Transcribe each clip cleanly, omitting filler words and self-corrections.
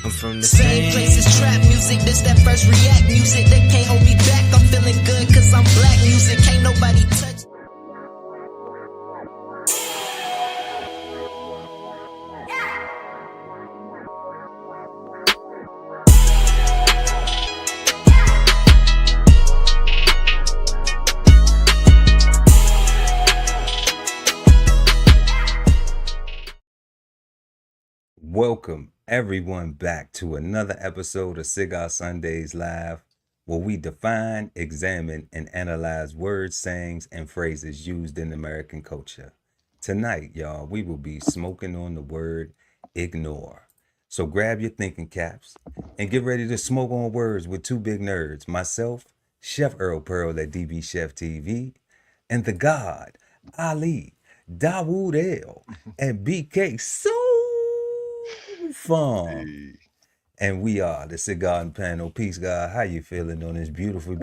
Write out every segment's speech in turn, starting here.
I'm from the Same place as trap music, this that first react music. They can't hold me back, I'm feeling good cause I'm black music. Can't nobody touch. Welcome everyone back to another episode of Cigar Sundays Live, where we define, examine, and analyze words, sayings, and phrases used in American culture. Tonight, y'all, we will be smoking on the word ignore. So grab your thinking caps and get ready to smoke on words with two big nerds, myself, Chef Earl Pearl at DBCHEFTV, and the God, Ali, Dawood L, and BK Farm. And we are the Cigarden Panel. Peace, God. How you feeling on this beautiful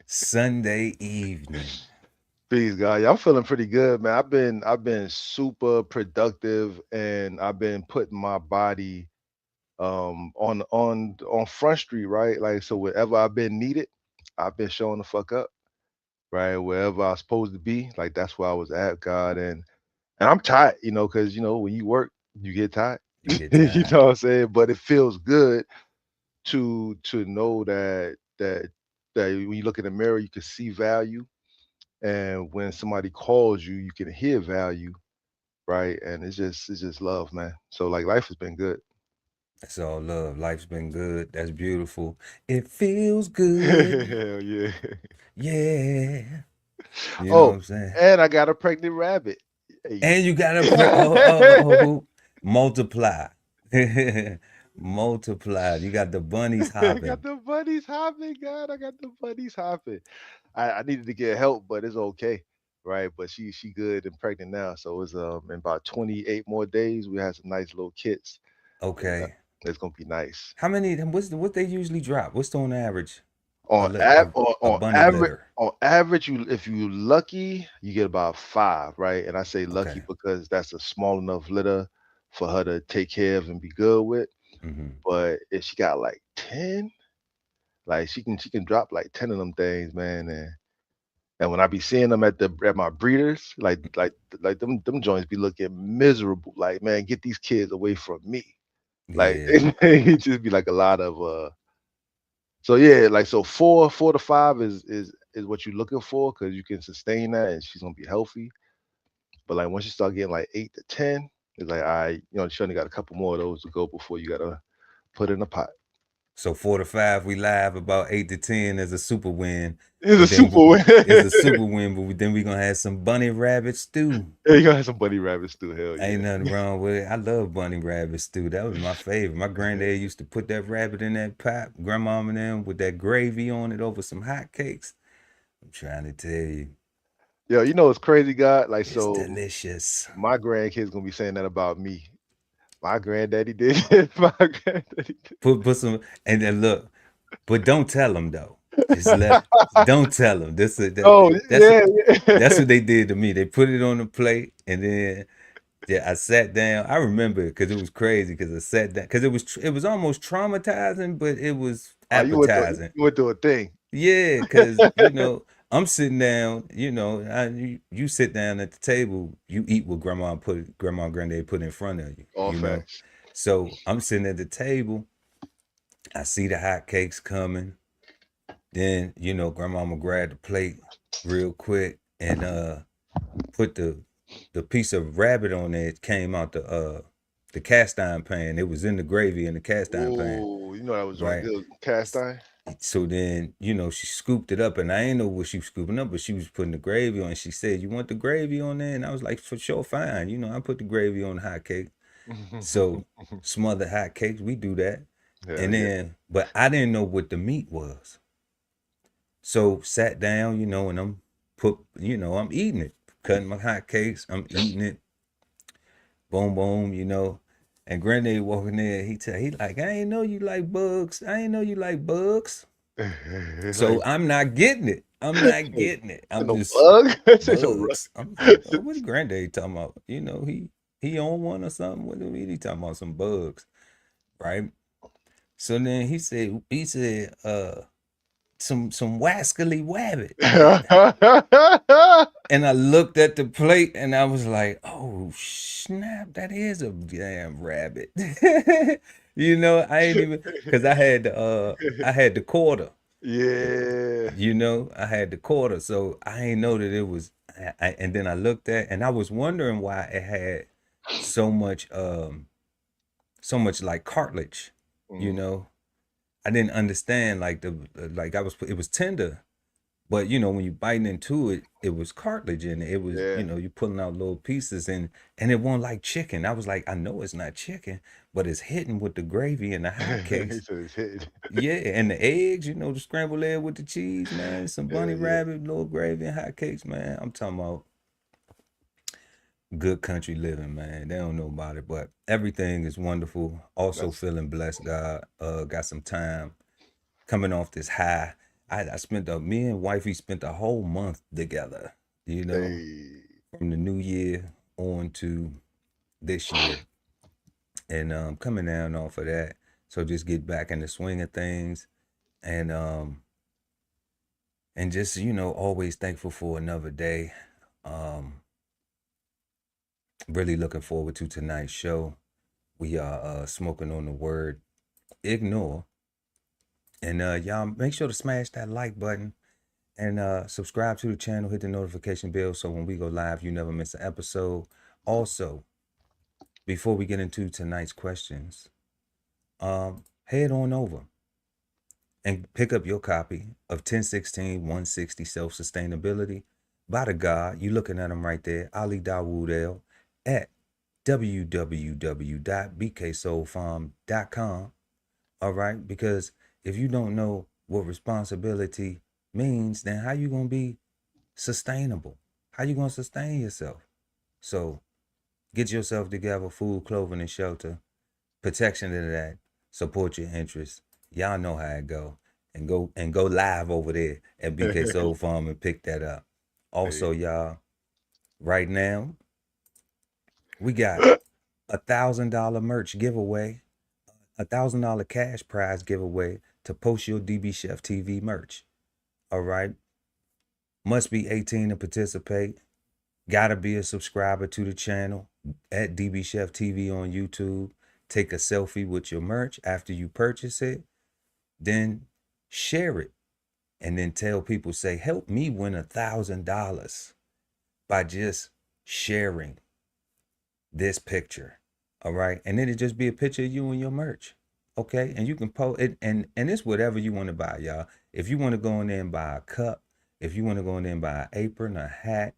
Sunday evening? Peace, God. Y'all feeling pretty good, man. I've been super productive, and I've been putting my body on Front Street, right? Like, so wherever I've been needed, I've been showing the fuck up, right? Wherever I was supposed to be, like that's where I was at, God. And I'm tired, because when you work, you get tired. You get You tired. know what I'm saying? But it feels good to know that when you look in the mirror, you can see value. And when somebody calls you, you can hear value, right? And it's just love, man. So like life has been good. That's all love. Life's been good. That's beautiful. It feels good. Hell yeah. Yeah. You know what I'm saying? And I got a pregnant rabbit. Hey. And you got a multiply. Multiplied. You got the bunnies hopping. I got the bunnies hopping, God. I got the bunnies hopping. I needed to get help, but it's okay, right? But she good and pregnant now, so it's in about 28 more days. We had some nice little kits. Okay. It's gonna be nice. How many? What they usually drop? What's on average? On average, if you lucky, you get about 5, right? And I say lucky because that's a small enough litter for her to take care of and be good with. Mm-hmm. But if she got like 10, like she can drop like 10 of them things, man. And when I be seeing them at my breeders, like them joints be looking miserable. Like, man, get these kids away from me. Like it just be like a lot of so yeah, like so 4 to 5 is what you're looking for, because you can sustain that and she's gonna be healthy. But like once you start getting like 8 to 10, it's like, all right, she only got a couple more of those to go before you gotta put in a pot. So 4 to 5, we live. About 8 to 10 is a super win. It's a super win. It's a super win, but then we're gonna have some bunny rabbit stew. Yeah, you gonna have some bunny rabbit stew. Hell yeah. Ain't nothing wrong with it. I love bunny rabbit stew. That was my favorite. My granddad used to put that rabbit in that pot, grandmama and them, with that gravy on it over some hot cakes. I'm trying to tell you. Yo, it's crazy, God. Like, it's so delicious. My grandkids gonna be saying that about me. My granddaddy did it. My granddaddy did. Put some, and then look, but don't tell them though. Just don't tell them. That's what they did to me. They put it on the plate, and then I sat down. I remember because it was crazy, because I sat down because it was almost traumatizing, but it was appetizing. You went through a thing. Yeah, because I'm sitting down. You sit down at the table. You eat what grandma and granddad put in front of you. All facts. So I'm sitting at the table. I see the hot cakes coming. Then grandmama grabbed the plate real quick and put the piece of rabbit on there. It came out the cast iron pan. It was in the gravy in the cast iron pan. Oh, that was right. Good cast iron. So then, she scooped it up, and I ain't know what she was scooping up, but she was putting the gravy on. She said, "You want the gravy on there?" And I was like, "For sure, fine." I put the gravy on the hot cake. So smothered hot cakes, we do that. Yeah, and then, but I didn't know what the meat was. So sat down, and I'm I'm eating it, cutting my hot cakes, I'm eating it. Boom, boom, And granddad walking there, he like, "I ain't know you like bugs. I ain't know you like bugs." So I'm not getting it. I'm just bug. Bugs. I'm like, "Oh, what granddad talking about?" He he on one or something? What do he talking about? Some bugs, right? So then he said, some wascally wabbit. And I looked at the plate and I was like, oh snap, that is a damn rabbit. You know, I ain't even, because I had the quarter. Yeah. You know, I had the quarter, so I ain't know that it was. And then I looked at, and I was wondering why it had so much like cartilage. You know, I didn't understand like it was tender, but you know when you biting into it, it was cartilage in it. It was Yeah. you know you pulling out little pieces and it wasn't like chicken. I was like, I know it's not chicken, but it's hitting with the gravy and the hot He cakes. said it's hit. Yeah, and the eggs, you know, the scrambled egg with the cheese, man, some Yeah, bunny yeah. rabbit, little gravy and hot cakes, man. I'm talking about good country living, man. They don't know about it, but everything is wonderful. Also feeling blessed, God. Got some time coming off this high. I spent me and wifey spent a whole month together, you know, Hey. from the new year on to this year. And coming down off of that. So just get back in the swing of things and just, you know, always thankful for another day. Really looking forward to tonight's show. We are smoking on the word ignore. And y'all make sure to smash that like button and subscribe to the channel, hit the notification bell so when we go live, you never miss an episode. Also, before we get into tonight's questions, head on over and pick up your copy of 1016 160 Self-Sustainability by the God. You looking at him right there, Ali Dawood El, at www.bksoulfarm.com. All right, because if you don't know what responsibility means, then how you gonna be sustainable? How you gonna sustain yourself? So get yourself together, food, clothing, and shelter, protection of that, support your interests. Y'all know how it go. And go live over there at BK Soul Farm and pick that up. Also, y'all, right now, we got $1,000 merch giveaway, $1,000 cash prize giveaway to post your DB Chef TV merch. All right. Must be 18 to participate. Gotta be a subscriber to the channel at DB Chef TV on YouTube. Take a selfie with your merch after you purchase it. Then share it. And then tell people, say, help me win $1,000 by just sharing this picture. All right. And then it just be a picture of you and your merch. Okay. And you can post it and it's whatever you want to buy, y'all. If you want to go in there and buy a cup, if you want to go in there and buy an apron, a hat,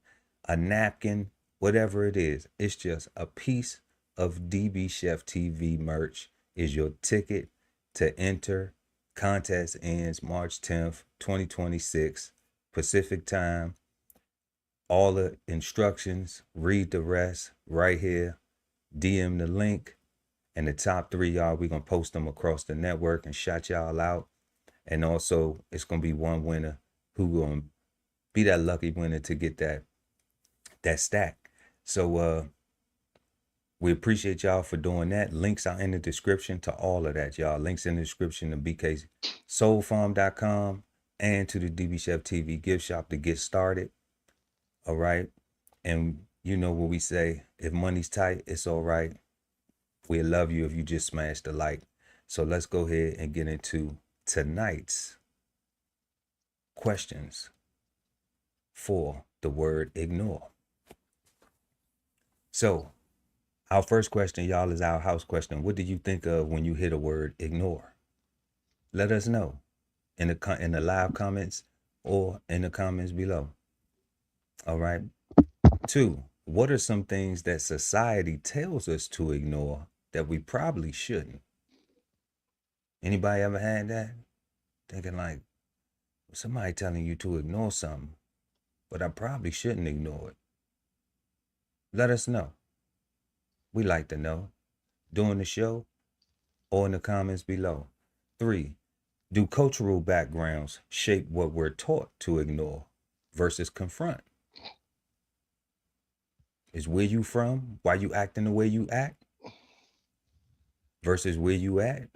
a napkin, whatever it is, it's just a piece of DB Chef TV merch is your ticket to enter. Contest ends March 10th, 2026, Pacific time. All the instructions, read the rest right here. DM the link. And the top 3, y'all, we're going to post them across the network and shout y'all out. And also, it's going to be one winner who going to be that lucky winner to get that stack. So we appreciate y'all for doing that. Links are in the description to all of that, y'all. Links in the description to bksoulfarm.com and to the DB Chef TV gift shop to get started. All right. And you know what we say, if money's tight, it's all right. We'll love you if you just smash the like. So let's go ahead and get into tonight's questions for the word ignore. So our first question, y'all, is our house question. What do you think of when you hear the word ignore? Let us know in the live comments or in the comments below. All right. 2, what are some things that society tells us to ignore that we probably shouldn't? Anybody ever had that? Thinking like, somebody telling you to ignore something, but I probably shouldn't ignore it. Let us know. We like to know. During the show or in the comments below. 3, do cultural backgrounds shape what we're taught to ignore versus confront? Is where you from, why you acting the way you act, versus where you at.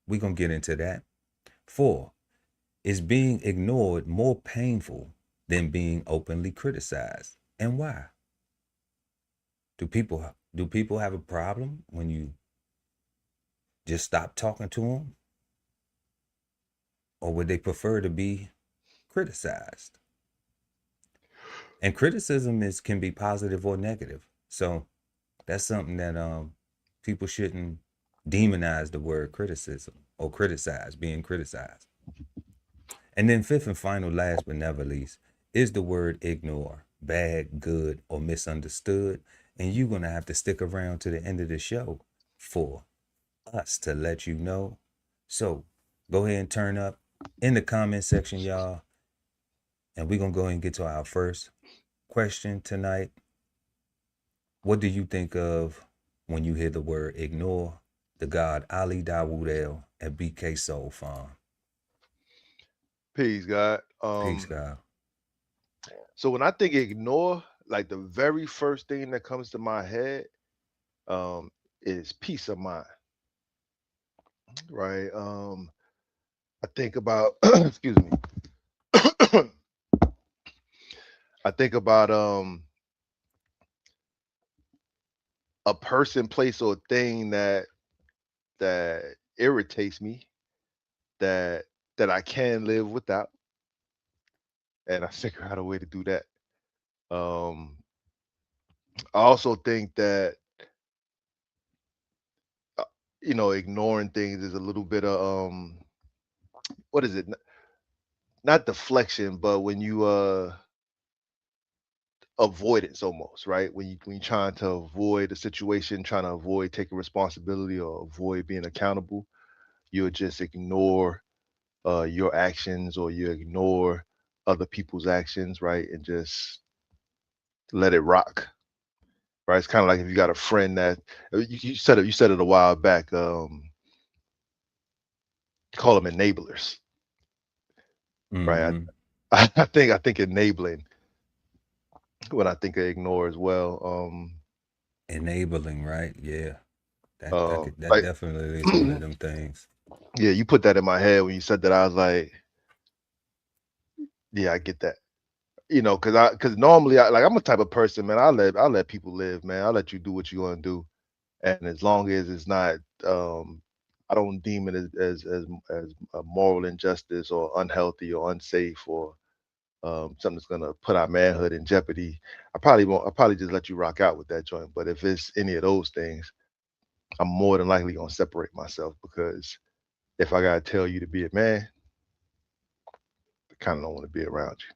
We gonna get into that. 4, is being ignored more painful than being openly criticized, and why? Do people have a problem when you just stop talking to them, or would they prefer to be criticized? And criticism can be positive or negative. So that's something that people shouldn't demonize the word criticism or criticize, being criticized. And then 5th and final, last but never least, is the word ignore, bad, good, or misunderstood. And you're going to have to stick around to the end of the show for us to let you know. So go ahead and turn up in the comment section, y'all. And we're going to go ahead and get to our first question tonight. What do you think of when you hear the word ignore? The God Ali Dawood El and BK Soul Farm. Peace, God. Peace, God. So when I think ignore, like the very first thing that comes to my head is peace of mind, right? I think about excuse me. I think about a person, place, or thing that irritates me, that I can live without, and I figure out a way to do that. Um, I also think that uh, ignoring things is a little bit of what is it? Not deflection, but when you avoidance almost, right? When you're trying to avoid a situation, trying to avoid taking responsibility or avoid being accountable, you'll just ignore your actions, or you ignore other people's actions, right? And just let it rock. Right. It's kind of like if you got a friend that you said it a while back, call them enablers, right? Mm-hmm. I think enabling when I think of ignore as well. Enabling, right? Yeah. That Like definitely is one of them things. yeah, you put that in my head when you said that. I was like, yeah, I get that. Because normally I'm a type of person, man. I let people live, man. I let you do what you want to do, and as long as it's not, I don't deem it as a moral injustice or unhealthy or unsafe, or something that's gonna put our manhood in jeopardy. I probably won't. I probably just let you rock out with that joint. But if it's any of those things, I'm more than likely gonna separate myself, because if I gotta tell you to be a man, I kind of don't want to be around you.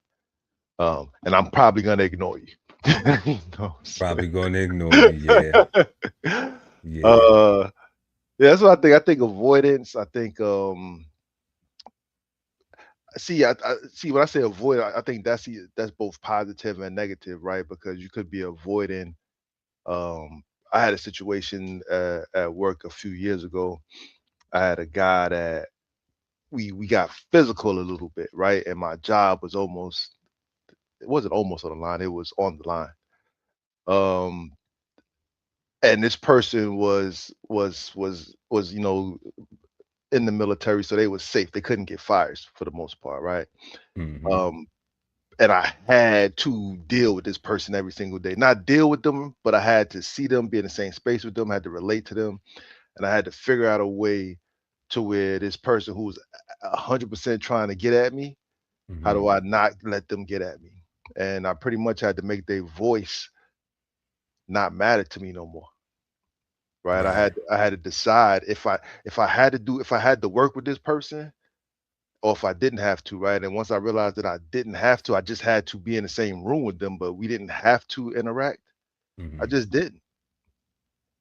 And I'm probably gonna ignore you. You know what Probably going to ignore you. Yeah. I'm saying? Yeah. Yeah, that's what I think. I think avoidance. I think I see when I say avoid, I think that's both positive and negative, right? Because you could be avoiding. Um, I had a situation at work a few years ago. I had a guy that we got physical a little bit, right? And my job was almost, it wasn't almost on the line, it was on the line. Um, and this person was in the military, so they was safe. They couldn't get fired for the most part, right? Mm-hmm. Um, and I had to deal with this person every single day. Not deal with them, but I had to see them, be in the same space with them, I had to relate to them, and I had to figure out a way to where this person who was 100% trying to get at me, how Mm-hmm. do I not let them get at me? And I pretty much had to make their voice not matter to me no more. Right. I Right. had I had to decide if I had to work with this person, or if I didn't have to, right? And once I realized that I didn't have to, I just had to be in the same room with them, but we didn't have to interact. I Mm-hmm. just didn't.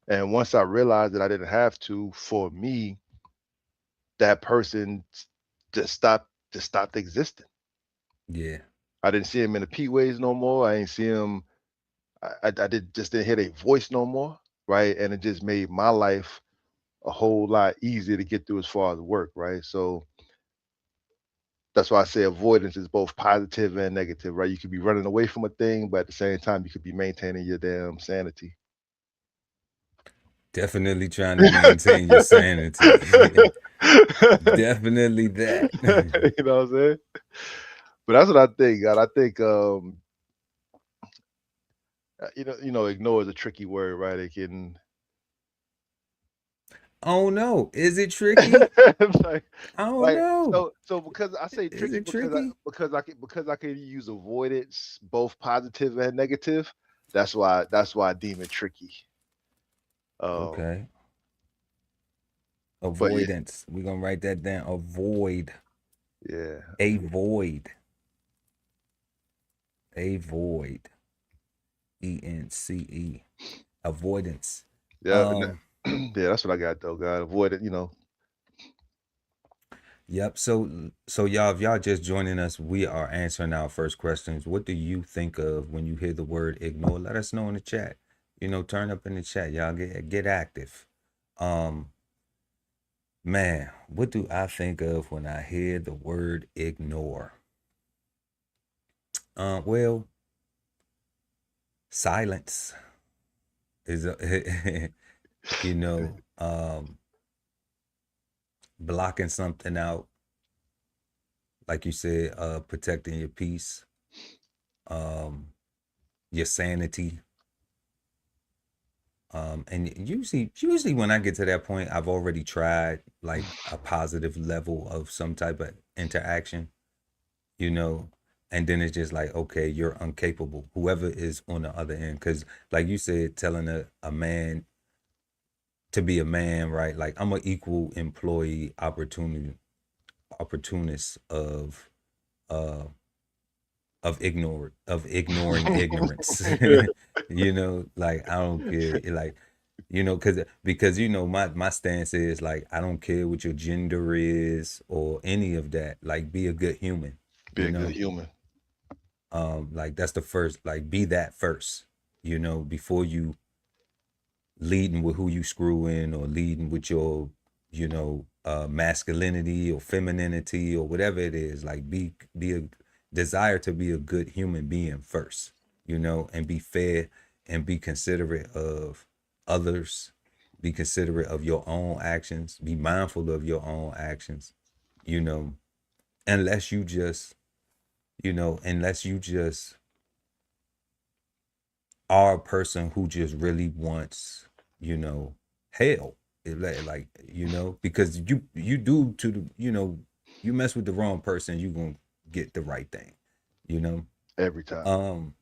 And once I realized that I didn't have to, for me, that person just stopped existing. Yeah. I didn't see him in the P ways no more. I ain't see him. I didn't hear their voice no more, right? And it just made my life a whole lot easier to get through as far as work, right? So that's why I say avoidance is both positive and negative, right? You could be running away from a thing, but at the same time, you could be maintaining your damn sanity. Definitely trying to maintain your sanity. Definitely that. You know what I'm saying? But that's what I think, God. I think ignore is a tricky word, right? It can Oh no, is it tricky? like, I don't like know. so because I say Is tricky it tricky? because I can use avoidance both positive and negative. That's why I deem it tricky. Um, Okay. but yeah, Avoidance. We're gonna write that down. Avoid. yeah, A void. A void. ENCE. Avoidance. yeah, yeah. That's what I got though, God. Avoid it. Yep. So y'all, if y'all just joining us, we are answering our first questions. What do you think of when you hear the word ignore? Let us know in the chat. Turn up in the chat. Y'all get active. Um, man, what do I think of when I hear the word ignore? Well, silence is a, you know, blocking something out, like you said, protecting your peace, your sanity. And usually when I get to that point, I've already tried like a positive level of some type of interaction, you know, and then it's just like, okay, you're incapable, whoever is on the other end. Cause like you said, telling a man to be a man, right? Like I'm an equal employee opportunist uh ignoring ignorance. yeah, Like I don't care. Like, because my stance is like I don't care what your gender is or any of that. Like be a good human, be you a good know. human. Like that's the first, like be that first, before you leading with who you screw in or leading with your masculinity or femininity or whatever it is. Like be a desire to be a good human being first, and be fair and be considerate of others, be considerate of your own actions, be mindful of your own actions, you know unless you just are a person who just really wants, hell. Because you do to the, you mess with the wrong person, you gonna get the right thing, you know. Every time. Um,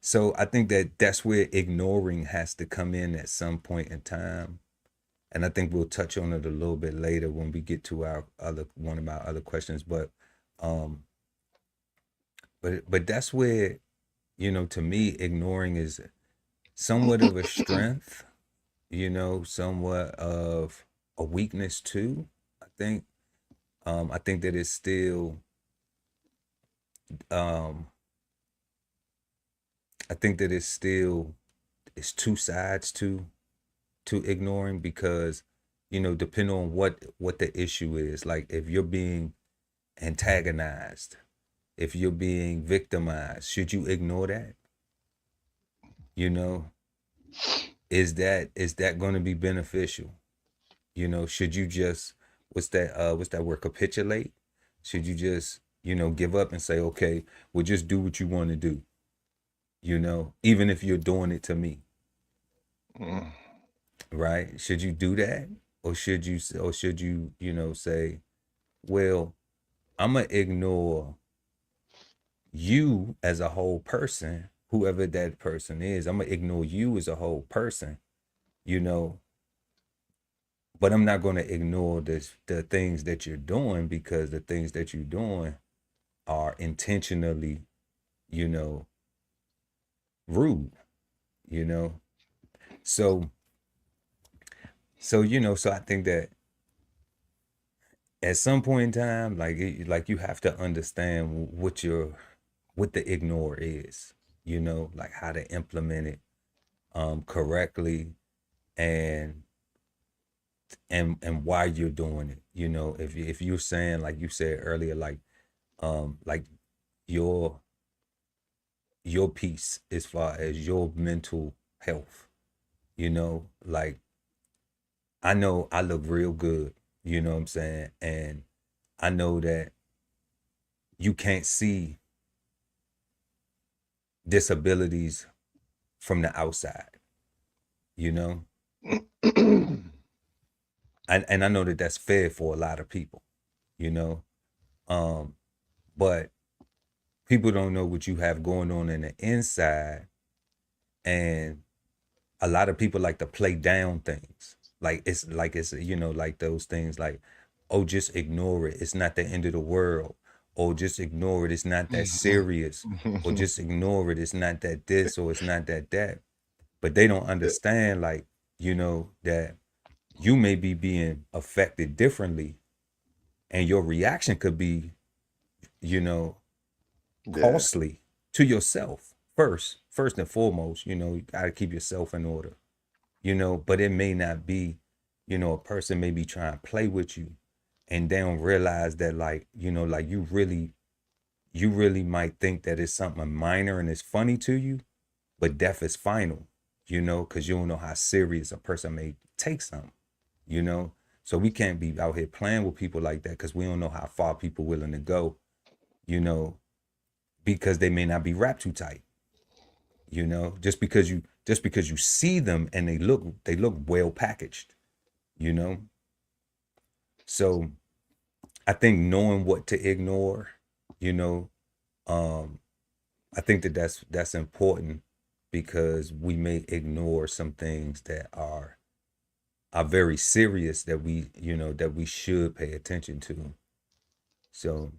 so I think that's where ignoring has to come in at some point in time, and I think we'll touch on it a little bit later when we get to our other one of my other questions. Um, but that's where, to me, ignoring is somewhat of a strength, somewhat of a weakness too. I think. I think that it's still. Um, I think that it's two sides to ignoring because, depending on what the issue is. Like if you're being antagonized, if you're being victimized, should you ignore that? You know, is that going to be beneficial? Should you just what's that word, capitulate? Should you just, give up and say, okay, well just do what you want to do, even if you're doing it to me, Mm. right? Should you do that? Or should you say, well, I'm gonna ignore you as a whole person, whoever that person is. I'm gonna ignore you as a whole person, you know, but I'm not going to ignore the things that you're doing, because the things that you're doing are intentionally, you know, rude, you know. So so I think that at some point in time, like you have to understand what the ignore is, like how to implement it correctly, and and why you're doing it. You know, if you're saying, like you said earlier, like your piece as far as your mental health, you know, like I know I look real good, you know what I'm saying? And I know that you can't see disabilities from the outside, you know? And I know that that's fair for a lot of people, you know? Um, but people don't know what you have going on in the inside. And a lot of people like to play down things. Like it's, you know, like those things like, oh, just ignore it. It's not the end of the world. Or just ignore it. It's not that serious. Or just ignore it. It's not that this or it's not that that. But they don't understand, like, you know, that you may be being affected differently and your reaction could be, you know, costly to yourself first and foremost. You know, you got to keep yourself in order, you know, but it may not be, you know, a person may be trying to play with you and they don't realize that, like, you know, like you really might think that it's something minor and it's funny to you, but death is final, you know, because you don't know how serious a person may take something, you know. So we can't be out here playing with people like that because we don't know how far people willing to go, you know, because they may not be wrapped too tight, you know, just because you see them and they look well packaged, you know. So I think knowing what to ignore, you know, I think that that's important because we may ignore some things that are very serious that we, you know, that we should pay attention to. So,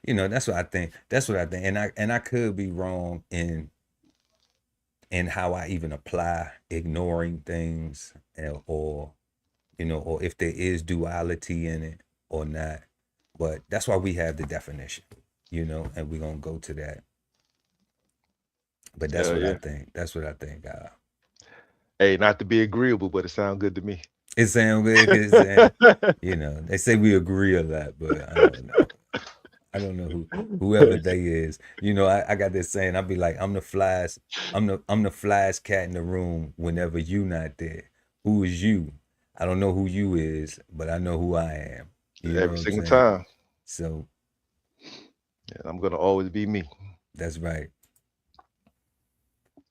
you know, that's what I think. That's what I think. And I could be wrong in how I even apply ignoring things, or, you know, or if there is duality in it or not. But that's why we have the definition, you know, and we're gonna go to that. But that's what I think. That's what I think. Hey, not to be agreeable, but it sounds good to me. It sounds good because, you know, they say we agree a lot, but I don't know. I don't know whoever they is. You know, I got this saying. I'll be like, I'm the flyest cat in the room whenever you not there. Who is you? I don't know who you is, but I know who I am. You know Every what I'm single saying? time. So Yeah, I'm gonna always be me. that's right.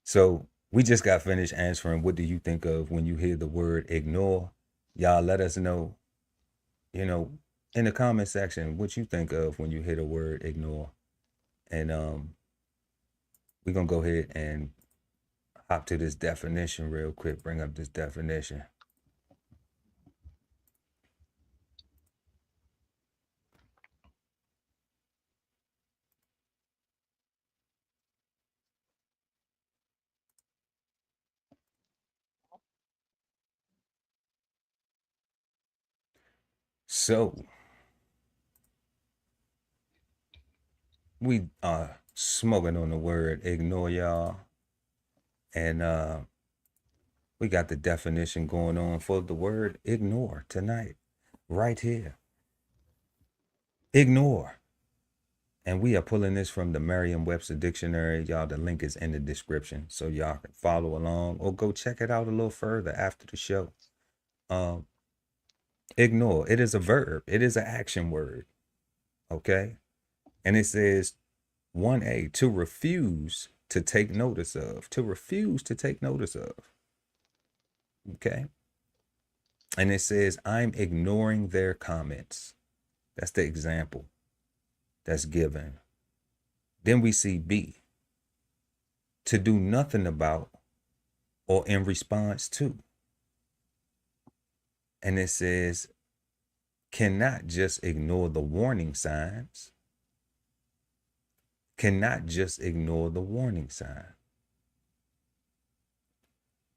So we just got finished answering what do you think of when you hear the word ignore? Y'all let us know, you know, in the comment section what you think of when you hear the word ignore. And we're gonna go ahead and hop to this definition real quick, bring up this definition. So we are smoking on the word ignore, y'all. And we got the definition going on for the word ignore tonight, right here. Ignore. And we are pulling this from the Merriam-Webster dictionary. Y'all, the link is in the description so y'all can follow along or go check it out a little further after the show. Ignore. It is a verb. It is an action word. Okay. And it says 1A, to refuse to take notice of. To refuse to take notice of. Okay. And it says, I'm ignoring their comments. That's the example that's given. Then we see B, to do nothing about or in response to. And it says, cannot just ignore the warning signs. Cannot just ignore the warning sign.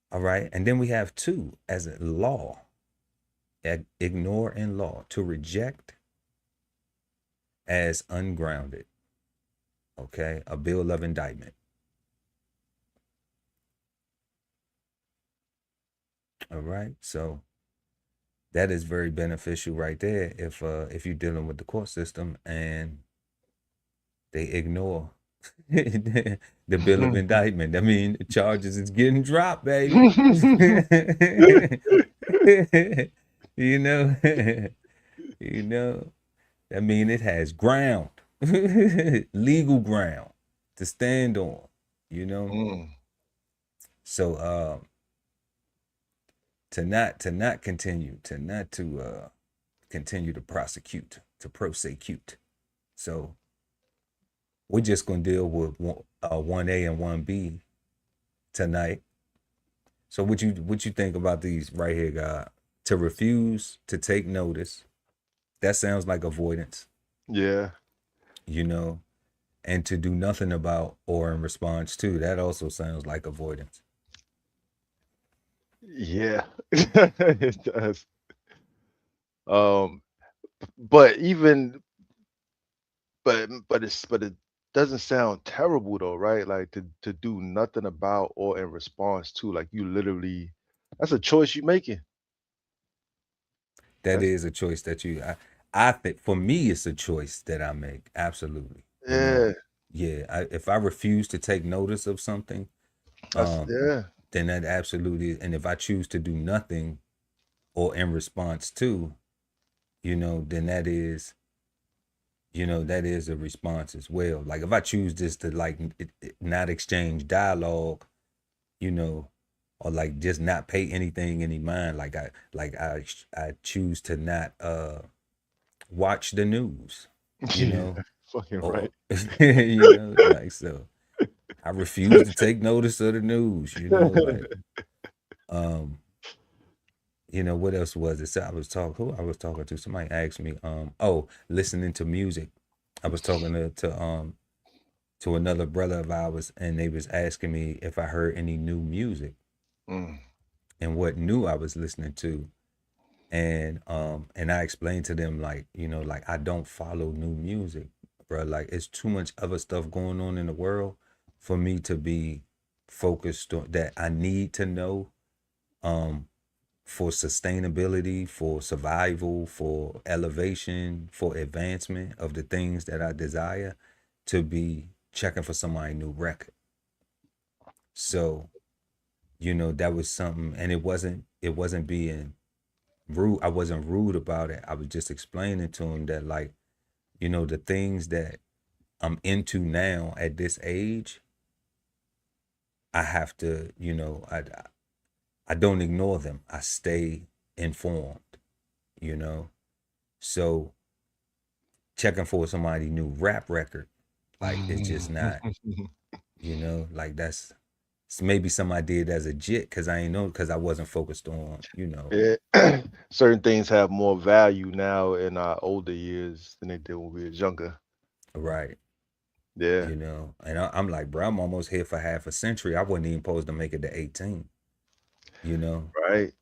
All right. And then we have 2 as a law. Ignore in law, to reject as ungrounded. Okay. A bill of indictment. All right. So that is very beneficial right there if you're dealing with the court system and they ignore the bill of indictment. I mean, the charges is getting dropped, baby. you know, you know. I mean, it has ground, legal ground to stand on. You know, so to not continue to prosecute, to prosecute. So we're just gonna deal with 1A and 1B tonight. So what you think about these right here, God? To refuse to take notice, that sounds like avoidance. Yeah. You know, and to do nothing about or in response to, that also sounds like avoidance. Yeah. It does. Um, but even but it doesn't sound terrible though, right? Like to do nothing about or in response to, like you literally, that's a choice you're making. That That's is a choice that I think for me it's a choice that I make. Absolutely. You know, yeah. yeah. If I refuse to take notice of something, That's yeah. then that absolutely, and if I choose to do nothing or in response to, then that is a response as well. Like if I choose just to like not exchange dialogue, you know, or like just not pay anything any mind, I choose to not watch the news, you Yeah. know, Fucking or right. like so. I refuse to take notice of the news, like um what else was it? So who I was talking to, somebody asked me, listening to music. I was talking to another brother of ours, and they was asking me if I heard any new music Mm. and what new I was listening to. And I explained to them, like, like I don't follow new music, bro. Like it's too much other stuff going on in the world for me to be focused on that I need to know for sustainability, for survival, for elevation, for advancement of the things that I desire, to be checking for somebody new record. So, that was something, and it wasn't being rude. I wasn't rude about it. I was just explaining to him that, like, the things that I'm into now at this age, I have to, I don't ignore them. I stay informed, you know. So checking for somebody new rap record, like it's just not, like that's maybe something I did as a jit because I ain't know, because I wasn't focused on, Yeah. Certain things have more value now in our older years than they did when we was younger. right. Yeah. And I'm like, bro, I'm almost here for half a century. I wasn't even supposed to make it to 18, you know? Right.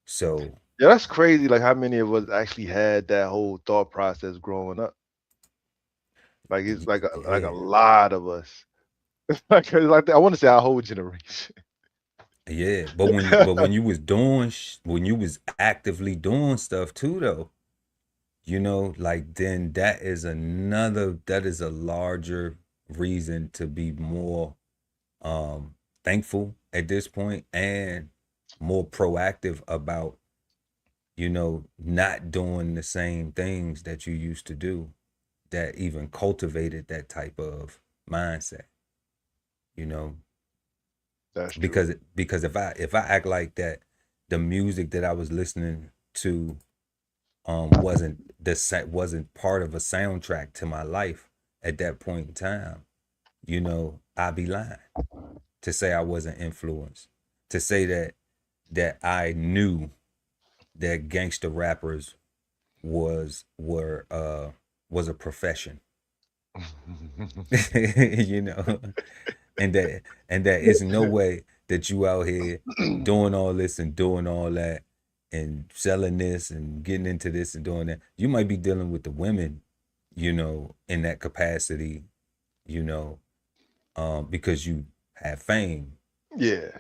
So, Yeah, that's crazy. Like how many of us actually had that whole thought process growing up? Like it's like a yeah, lot of us. Like I want to say our whole generation. yeah. But when you was doing, when you was actively doing stuff too, though, like then that is a larger reason to be more thankful at this point and more proactive about not doing the same things that you used to do that even cultivated that type of mindset, you know That's true. because if I act like that, the music that I was listening to wasn't part of a soundtrack to my life at that point in time, I'd be lying to say I wasn't influenced, to say that I knew that gangster rappers was a profession. you know and that it's no way that you out here doing all this and doing all that and selling this and getting into this and doing that. You might be dealing with the women, in that capacity, you know because you have fame, Yeah.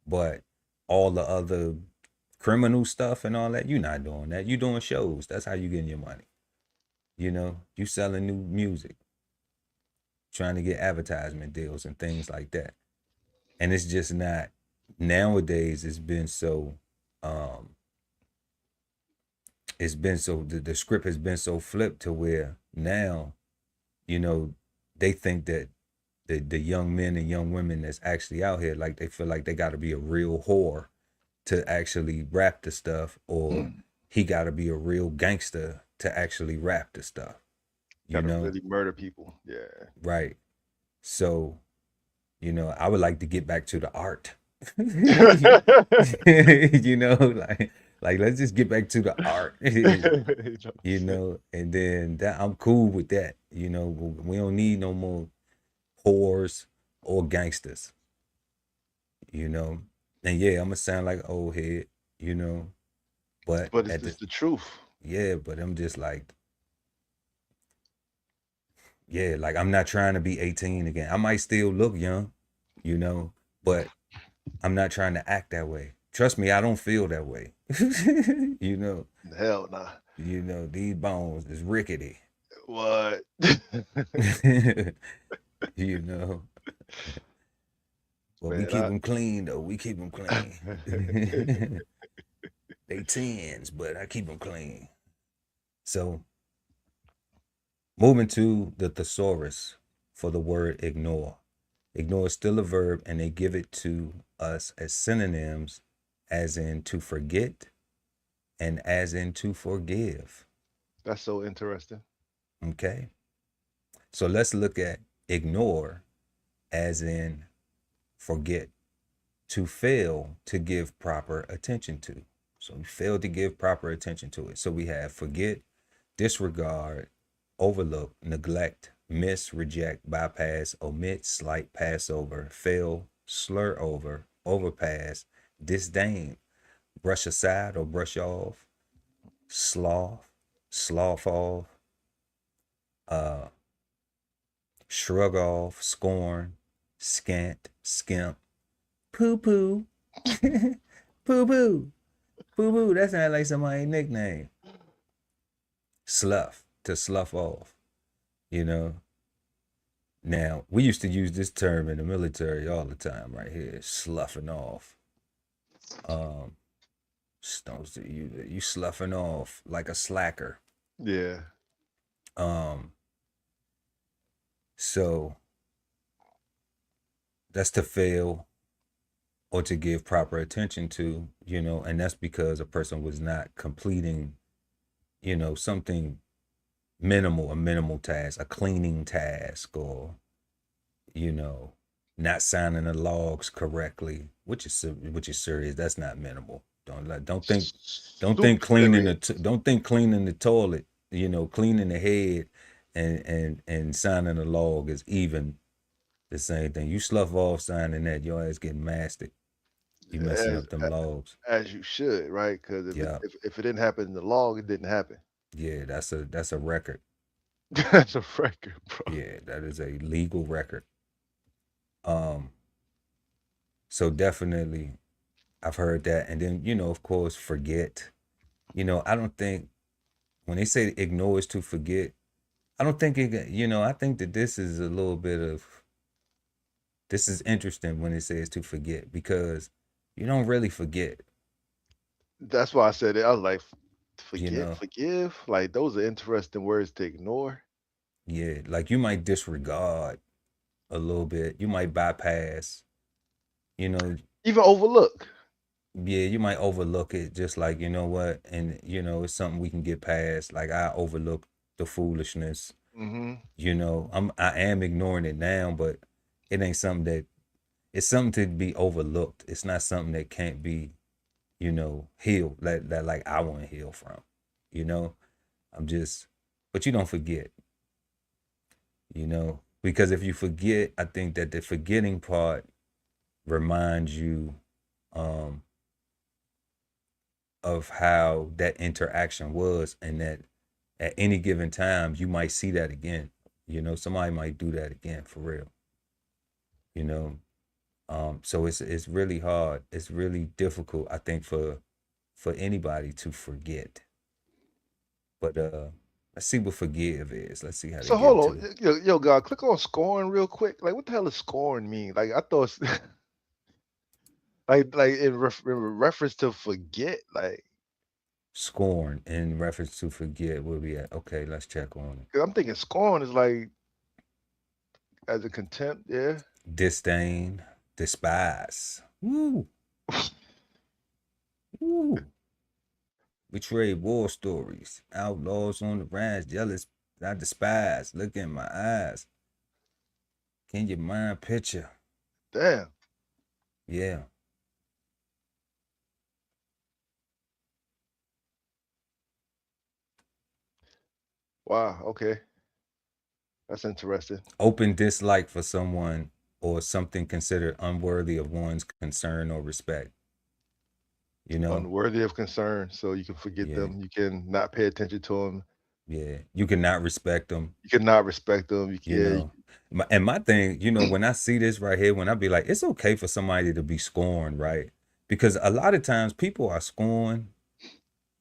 but all the other criminal stuff and all that, you're not doing that. You doing shows. That's how you getting your money. You know, you selling new music, trying to get advertisement deals and things like that. And it's just not, nowadays it's been so the script has been so flipped to where now, you know, they think that the young men and young women that's actually out here, like they feel like they got to be a real whore to actually rap the stuff, or he got to be a real gangster to actually rap the stuff. You Gotta know, really murder people. Yeah. right? So, you know, I would like to get back to the art. You know, like let's just get back to the art. You know, and then that I'm cool with that. You know, we don't need no more whores or gangsters. You know, and yeah, I'm gonna sound like an old head. You know, but But at it's the the truth. yeah, but I'm just like, yeah, like I'm not trying to be 18 again. I might still look young, you know, but I'm not trying to act that way. Trust me, I don't feel that way. You know, Hell nah. these bones is rickety. What? You know, but we Man, keep them clean though. We keep them clean. They tens, but I keep them clean. So moving to the thesaurus for the word ignore. Ignore is still a verb, and they give it to us as synonyms, as in to forget and as in to forgive. that's so interesting. Okay. So let's look at ignore as in forget, to fail to give proper attention to. So we fail to give proper attention to it. So we have forget, disregard, overlook, neglect, miss, reject, bypass, omit, slight, pass over, fail, slur over, overpass, disdain, brush aside or brush off, sloth, slough off, shrug off, scorn, scant, skimp, poo poo, poo poo, poo poo. That sounds like somebody's nickname. Slough, to slough off, you know. Now, we used to use this term in the military all the time, right here, sloughing off. You sloughing off like a slacker. Yeah. So that's to fail or to give proper attention to, you know, and that's because a person was not completing, you know, something minimal, a minimal task, a cleaning task, or, you know, not signing the logs correctly, which is serious. That's not minimal. Don't think Super cleaning serious. the toilet, you know, cleaning the head and signing the log is even the same thing. You slough off signing that, your ass getting mastered. You messing As up them logs. as you should, right? Because Yeah. if it didn't happen in the log, it didn't happen. Yeah, that's a record. That's a record, bro. Yeah, that is a legal record. So definitely I've heard that. And then, you know, of course, forget. You know, I don't think when they say ignore is to forget, I don't think it, you know, I think that this is a little bit of, this is interesting when it says to forget, because you don't really forget, That's why I said it. I was like, you forget, know. forgive. Like those are interesting words to ignore. Yeah, like you might disregard a little bit. You might bypass, you know, Even overlook. yeah, you might overlook it, just like, you know what, and you know, it's something we can get past. Like I overlook the foolishness, Mm-hmm. you know. I am ignoring it now, but it ain't something that, it's something to be overlooked. It's not something that can't be, you know, healed, that like I want to heal from, you know. I'm just, but you don't forget, you know, because if you forget, I think that the forgetting part reminds you of how that interaction was, and that at any given time you might see that again. You know, somebody might do that again for real. You know, so it's really hard. It's really difficult, I think, for for anybody to forget. But let's see what forgive is. Let's see how they So get hold to on, it. yo, God, click on scoring real quick. Like, what the hell does scoring mean? Like, I thought, like in reference to forget. Like, Scorn in reference to forget, where we at? Okay, let's check on 'cause I'm thinking scoring is like as a contempt. Yeah. it. Disdain, despise. Woo, woo. Betrayed war stories. Outlaws on the rise, jealous. I despise. Look in my eyes. Can you mind picture? Damn. Yeah. Wow. Okay. That's interesting. Open dislike for someone or something considered unworthy of one's concern or respect. You know? Unworthy of concern, so you can forget Yeah. them. You can not pay attention to them. Yeah. You cannot respect them. You cannot respect them. You know, and my thing, you know, when I see this right here, when I be like, it's okay for somebody to be scorned, right? Because a lot of times people are scorned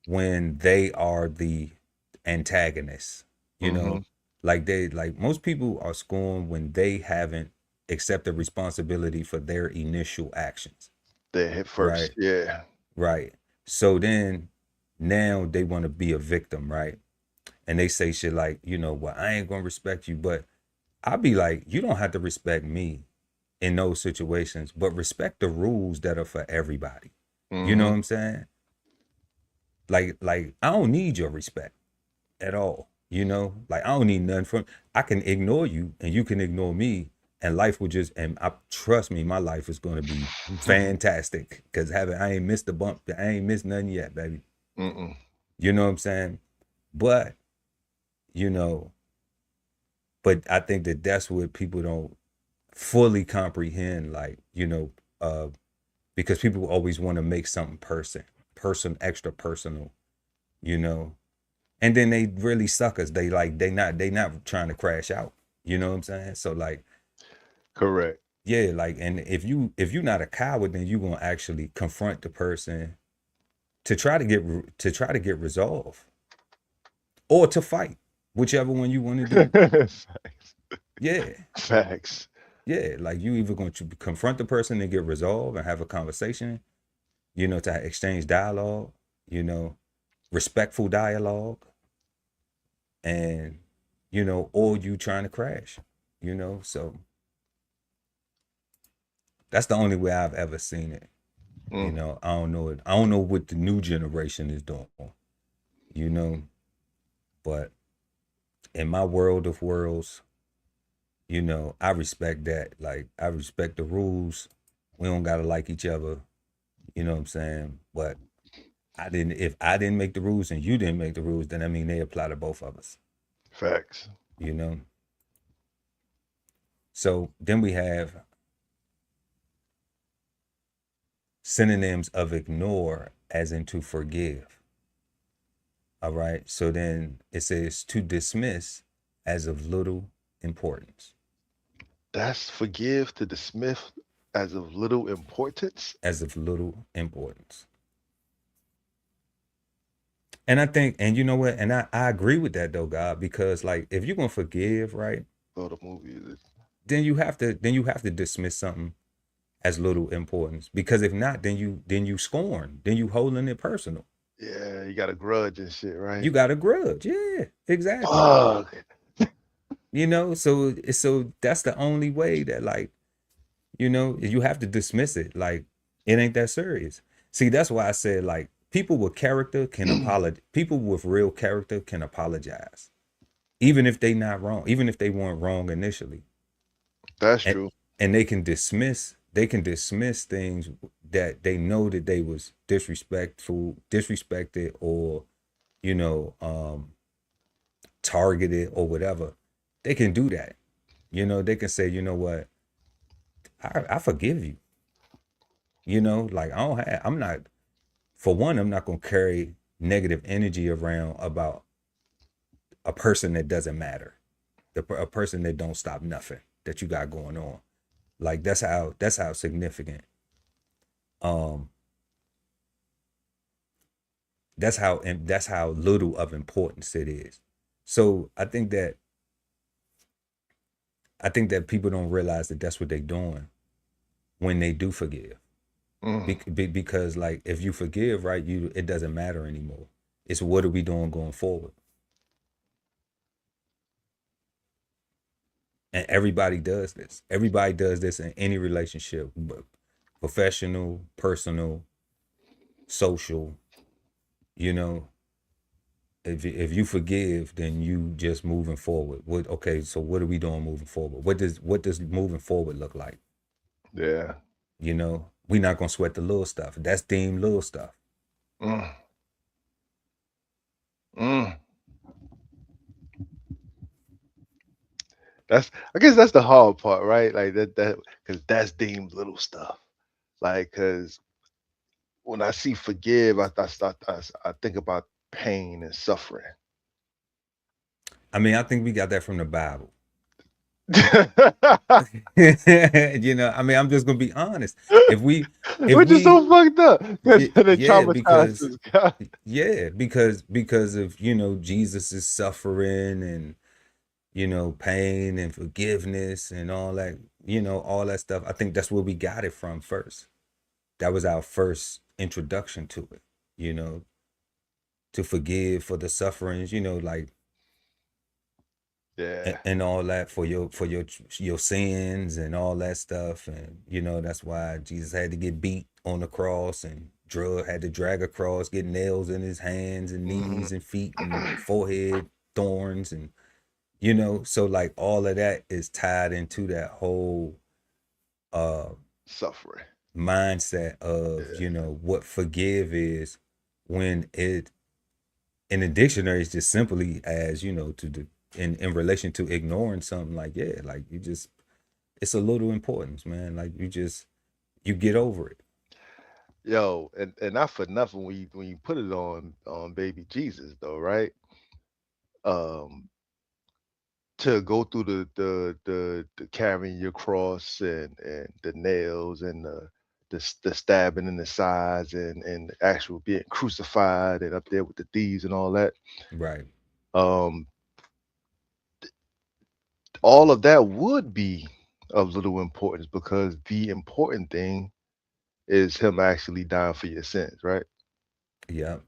when they are the antagonists, you know, like most people are scorned when they haven't accepted responsibility for their initial actions, They hit right? first. Yeah. Right. So then now they want to be a victim, right? And they say shit like, you know, well, I ain't gonna respect you, but I'll be like, you don't have to respect me in those situations, but respect the rules that are for everybody. You know what I'm saying? Like I don't need your respect at all. You know, like I don't need nothing from. I can ignore you, and you can ignore me, and life will just. And I trust me, my life is going to be fantastic because I ain't missed a bump. I ain't missed nothing yet, baby. You know what I'm saying? But you know, but I think that that's what people don't fully comprehend. Like you know, because people always want to make something extra personal. You know, and then they really suckers. They not trying to crash out. You know what I'm saying? So like, Correct. yeah, like, and if you're not a coward, then you gonna actually confront the person to try to get resolve or to fight, whichever one you want to do. Facts. Yeah, Facts. yeah. Like you either going to confront the person and get resolve and have a conversation, you know, to exchange dialogue, you know, respectful dialogue, and you know, or you trying to crash, you know. So that's the only way I've ever seen it. You know, I don't know it. I don't know what the new generation is doing, you know, but in my world of worlds, you know, I respect that. Like I respect the rules. We don't gotta like each other. You know what I'm saying? But if I didn't make the rules and you didn't make the rules, then I mean they apply to both of us. Facts. You know? So then we have synonyms of ignore as in to forgive. All right. So then it says to dismiss as of little importance. That's forgive to dismiss as of little importance. As of little importance. And I think, and you know what, and I agree with that though, God, because like if you're gonna forgive, right? Oh, the movie is. Then you have to dismiss something as little importance. Because if not, then you scorn, then you holding it personal. Yeah, you got a grudge and shit, right? You got a grudge. Yeah, exactly. Fuck. You know, so that's the only way that like, you know, you have to dismiss it. Like it ain't that serious. See, that's why I said like people with character can apologize. People with real character can apologize. Even if they not wrong, even if they weren't wrong initially. That's and, true. and they can dismiss things that they know that they was disrespected, or you know, targeted or whatever. They can do that. You know, they can say, you know what, I forgive you. You know, like I'm not, for one, I'm not gonna carry negative energy around about a person that doesn't matter, a person that don't stop nothing that you got going on. Like that's how significant That's how little of importance it is. So I think that people don't realize that that's what they're doing when they do forgive. Because like if you forgive, right, it doesn't matter anymore. It's what are we doing going forward? And everybody does this. Everybody does this in any relationship, professional, personal, social. You know, if you forgive, then you just moving forward. So what are we doing moving forward? What does moving forward look like? Yeah. You know, we're not gonna sweat the little stuff. That's deemed little stuff. Mm. Mm. I guess that's the hard part, right? Like that because that's deemed little stuff. Like, because when I see forgive, I think about pain and suffering. I mean, I think we got that from the Bible. Which You know, I mean, I'm just gonna be honest. If is we so fucked up because they yeah, traumatized because this guy. because of Jesus' suffering and pain and forgiveness and all that, all that stuff. I think that's where we got it from first. That was our first introduction to it, to forgive for the sufferings, like Yeah. and all that for your sins and all that stuff. And that's why Jesus had to get beat on the cross and had to drag across, get nails in his hands and knees and feet and forehead, thorns, and so like all of that is tied into that whole Suffering. mindset of what forgive is, when it in the dictionary is just simply as in relation to ignoring something. Like, yeah, like it's a little importance, man. Like you get over it. Yo, and not for nothing when you put it on baby Jesus though, right? Um, to go through the carrying your cross and the nails and the stabbing in the sides and the actual being crucified and up there with the thieves and all that. Right. Um, all of that would be of little importance because the important thing is him actually dying for your sins, right? Yeah.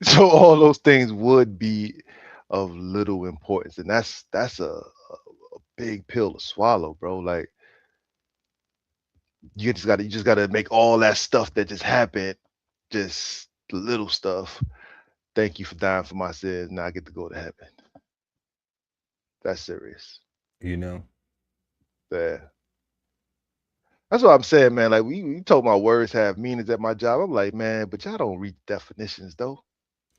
So all those things would be of little importance, and that's a big pill to swallow, bro. Like you just gotta make all that stuff that just happened, just little stuff. Thank you for dying for my sins. Now I get to go to heaven. That's serious. You know. Yeah. That's what I'm saying, man. Like we told my words have meanings at my job. I'm like, man, but y'all don't read definitions though.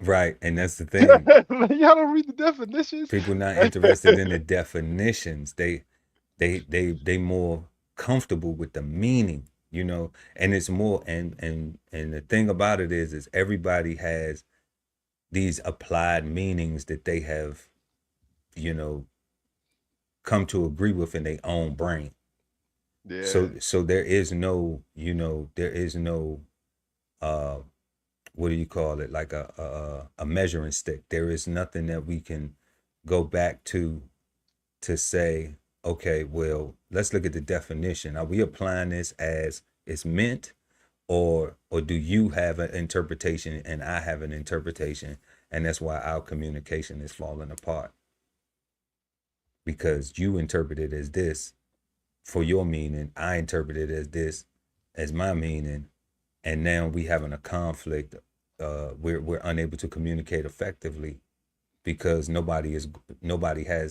Right. And that's the thing. Like, y'all don't read the definitions. People not interested in the definitions. They more comfortable with the meaning, and it's more, and the thing about it is everybody has these applied meanings that they have, come to agree with in their own brain. Yeah. So there is no, there is no what do you call it, like a measuring stick. There is nothing that we can go back to say, okay, well, let's look at the definition. Are we applying this as it's meant, or do you have an interpretation and I have an interpretation, and that's why our communication is falling apart, because you interpret it as this for your meaning, I interpret it as this as my meaning, and now we having a conflict. We're unable to communicate effectively because nobody has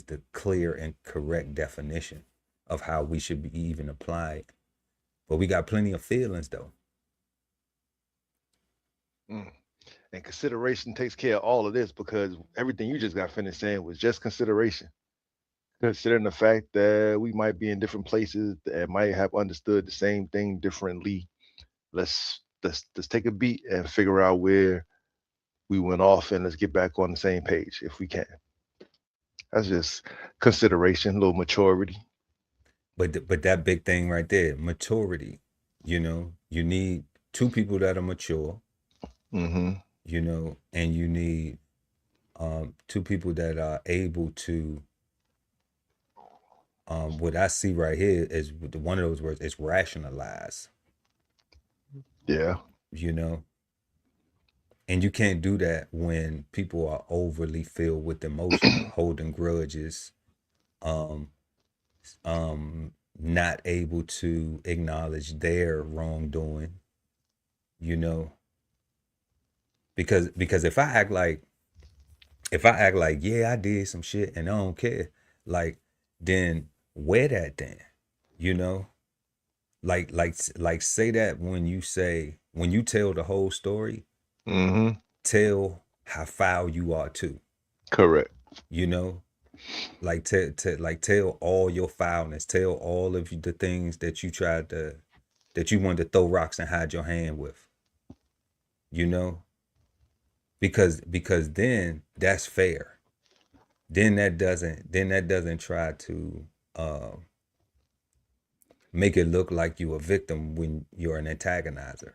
the clear and correct definition of how we should be even applied. But we got plenty of feelings though. And consideration takes care of all of this because everything you just got finished saying was just consideration. Considering the fact that we might be in different places that might have understood the same thing differently, let's take a beat and figure out where we went off and let's get back on the same page if we can. That's just consideration, a little maturity. But that big thing right there, maturity. You need two people that are mature. Mm-hmm. you know, and you need two people that are able to what I see right here is one of those words is rationalize, Yeah. you know, and you can't do that when people are overly filled with emotion, holding grudges, um, not able to acknowledge their wrongdoing, you know, because if I act like yeah I did some shit and I don't care, like then wear that then, you know, like say that when you tell the whole story, Mm-hmm. tell how foul you are too, Correct. you know, like tell all your foulness, tell all of the things that you tried to that you wanted to throw rocks and hide your hand with, you know, because then that's fair. Then that doesn't try to uh, make it look like you a victim when you're an antagonizer.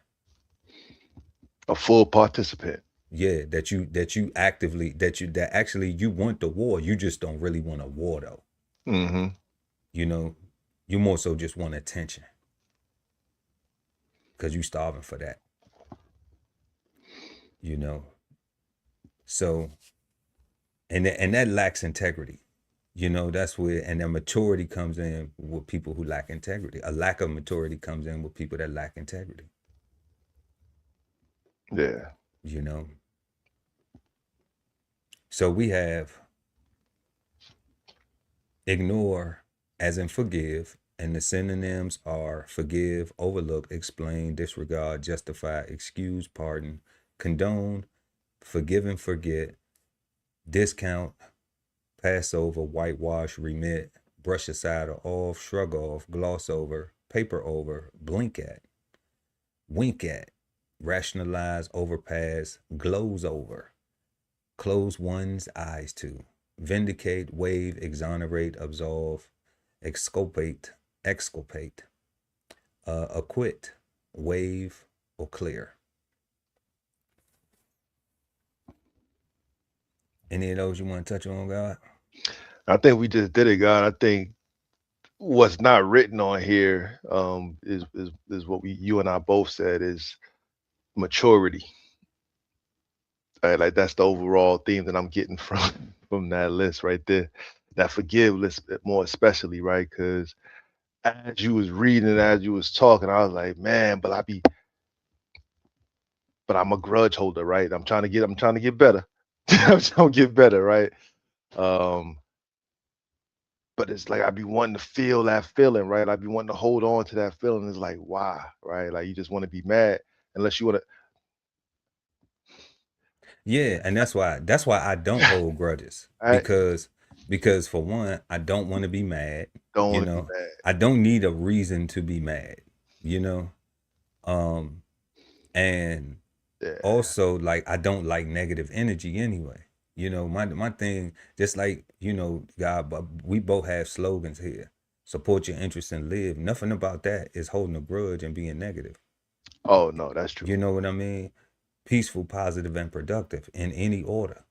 A full participant. Yeah, that you actively that actually you want the war. You just don't really want a war though. Mm-hmm. You know, you more so just want attention because you starving for that. You know, so and that lacks integrity. You know, that's where and then maturity comes in with people who lack integrity. A lack of maturity comes in with people that lack integrity. Yeah. You know, so we have ignore as in forgive, and the synonyms are forgive, overlook, explain, disregard, justify, excuse, pardon, condone, forgive and forget, discount, pass over, whitewash, remit, brush aside or off, shrug off, gloss over, paper over, blink at, wink at, rationalize, overpass, gloze over, close one's eyes to, vindicate, waive, exonerate, absolve, exculpate, acquit, waive, or clear. Any of those you want to touch on, God? I think we just did it, God. I think what's not written on here is what we you and I both said is maturity. Right? Like that's the overall theme that I'm getting from from that list right there. That forgive list more especially, right? Because as you was reading, as you was talking, I was like, man, but I'm a grudge holder, right? I'm trying to get better. I'm trying to get better, right? Um, but it's like I be wanting to feel that feeling, right? I be wanting to hold on to that feeling. It's like, why, right? Like you just want to be mad unless you want Yeah, and that's why I don't to. hold grudges I because for one, I don't want to be mad. don't You want to be know, mad. I don't need a reason to be mad. You know, um, and Yeah. also like I don't like negative energy anyway. You know, my thing, just like God, but we both have slogans here. Support your interests and live. Nothing about that is holding a grudge and being negative. Oh no, that's true. You know what I mean? Peaceful, positive, and productive in any order.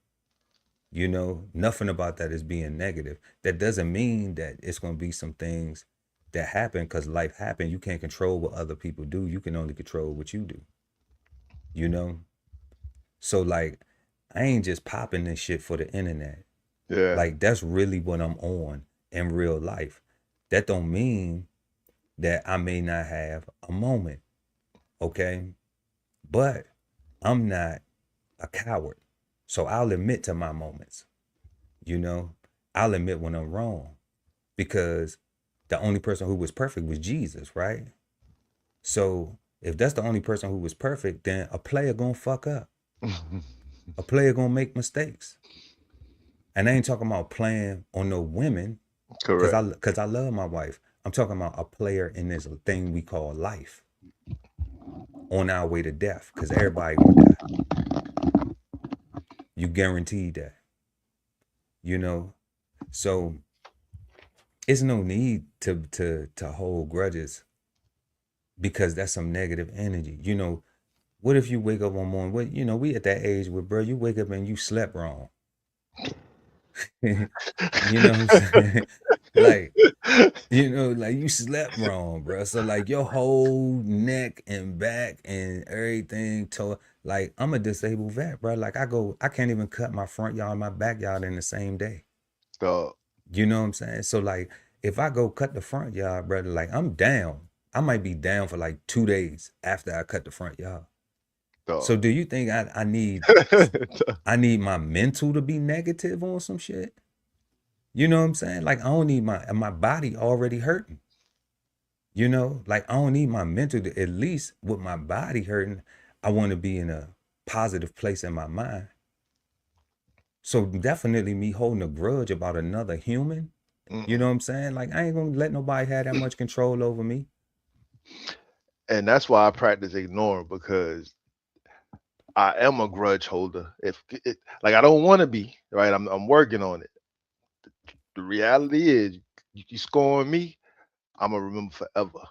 You know, nothing about that is being negative. That doesn't mean that it's going to be some things that happen because life happen. You can't control what other people do. You can only control what you do. You know? So like I ain't just popping this shit for the internet. Yeah. Like that's really what I'm on in real life. That don't mean that I may not have a moment, okay? But I'm not a coward. So I'll admit to my moments, you know? I'll admit when I'm wrong because the only person who was perfect was Jesus, right? So if that's the only person who was perfect, then a player gonna fuck up. A player gonna make mistakes. And I ain't talking about playing on no women, Correct. cause I love my wife. I'm talking about a player in this thing we call life, on our way to death, cause everybody gonna die. You guaranteed that, you know. So it's no need to hold grudges because that's some negative energy. You know, What if you wake up one morning? What, you know, we at that age where, bro, you wake up and you slept wrong. You know what I'm saying? Like, you know, like you slept wrong, bro. So like your whole neck and back and everything, like I'm a disabled vet, bro. Like I can't even cut my front yard and my backyard in the same day. Dog. You know what I'm saying? So like if I go cut the front yard, brother, like I'm down. I might be down for like 2 days after I cut the front yard. Dog. So do you think I need my mental to be negative on some shit? You know what I'm saying? Like I don't need my body already hurting. You know, like I don't need my mental to, at least with my body hurting, I want to be in a positive place in my mind. So definitely me holding a grudge about another human, you know what I'm saying? Like I ain't gonna let nobody have that much control over me. And that's why I practice ignoring, because I am a grudge holder. Like I don't want to be, right? I'm working on it. The reality is, you score on me, I'm gonna remember forever.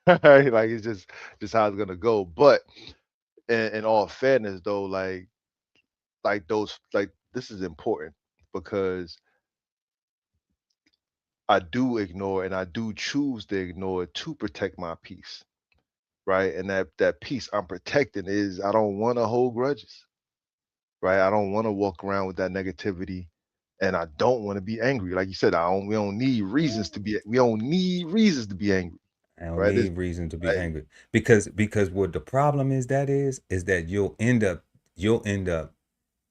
Right? Like it's just how it's gonna go. But in all fairness, though, like those, like this is important, because I do ignore, and I do choose to ignore to protect my peace, right? And that peace I'm protecting is, I don't want to hold grudges, right? I don't want to walk around with that negativity, and I don't want to be angry. Like you said, we don't need reasons to be. We don't need reasons to be angry, I don't right? need reason to be Like, angry because what the problem is that you'll end up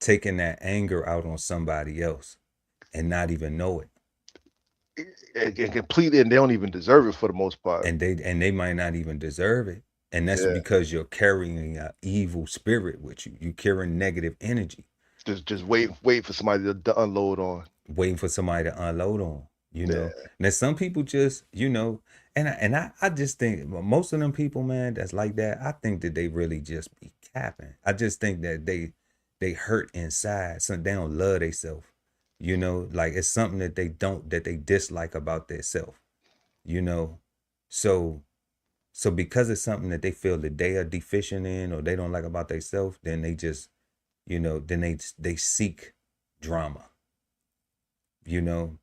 taking that anger out on somebody else and not even know it. and completely, and they don't even deserve it for the most part. And they might not even deserve it. And that's Yeah, because you're carrying an evil spirit with you. You're carrying negative energy, just wait for somebody to unload on. waiting for somebody to unload on, you Yeah, know. Now some people just, you know, I just think most of them people, man, that's like that, I think that they really just be capping. I just think that they hurt inside. So they don't love themselves. You know, like it's something that they dislike about themselves, you know. So because it's something that they feel that they are deficient in or they don't like about themselves, then they just, you know, then they seek drama, you know.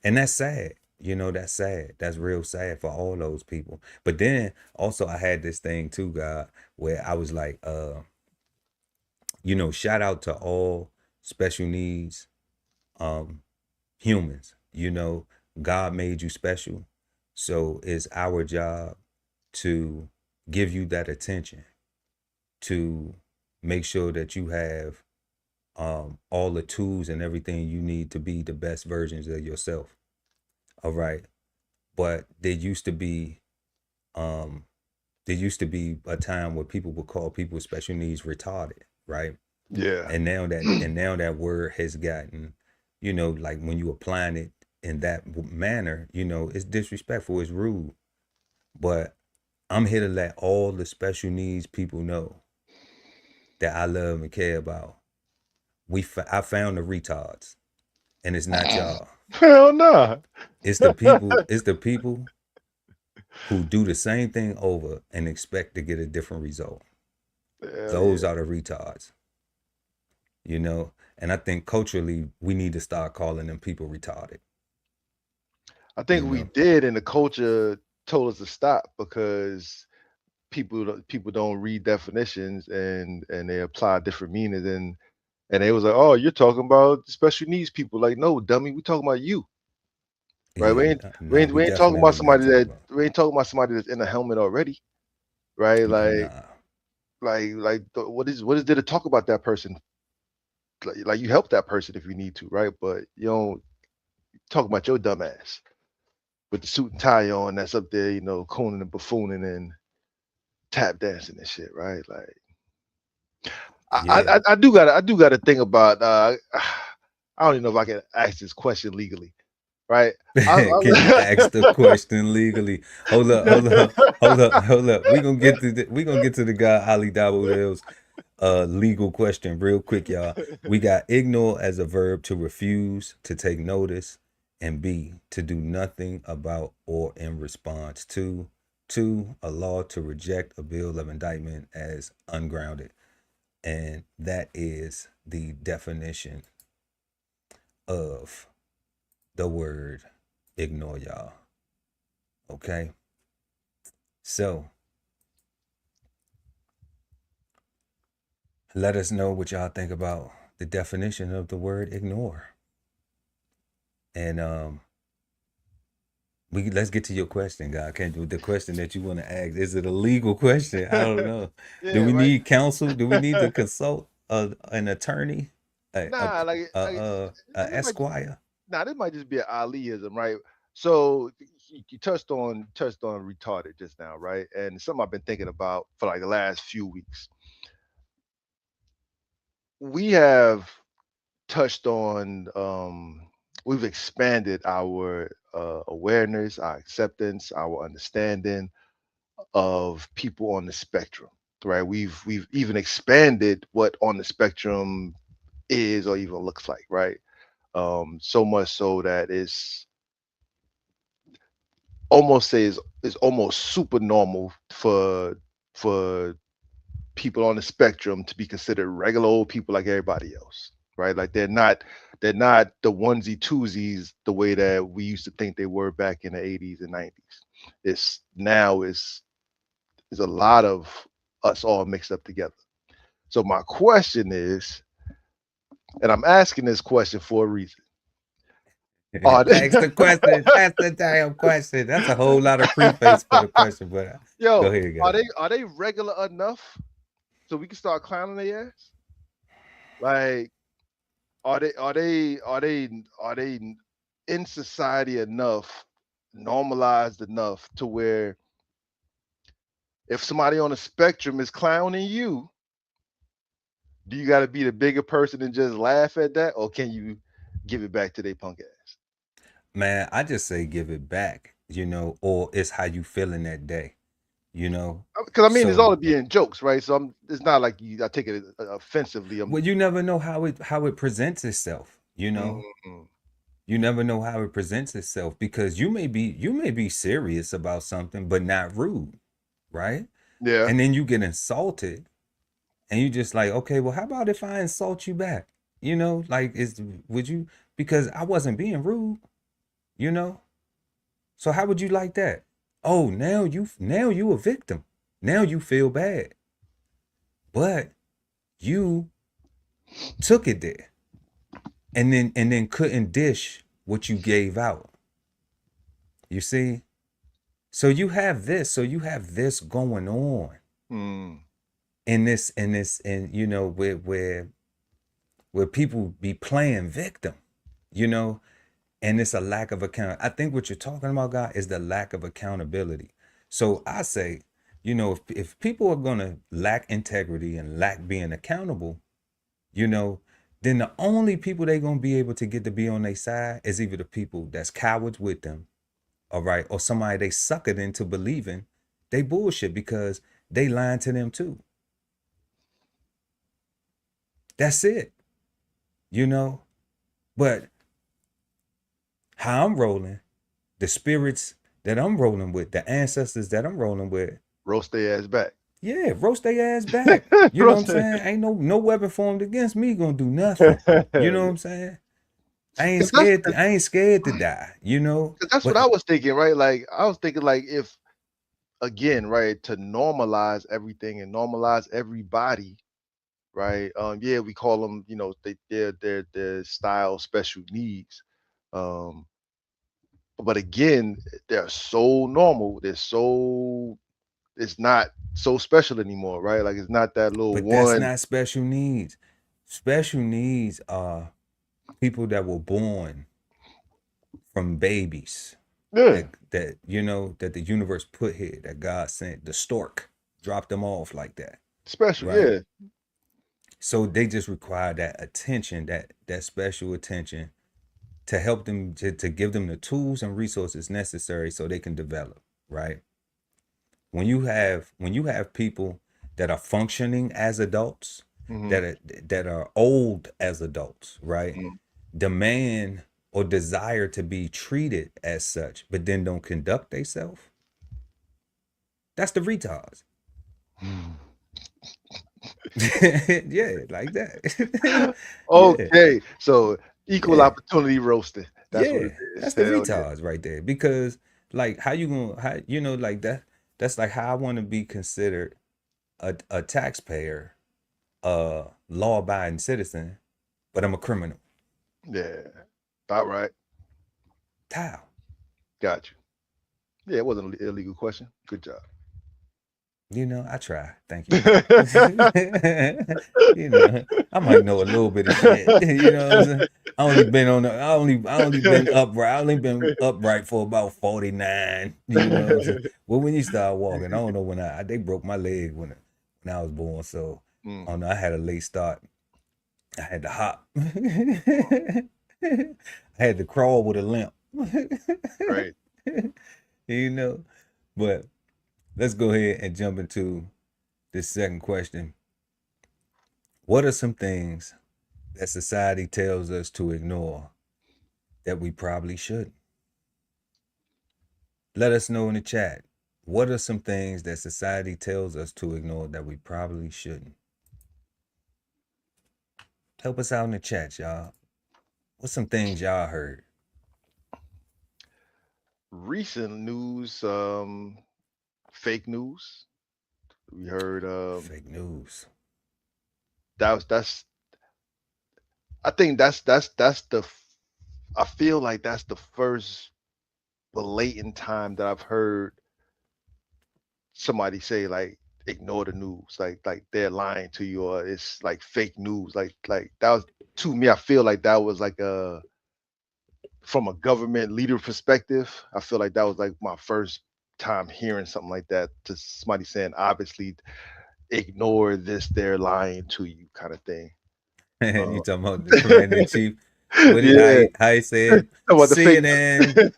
And that's sad. You know, that's sad. That's real sad for all those people. But then also I had this thing too, God, where I was like, you know, shout out to all special needs humans. You know, God made you special. So it's our job to give you that attention, to make sure that you have all the tools and everything you need to be the best versions of yourself. All right. But um there used to be a time where people would call people with special needs retarded, right? yeah. And now that word has gotten, you know, like when you applying it in that manner, you know, it's disrespectful, it's rude. But I'm here to let all the special needs people know that I love and care about. I found the retards, and it's not y'all. Hell nah. It's the people. It's the people who do the same thing over and expect to get a different result. Hell Those yeah. are the retards, you know. And I think culturally we need to start calling them people retarded. I You think we know, did, and the culture told us to stop, because people don't read definitions, and they apply different meanings, and they was like, oh, you're talking about special needs people. Like, no, dummy, we talking about you, right? yeah, we We ain't talking about definitely not somebody talking about. we ain't talking about somebody that's in a helmet already, right? Nah, What is there to talk about that person? Like you help that person if you need to, right? But you don't talk about your dumb ass with the suit and tie on, that's up there, cooning and buffooning and tap dancing and shit, right? Like yeah. I do gotta think about I don't even know if I can ask this question legally, right? Can you ask the question legally? Hold up. We gonna get to the guy Ali Dawoodale's legal question real quick, y'all. We got ignore as a verb, to refuse, to take notice, and B, to do nothing about or in response to 2, a law to reject a bill of indictment as ungrounded. And that is the definition of the word ignore, y'all. Okay? So, let us know what y'all think about the definition of the word ignore. And let's get to your question, God. Can't do the question that you want to ask. Is it a legal question? I don't know. Yeah, Do we right. need counsel? Do we need to consult an attorney, Nah, this might esquire? this might just be an Aliism, right? So you touched on retarded just now, right? And something I've been thinking about for like the last few weeks. We have touched on we've expanded our awareness, our acceptance, our understanding of people on the spectrum, right? We've even expanded what on the spectrum is or even looks like, right? So much so that it's almost super normal for people on the spectrum to be considered regular old people like everybody else, right? Like they're not the onesie twosies the way that we used to think they were back in the 80s and 90s. It's now is a lot of us all mixed up together. So my question is, and I'm asking this question for a reason. Are they, Ask the question. Ask the damn question. That's a whole lot of preface for the question, but go yo, ahead, are guys. they regular enough so we can start clowning their ass? Like, are they in society enough, normalized enough to where if somebody on the spectrum is clowning you, do you got to be the bigger person and just laugh at that, or can you give it back to their punk ass? Man, I just say give it back, or it's how you feeling that day, you know. Because I mean, it's all So, to be in jokes, right? So it's not like I take it offensively. well, you never know how it presents itself, Mhm. You never know how it presents itself because you may be serious about something but not rude, right? Yeah, And then you get insulted and you just like, okay, well, how about if I insult you back? Like would you, because I wasn't being rude, you know? So how would you like that? Oh, now you a victim. Now you feel bad. But you took it there and then couldn't dish what you gave out. You see? So you have this going on mm. in where people be playing victim, you know, and it's a lack of account. I think what you're talking about, guy, is the lack of accountability. So I say, if people are gonna lack integrity and lack being accountable, you know, then the only people they're gonna be able to get to be on their side is either the people that's cowards with them, all right, or somebody they suckered into believing they bullshit because they lying to them too. That's it, you know. But how I'm rolling, the spirits that I'm rolling with, the ancestors that I'm rolling with, Roast their ass back. yeah, roast their ass back. You know what I'm Roast their. saying? Ain't no weapon formed against me gonna do nothing. You know what I'm saying? I ain't 'Cause that's scared. I ain't scared to die. what But I was thinking, right? Like I was thinking, like if again, right, to normalize everything and normalize everybody, right? Yeah, we call them, they're style special needs. Um, but again, they're so normal. It's not so special anymore, right? Like it's not that little that's one. not special needs. Special needs are people that were born from babies Yeah, that the universe put here, that God sent, the stork dropped them off like that, special. right? Yeah. So they just require that attention, that special attention to help them to give them the tools and resources necessary so they can develop, right? When you have people that are functioning as adults, Hmm. that are old as adults, right? Demand or desire to be treated as such, but then don't conduct themselves. That's the retards. Yeah, like that. Yeah, Okay, so equal yeah, opportunity roasting. That's what yeah. it is. That's the Hell yeah. retards right there. Because like how you gonna how you know like that that's like how I want to be considered a taxpayer, a law abiding citizen, but I'm a criminal. Yeah. About right. How? Got you. Yeah, it wasn't an illegal question. Good job. You know, I try. Thank you. You know, I might know a little bit of shit. You know what I'm saying? I only been upright. I only been upright for about 49. You know what I'm saying? Well, when you start walking, I don't know when they broke my leg when I was born. So I don't know. I had a late start. I had to hop. I had to crawl with a limp. Right. You know, but let's go ahead and jump into this second question. What are some things that society tells us to ignore that we probably shouldn't? Let us know in the chat. What are some things that society tells us to ignore that we probably shouldn't? Help us out in the chat, y'all. What's some things y'all heard? Recent news, fake news. We heard Fake news. that's I think that's the I feel like that's the first blatant time that I've heard somebody say like ignore the news, like they're lying to you or it's like fake news. Like that was to me, I feel like that was like a from a government leader perspective, I feel like that was like my first time hearing something like that to somebody saying obviously ignore this, they're lying to you kind of thing. You Uh, talking about the commander in chief? What did yeah, how he said? about the fake CNN,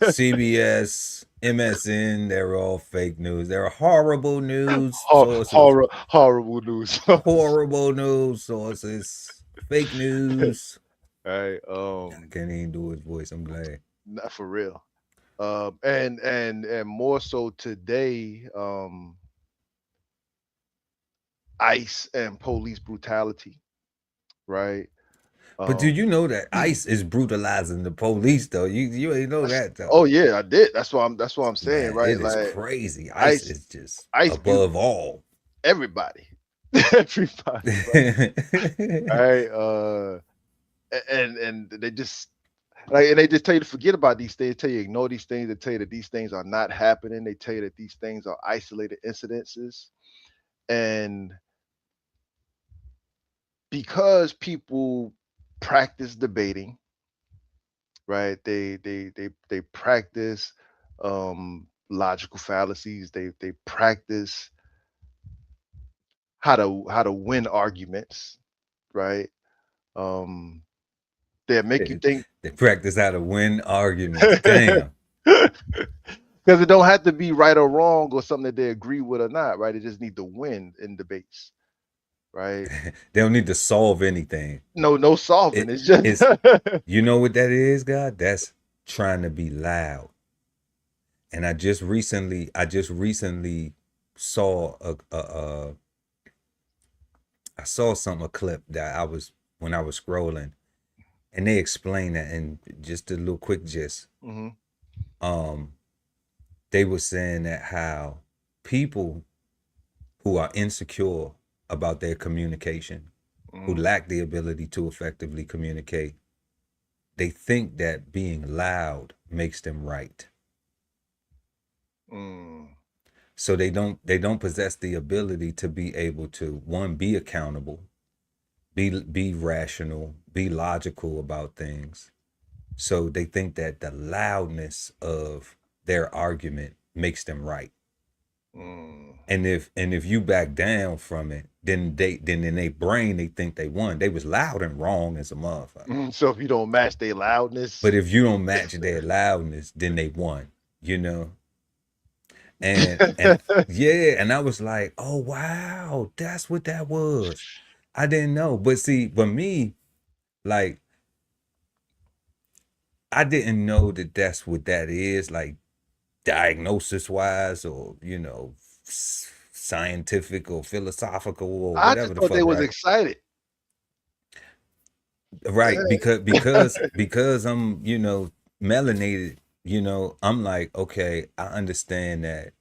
CBS, MSN, they're all fake news. They're horrible news sources. horrible news. Horrible news sources. Fake news. Right. I can't even do his voice. I'm glad. Not for real. And more so today, ICE and police brutality, right? But do you Um, know that ICE is brutalizing the police though? You ain't know that though. oh yeah, I did. That's what I'm saying, Man, right? it is Like crazy. ICE ICE is just ICE but above all. everybody. Everybody, bro. Right? And they just like and they just tell you to forget about these things, tell you ignore these things, they tell you that these things are not happening, they tell you that these things are isolated incidences. And because people practice debating, right? They practice logical fallacies. They practice how to win arguments, right? Um, they make you think They practice how to win arguments. Damn. because it don't have to be right or wrong or something that they agree with or not, right? They just need to win in debates, right? They don't need to solve anything. No solving. It It's just is you know what that is, God? That's trying to be loud. And I just recently saw I saw a clip that I was when I was scrolling, and they explained that in just a little quick gist. Mhm. Um, they were saying that how people who are insecure about their communication, who Mhm. lack the ability to effectively communicate, they think that being loud makes them right. Mm. So they don't possess the ability to be able to one be accountable, be rational, be logical about things. So they think that the loudness of their argument makes them right. Mm. And if you back down from it, then in their brain they think they won. They was loud and wrong as a motherfucker. So if you don't match their loudness, But if you don't match their loudness, then they won. You know? And yeah, and I was like, oh wow, that's what that was. I didn't know. But see, for me, like I didn't know that that's what that is, like diagnosis wise, or scientific or philosophical or I whatever just the thought they fuck, was right? excited. Right, because I'm, you know, melanated, you know, I'm like, okay, I understand that,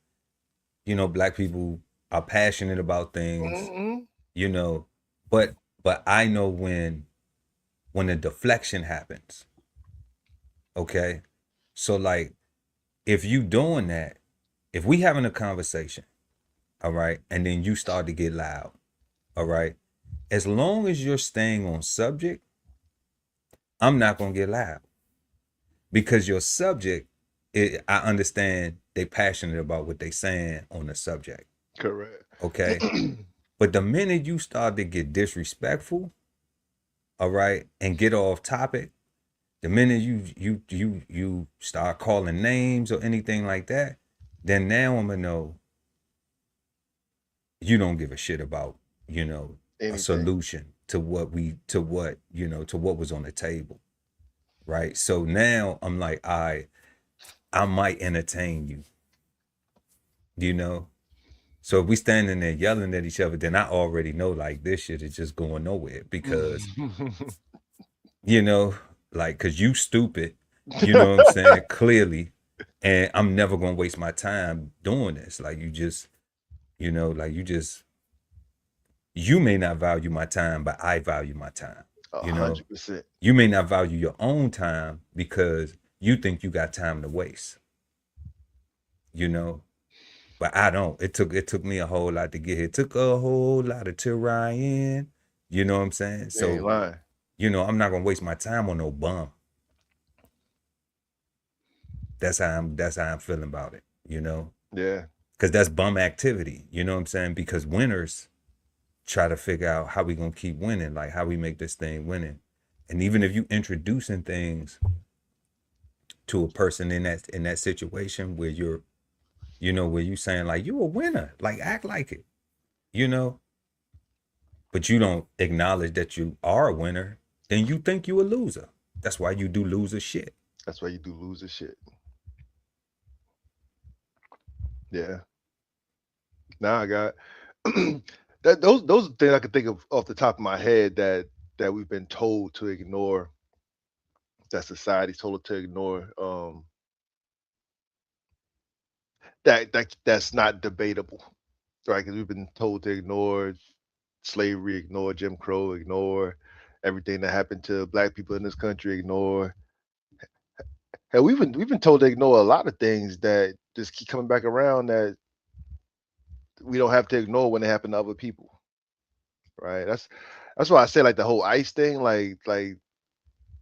you know, black people are passionate about things, Mm-hmm. you know, but I know when a deflection happens, okay? So like if you doing that, if we having a conversation, all right, and then you start to get loud, all right, as long as you're staying on subject, I'm not gonna get loud because your subject, I understand they passionate about what they saying on the subject, Correct. okay? But the minute you start to get disrespectful, all right, and get off topic, the minute you start calling names or anything like that, then now I'm gonna know you don't give a shit about, you know, a Anything. solution to what you know, to what was on the table, right? So now I'm like, I might entertain you, you know. So if we standing there yelling at each other, then I already know like this shit is just going nowhere because, you know, like, cause you stupid, you know what I'm saying, clearly, and I'm never gonna waste my time doing this. Like you just, you know, like you may not value my time, but I value my time. You know, 100%. you may not value your own time because you think you got time to waste, you know, but I don't. It took me a whole lot to get here. It took a whole lot of trying, you know what I'm saying? You ain't So, lying. you know, I'm not gonna waste my time on no bum. That's how I'm feeling about it, you know? Yeah. Cause that's bum activity, you know what I'm saying? Because winners try to figure out how we gonna keep winning, like how we make this thing winning. And even if you introducing things to a person in that situation where you're, you know, where you saying like you a winner, like act like it, you know, but you don't acknowledge that you are a winner, then you think you a loser. That's why you do loser shit. That's why you do loser shit. Yeah. Now I got those are things I can think of off the top of my head that we've been told to ignore, that society's told us to ignore. That's not debatable, right? Because we've been told to ignore slavery, ignore Jim Crow, ignore everything that happened to black people in this country, ignore. Hell, we've been told to ignore a lot of things that just keep coming back around that we don't have to ignore when they happen to other people, right? That's why I say like the whole ICE thing, like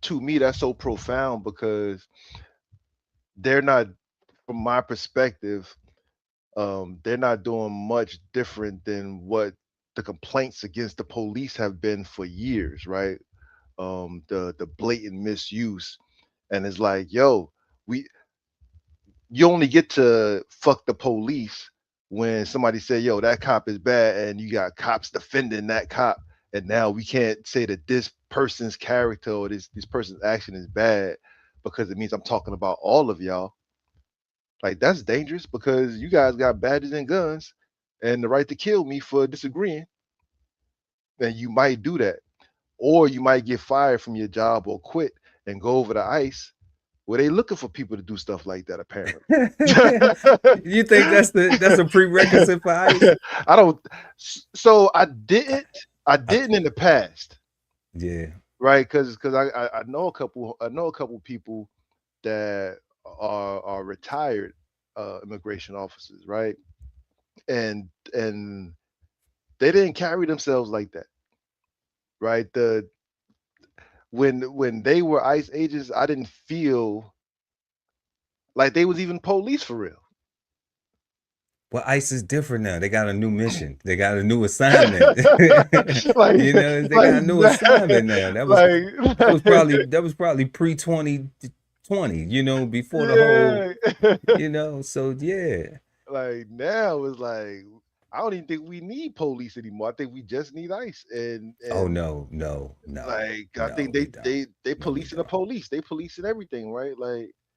to me that's so profound because they're not, from my perspective, they're not doing much different than what the complaints against the police have been for years, right? The blatant misuse, and it's like, yo, we you only get to fuck the police when somebody say, yo, that cop is bad, and you got cops defending that cop, and now we can't say that this person's character or this person's action is bad because it means I'm talking about all of y'all. Like that's dangerous because you guys got badges and guns and the right to kill me for disagreeing. And you might do that. Or you might get fired from your job or quit and go over to ICE where they looking for people to do stuff like that apparently. You think that's a prerequisite for ICE? I don't so I didn't in the past, Yeah. right? Because I know a couple people that are retired immigration officers, right? And they didn't carry themselves like that, right? When they were ICE agents, I didn't feel like they was even police for real. Well, ICE is different now. They got a new mission. They got a new assignment. like You know, they like got a new assignment now. like That was probably pre 2020, you know, before the whole, yeah. you know, so yeah. Like now it's like I don't even think we need police anymore. I think we just need ICE. And Oh and no, no, no, like I no, think we they don't. they they No, we policing the don't. police. They policing everything, right?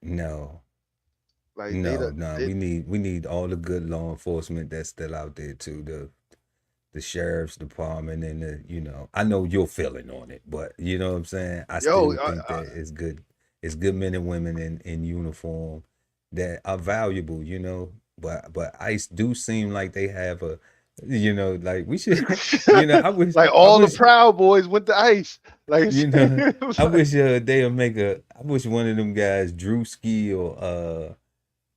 No. Like No, we need all the good law enforcement that's still out there too. The sheriff's department and I know your feeling on it, but you know what I'm saying? I yo, still think that it's good men and women in uniform that are valuable, but ICE do seem like they have like we should, I wish, like all the Proud Boys went to ICE. Like I wish they'll I wish one of them guys, Drewski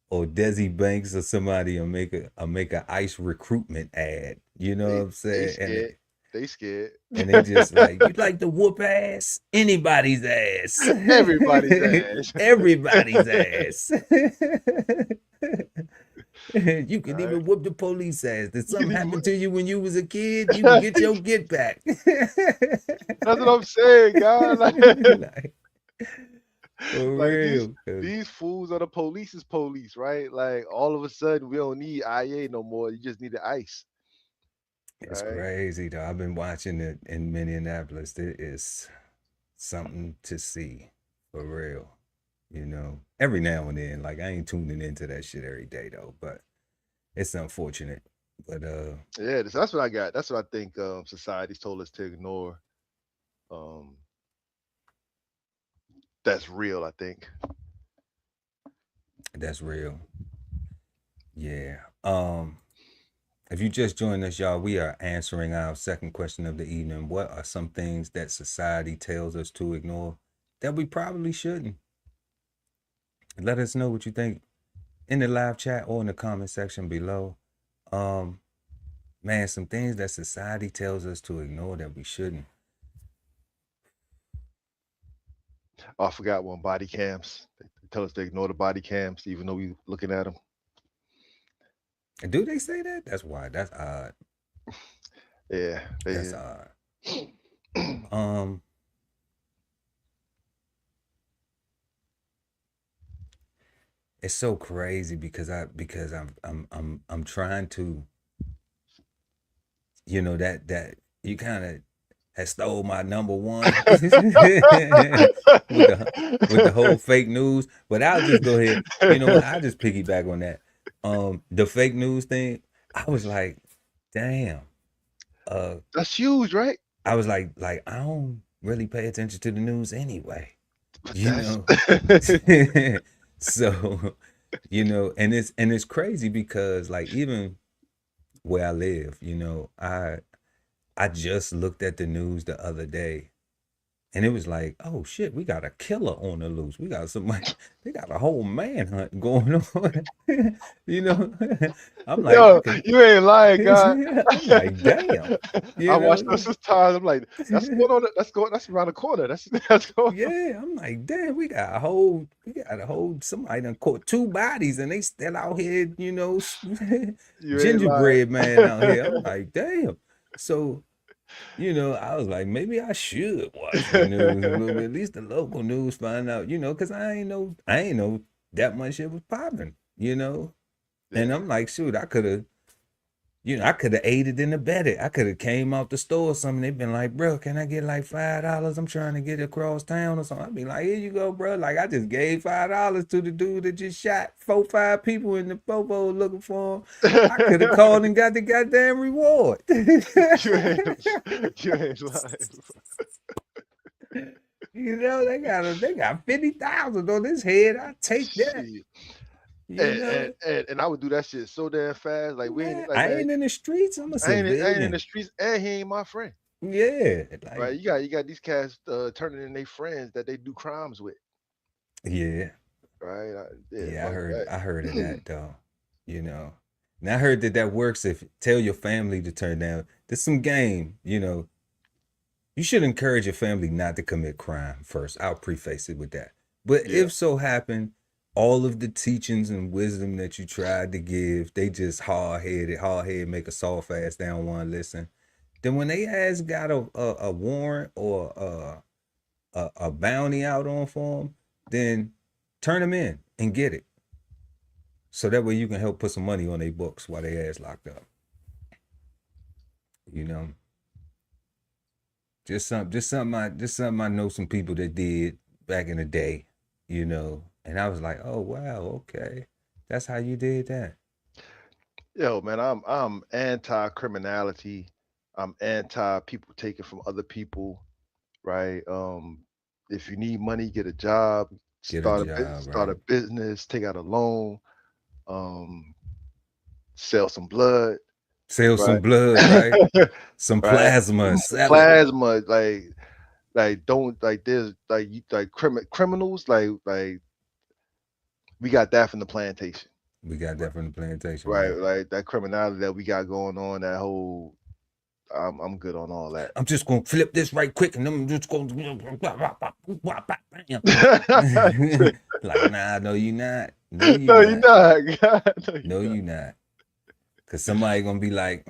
or Desi Banks or somebody will make a ICE recruitment ad. You know what I'm saying? They scared. And they just like, you like to whoop ass? Anybody's ass. Everybody's ass. Everybody's ass. You can All even whoop the police ass. Did something happen to you when you was a kid? You can get your get back. That's what I'm saying, God. Like, for like real. these fools are the police's police, right? Like all of a sudden we don't need IA no more. You just need the ICE. It's crazy though. I've been watching it in Minneapolis. It is something to see, for real. Every now and then, like I ain't tuning into that shit every day though, but it's unfortunate. But yeah, that's what I got. That's what I think society's told us to ignore. That's real, I think. That's real. Yeah. If you just joined us, y'all, we are answering our second question of the evening. What are some things that society tells us to ignore that we probably shouldn't? Let us know what you think in the live chat or in the comment section below. Man, some things that society tells us to ignore that we shouldn't. Oh, I forgot one. Body cams. They tell us to ignore the body cams, even though we looking at them. Do they say that? That's why. That's odd. Yeah, that's odd. It's so crazy because I'm trying to, that you kind of has stole my number one with the whole fake news. But I'll just go ahead. You know what? I'll just piggyback on that. The fake news thing. I was like, damn. That's huge, right? I was like I don't really pay attention to the news anyway. So, and it's crazy because like even where I live, I just looked at the news the other day and it was like, oh shit, we got a killer on the loose. We got somebody, they got a whole manhunt going on. I'm like, yo, you ain't lying, God. I'm like, damn. I watched this times. I'm like, that's going on. That's around the corner. That's going. Yeah, I'm like, damn, we got a whole somebody done caught 2 bodies and they still out here, gingerbread man out here. I'm like, damn. So, I was like, maybe I should watch the news a little bit, at least the local news, find out, because I ain't know that much shit was popping, And I'm like, shoot, I could have aided and abetted. I could have came out the store or something. They've been like, bro, can I get like $5? I'm trying to get across town or something. I'd be like, here you go, bro. Like I just gave $5 to the dude that just shot 4-5 people in the popo looking for him. I could have called and got the goddamn reward. You ain't lying. They got 50,000 on this head. I take that. And I would do that shit so damn fast. Like we ain't like I ain't in the streets. I'm a civilian. I ain't in the streets, and he ain't my friend. Yeah, like, right. You got these cats turning in their friends that they do crimes with. Yeah. Right. I heard of that though. And I heard that works if tell your family to turn down. There's some game. You should encourage your family not to commit crime first. I'll preface it with that. But if so happen, all of the teachings and wisdom that you tried to give, they just hard-headed, make a soft ass, they don't want to listen. Then when they ass got a warrant or a bounty out on for them, then turn them in and get it. So that way you can help put some money on their books while they ass locked up. Just something I know some people that did back in the day, and I was like, oh wow, okay. That's how you did that. Yo, man, I'm anti-criminality. I'm anti people taking from other people, right? If you need money, get a job, Get a job, start right? a business, take out a loan, um, sell some blood, Sell right? some blood, right? Some Right? plasma, sell it. Plasma, don't like there's like criminals, like we got that from the plantation, We got right? that from the plantation, Right, right? like that criminality that we got going on, that whole I'm good on all that. I'm just gonna flip this right quick, and I'm just gonna like, nah, no, you not. No, you No, you're not. not. God, no, No, you're not. you not. Cause somebody gonna be like,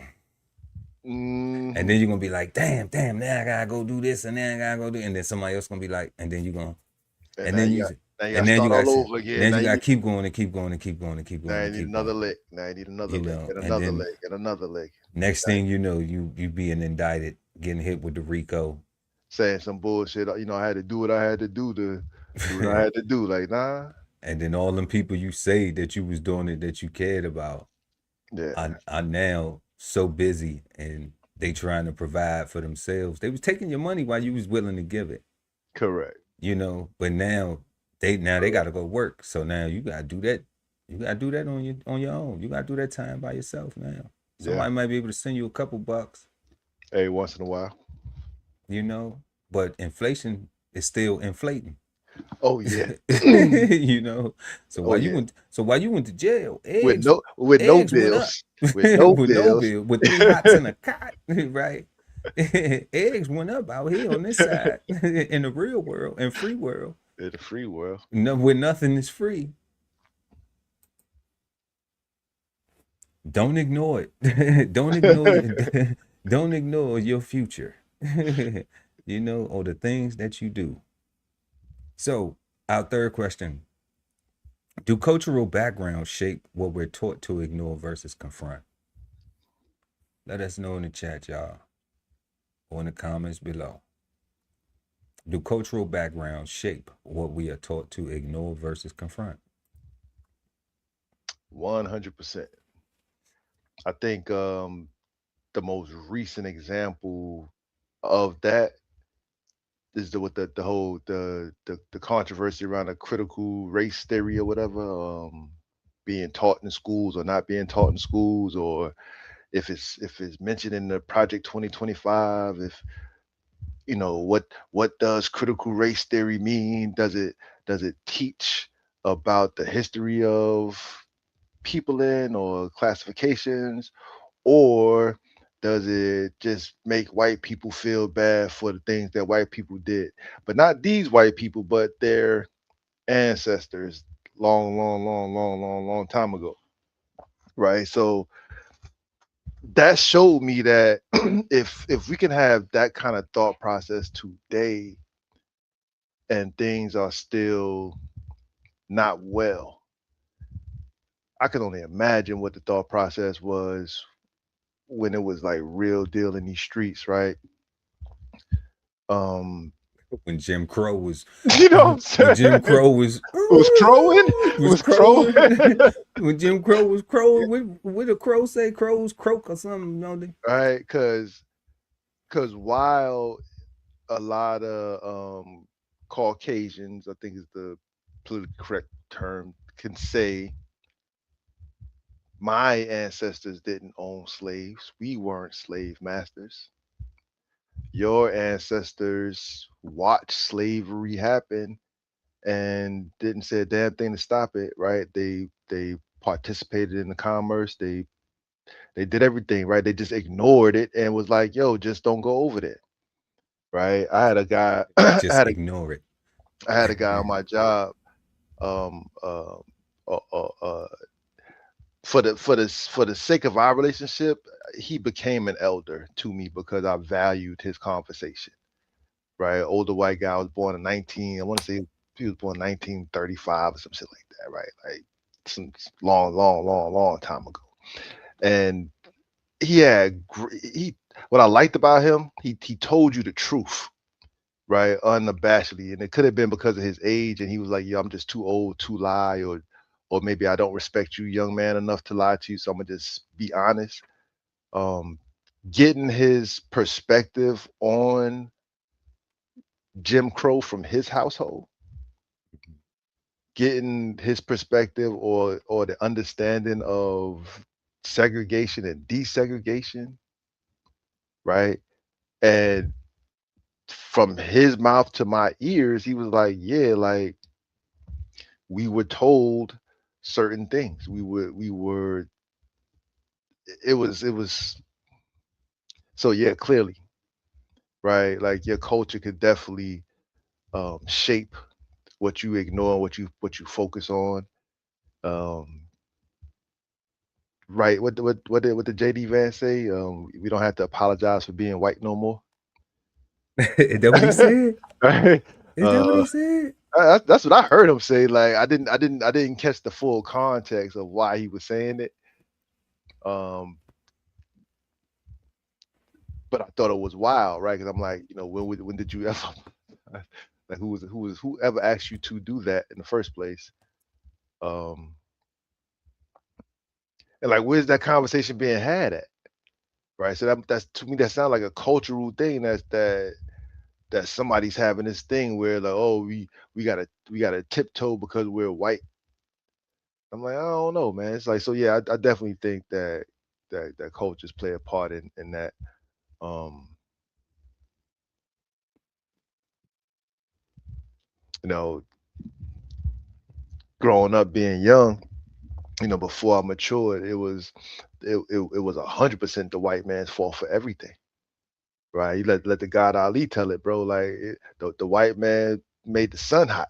and Mhm. then you're gonna be like, damn, now I gotta go do this, and then I gotta go do, and then somebody else gonna be like, and then you gonna, And and then you, now you got and to then you start got, all over again. then you gotta keep going and keep going and keep going and keep Now going you and need keep another going. lick. Now you need another You lick, know, and and another then lick, and another lick. next Like, thing you know, you being indicted, getting hit with the RICO. saying some bullshit. I had to do what I had to do to do what I had to do. Like, nah. And then all them people you say that you was doing it, that you cared about, Yeah, are now so busy and they trying to provide for themselves. They was taking your money while you was willing to give it, correct. but now they gotta go work. So now you gotta do that. You gotta do that on your own. You gotta do that time by yourself now. Yeah, Somebody might be able to send you a couple bucks, every once in a while. you know, but inflation is still inflating. Oh yeah. you know. So Oh while you yeah. went to jail, With no eggs went up bills. With no with no bills. bill, with three hots and a cot, right? Eggs went up out here on this side in the real world and free world. In the free world. No, where nothing is free. Don't ignore it. don't ignore don't ignore your future. Or the things that you do. So our third question: do cultural backgrounds shape what we're taught to ignore versus confront? Let us know in the chat, y'all, or in the comments below. Do cultural backgrounds shape what we are taught to ignore versus confront? 100%. I think the most recent example of that is the whole the controversy around the critical race theory or whatever, being taught in schools or not being taught in schools, or if it's mentioned in the Project 2025. If what does critical race theory mean? Does it teach about the history of people in or classifications, or does it just make white people feel bad for the things that white people did? But not these white people, but their ancestors long, long, long, long, long, long time ago. Right. So that showed me that if we can have that kind of thought process today and things are still not well, I can only imagine what the thought process was when it was like real deal in these streets, right? Um, When Jim Crow was, you know what I'm when saying? Jim Crow was, Was crowing, was was crowing. crowing, when Jim Crow was crowing, what did Crow say? Crows croak or something, don't they? Right? Because while a lot of Caucasians, I think is the politically correct term, can say my ancestors didn't own slaves. We weren't slave masters. Your ancestors watched slavery happen and didn't say a damn thing to stop it, right? They participated in the commerce. They did everything, right? They just ignored it and was like, "Yo, just don't go over there." Right? I had a guy Just ignore it. I had a guy on my job um uh, uh, uh, uh for the sake of our relationship, he became an elder to me because I valued his conversation. Right? Older white guy, was born in 19, I want to say he was born in 1935 or some shit like that, right? Like some long, long, long, long time ago. And he had he what I liked about him, he told you the truth, right? Unabashedly. And it could have been because of his age, and he was like, "Yo, I'm just too old to lie," or maybe I don't respect you, young man, enough to lie to you, so I'm gonna just be honest. Um, Getting his perspective on Jim Crow from his household, getting his perspective or the understanding of segregation and desegregation, right? And from his mouth to my ears, he was like, "Yeah, like we were told certain things. We were. It was. So yeah, clearly, right? Like your culture could definitely shape what you ignore, what you focus on. Um, right? What did JD Vance say? We don't have to apologize for being white no more. Is that what he said? Right? Is that what he said? That's what I heard him say. Like I didn't catch the full context of why he was saying it. Um, but I thought it was wild, right? Because I'm like, when did you ever like whoever asked you to do that in the first place? Um, and like, where's that conversation being had at? Right. So that's to me that sounds like a cultural thing. That somebody's having this thing where like, oh, we gotta tiptoe because we're white. I'm like, I don't know, man. It's like, so yeah, I definitely think that cultures play a part in that. Um, you know, growing up being young, before I matured, it was 100% the white man's fault for everything. Right. You let the God Ali tell it, bro. Like the white man made the sun hot,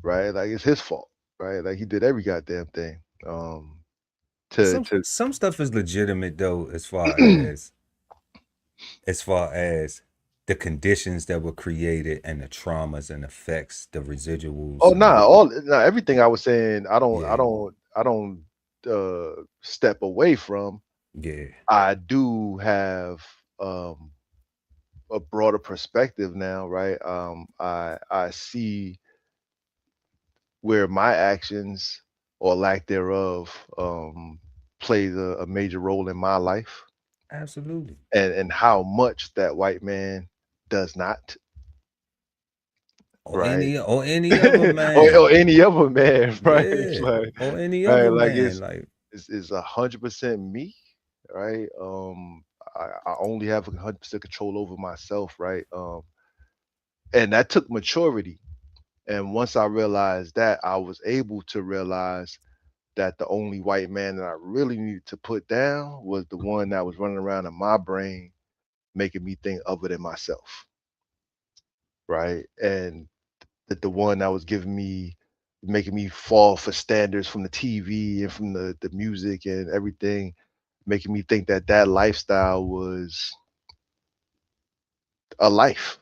right? Like it's his fault, right? Like he did every goddamn thing. To Some stuff is legitimate though, as far as the conditions that were created and the traumas and effects, the residuals, oh and nah, all nah, everything I was saying, I don't I yeah, don't I don't step away from. yeah, I do have um a broader perspective now, right? I see where my actions or lack thereof plays a major role in my life, absolutely. and how much that white man does not, Or right? any other or man, any other man, right? It's yeah, like, or any right, other like man, like it's 100% me, right? I only have 100% control over myself, right? And that took maturity. And once I realized that, I was able to realize that the only white man that I really needed to put down was the one that was running around in my brain, making me think other than myself, right? And that the one that was making me fall for standards from the TV and from the music and everything, making me think that lifestyle was a life.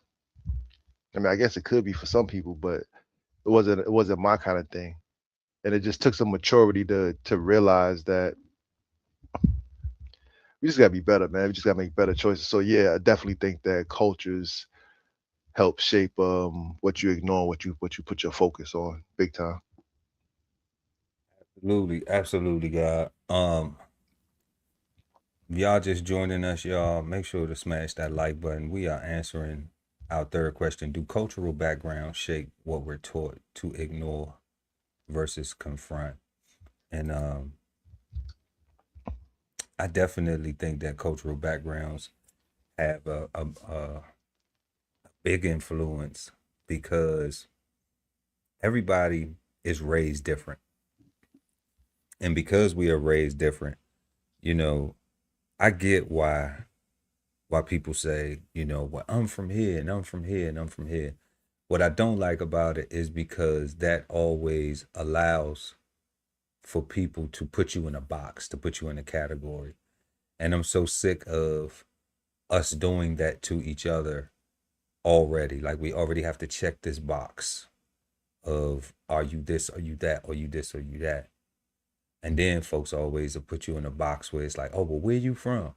I mean, I guess it could be for some people, but it wasn't my kind of thing. And it just took some maturity to realize that we just gotta be better, man. We just gotta make better choices. So yeah, I definitely think that cultures help shape what you ignore, what you put your focus on, big time. absolutely, absolutely, God. Y'all just joining us, y'all. Make sure to smash that like button. We are answering our third question: do cultural backgrounds shape what we're taught to ignore versus confront? And I definitely think that cultural backgrounds have a big influence because everybody is raised different. And because we are raised different, you know, I get why people say, well, I'm from here and I'm from here and I'm from here. What I don't like about it is because that always allows for people to put you in a box, to put you in a category. And I'm so sick of us doing that to each other already. Like we already have to check this box of are you this, are you that, are you this, are you that? And then folks always will put you in a box where it's like, oh, well, where you from?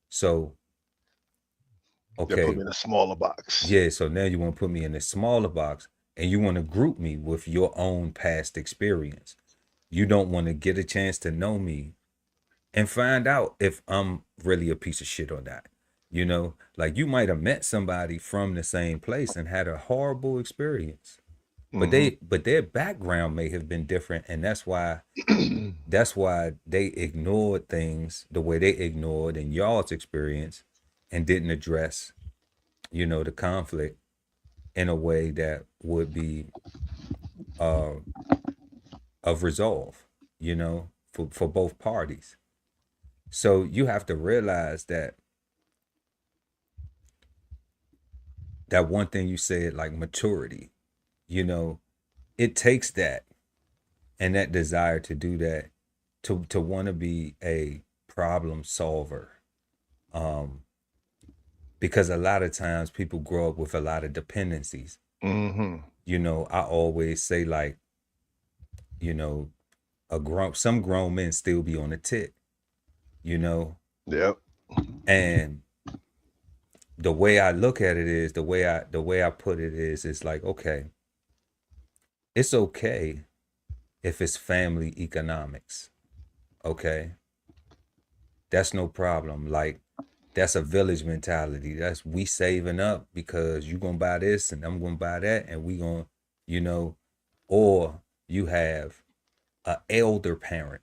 So, They put okay, me in a smaller box. yeah, so now you want to put me in a smaller box and you want to group me with your own past experience. You don't want to get a chance to know me and find out if I'm really a piece of shit or not. You know, like you might have met somebody from the same place and had a horrible experience, but their background may have been different, and that's why they ignored things the way they ignored in y'all's experience and didn't address, the conflict in a way that would be uh of resolve, for both parties. So you have to realize that one thing you said, like maturity, it takes that and that desire to do that, to want to be a problem solver. Because a lot of times people grow up with a lot of dependencies. I always say, like, some grown men still be on the tit, Yep. and the way I look at it is, the way I put it is, it's like, okay, it's okay if it's family economics. Okay. That's no problem. Like, that's a village mentality. That's we saving up because you gonna buy this and I'm gonna buy that, and we gonna, or you have a elder parent,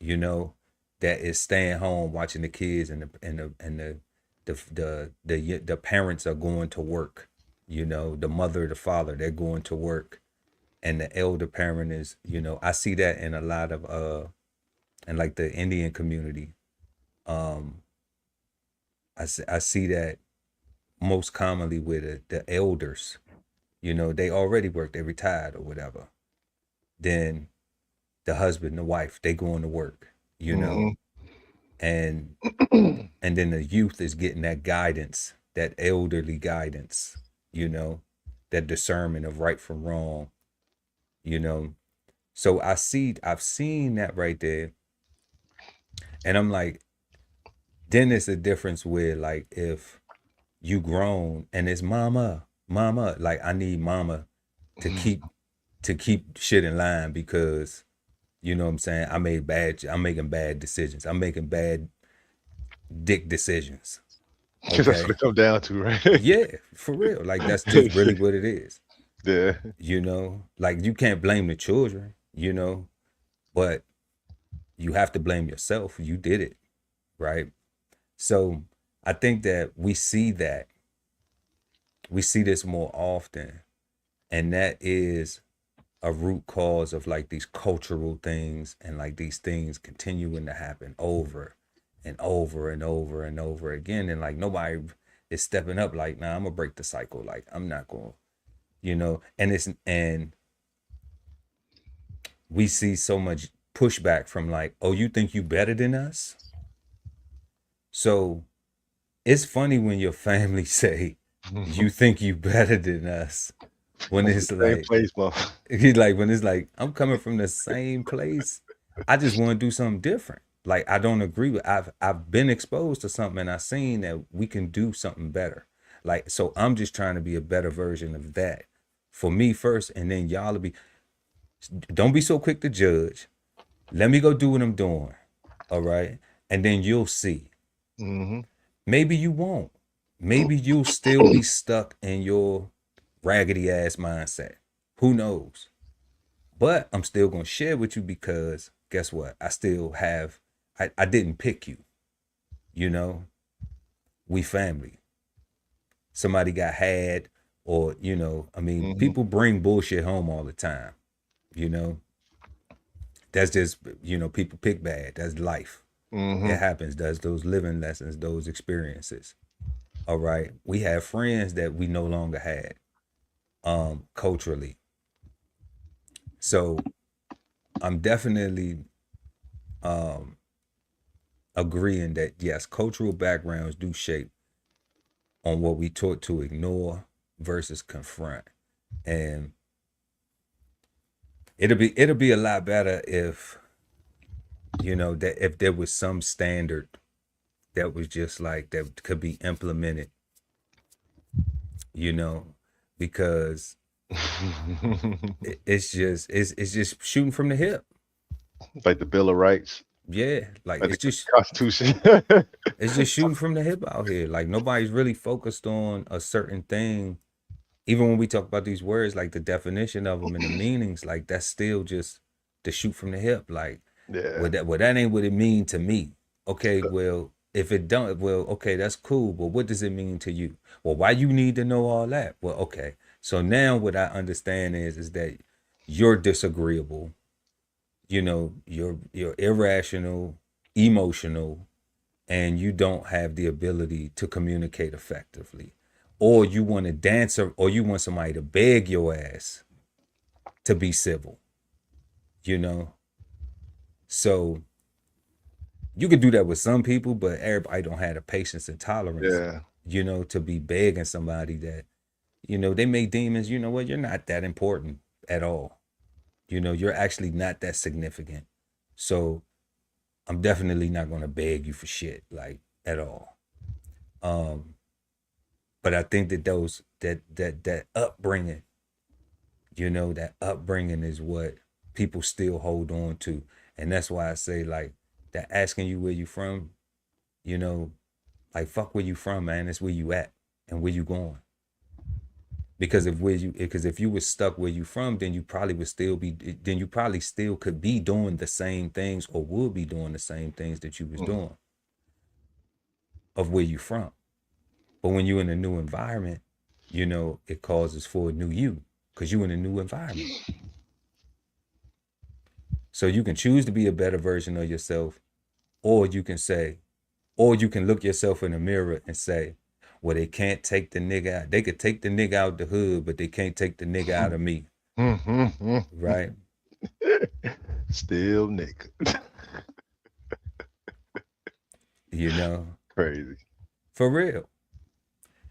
that is staying home watching the kids, and the parents are going to work. The mother, the father, they're going to work, and the elder parent is, I see that in a lot of in like the Indian community. I see that most commonly with the elders. They already work, they retired or whatever. Then the husband, the wife, they going to work, and then the youth is getting that guidance, that elderly guidance, that discernment of right from wrong, So I've seen that right there. And I'm like, then it's a difference where, like, if you grown and it's mama, like, I need mama to keep shit in line, because you know what I'm saying, I'm making bad decisions. I'm making bad dick decisions. Because that's what it comes down to, right? Yeah, for real. Like, that's just really what it is. Yeah. Like, you can't blame the children, but you have to blame yourself. You did it, right? So I think that we see this more often, and that is a root cause of, like, these cultural things, and like these things continuing to happen over and over and over and over again, and like nobody is stepping up, like, nah, I'm gonna break the cycle. Like, I'm not gonna, and we see so much pushback from, like, oh, you think you better than us? So it's funny when your family say you think you better than us, when it's like, when it's like, I'm coming from the same place. I just want to do something different. Like, I don't agree with, I've been exposed to something, and I've seen that we can do something better. Like, so I'm just trying to be a better version of that for me first, and then y'all will be. Don't be so quick to judge. Let me go do what I'm doing. All right. And then you'll see. Maybe you won't. Maybe you'll still be stuck in your raggedy ass mindset. Who knows? But I'm still going to share with you, because guess what? I still have, I didn't pick you. We family. Somebody got had, or, people bring bullshit home all the time. That's just, people pick bad. That's life. It happens. That's those living lessons, those experiences. All right. We have friends that we no longer had, culturally. So I'm definitely agreeing that, yes, cultural backgrounds do shape on what we taught to ignore versus confront. And it'll be a lot better if, that if there was some standard that was just like, that could be implemented, because it's just shooting from the hip. Like the Bill of Rights, Yeah, like like the Constitution. it's just shooting from the hip out here. Like nobody's really focused on a certain thing. Even when we talk about these words, like the definition of them and the meanings, like that's still just the shoot from the hip. Like, Yeah. well, that ain't what it mean to me. Okay, well, if it don't, well, okay, that's cool. But what does it mean to you? Well, why you need to know all that? Well, okay. So now what I understand is that you're disagreeable. You know, you're irrational, emotional, and you don't have the ability to communicate effectively, or you want to dance, or you want somebody to beg your ass to be civil, you know. So you could do that with some people, but everybody don't have the patience and tolerance, Yeah. you know, to be begging somebody that, you know, they may deem as, you know what, you're not that important at all, you know, you're actually not that significant. So I'm definitely not going to beg you for shit, like, at all. um but I think that that upbringing, you know, that upbringing is what people still hold on to. And that's why I say, like, that asking you where you from, you know, like, fuck where you from, man. It's where you at and where you going. Because if you were stuck where you from, then you probably still could be doing the same things, or would be doing the same things that you was doing of where you from. But when you're in a new environment, you know, it causes for a new you, because you're in a new environment. So you can choose to be a better version of yourself, or you can say, or you can look yourself in the mirror and say, well, they can't take the nigga out. They could take the nigga out the hood, but they can't take the nigga out of me. Right? Still nigga. You know, Crazy. for real.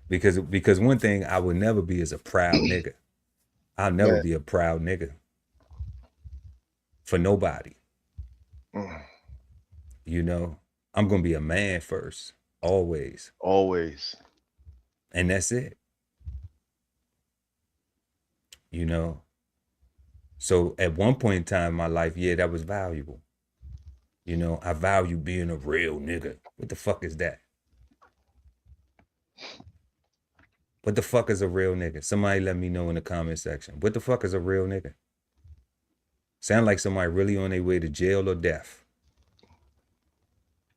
Because one thing I would never be is a proud nigga. I'll never Man. be a proud nigga for nobody. You know, I'm gonna be a man first, always, Always. and that's it. You know. So at one point in time in my life, yeah, that was valuable. You know, I value being a real nigga. What the fuck is that? What the fuck is a real nigga? Somebody let me know in the comment section. What the fuck is a real nigga? Sound like somebody really on their way to jail or death.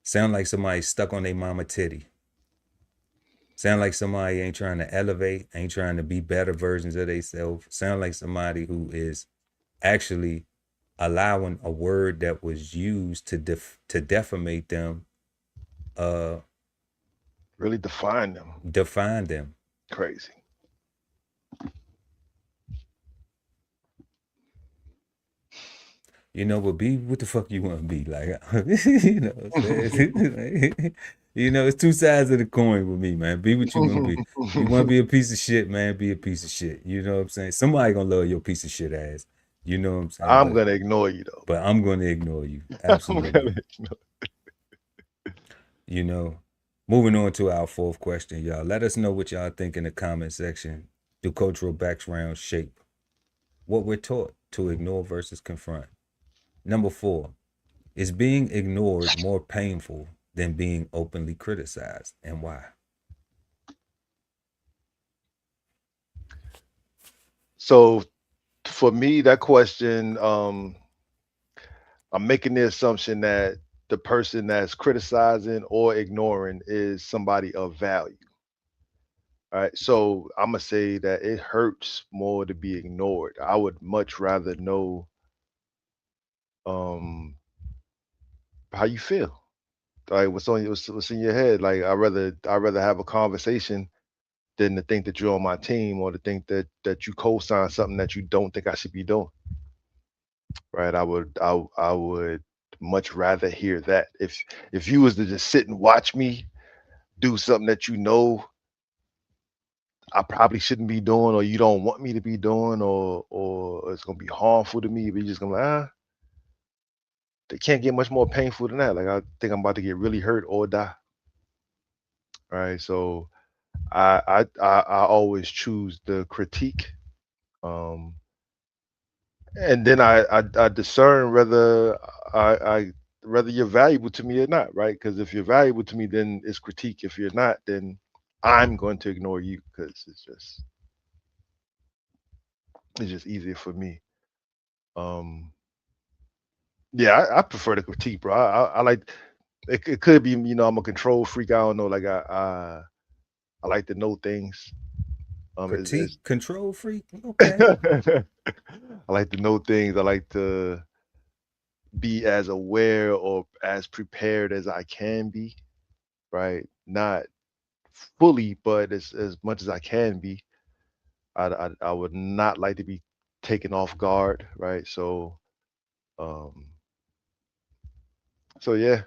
Sound like somebody stuck on their mama titty. Sound like somebody ain't trying to elevate, ain't trying to be better versions of themselves. Sound like somebody who is actually allowing a word that was used to defamate them, Really define them. define them. Crazy. You know, but be what the fuck you want to be, like, you know what I'm saying? You know, it's two sides of the coin with me, man. Be what you want to be. You want to be a piece of shit, man, be a piece of shit. You know what I'm saying? Somebody gonna love your piece of shit ass. You know what I'm saying? I'm gonna ignore you though. But I'm gonna ignore you. I'm Absolutely. gonna ignore. You know, moving on to our fourth question, y'all. Let us know what y'all think in the comment section. Do cultural background shape what we're taught to ignore versus confront? Number 4, is being ignored more painful than being openly criticized, and why? So for me, that question, I'm making the assumption that the person that's criticizing or ignoring is somebody of value. All right. So I'm gonna say that it hurts more to be ignored. I would much rather know um how you feel. Like what's in your head. Like I rather have a conversation than to think that you're on my team or to think that you co-sign something that you don't think I should be doing. Right. I would much rather hear that. If you was to just sit and watch me do something that you know I probably shouldn't be doing or you don't want me to be doing or it's gonna be harmful to me, but you just gonna like, they can't get much more painful than that. Like I think I'm about to get really hurt or die. Right. So I always choose the critique. Um and then I discern whether I whether you're valuable to me or not, right? Because if you're valuable to me, then it's critique. If you're not, then I'm going to ignore you because it's just easier for me. Um, yeah, I prefer the critique, bro. I like it. It could be, I'm a control freak. I don't know. Like I like to know things. Critique, It's control freak. Okay. I like to know things. I like to be as aware or as prepared as I can be, right? Not fully, but as much as I can be. I would not like to be taken off guard, right? Um, so yeah,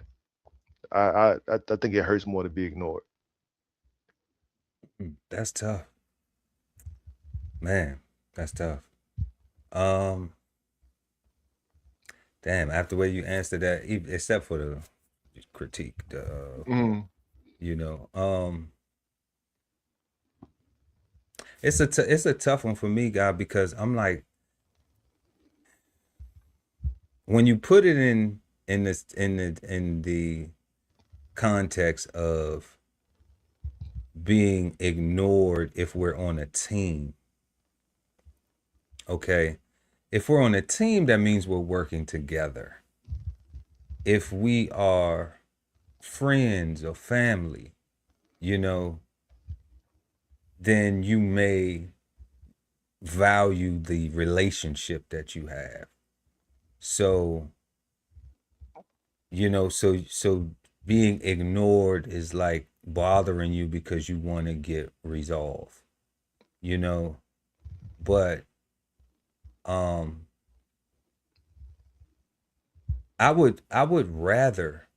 I think it hurts more to be ignored. That's tough, man. That's tough. Um, damn. After the way you answered that, except for the critique, Mm, you know, it's a tough one for me, guy, because I'm like, when you put it in the context of being ignored if we're on a team, okay? If we're on a team, that means we're working together. If we are friends or family, you know, then you may value the relationship that you have. So, so being ignored is like bothering you because you want to get resolved, you know. But um I would rather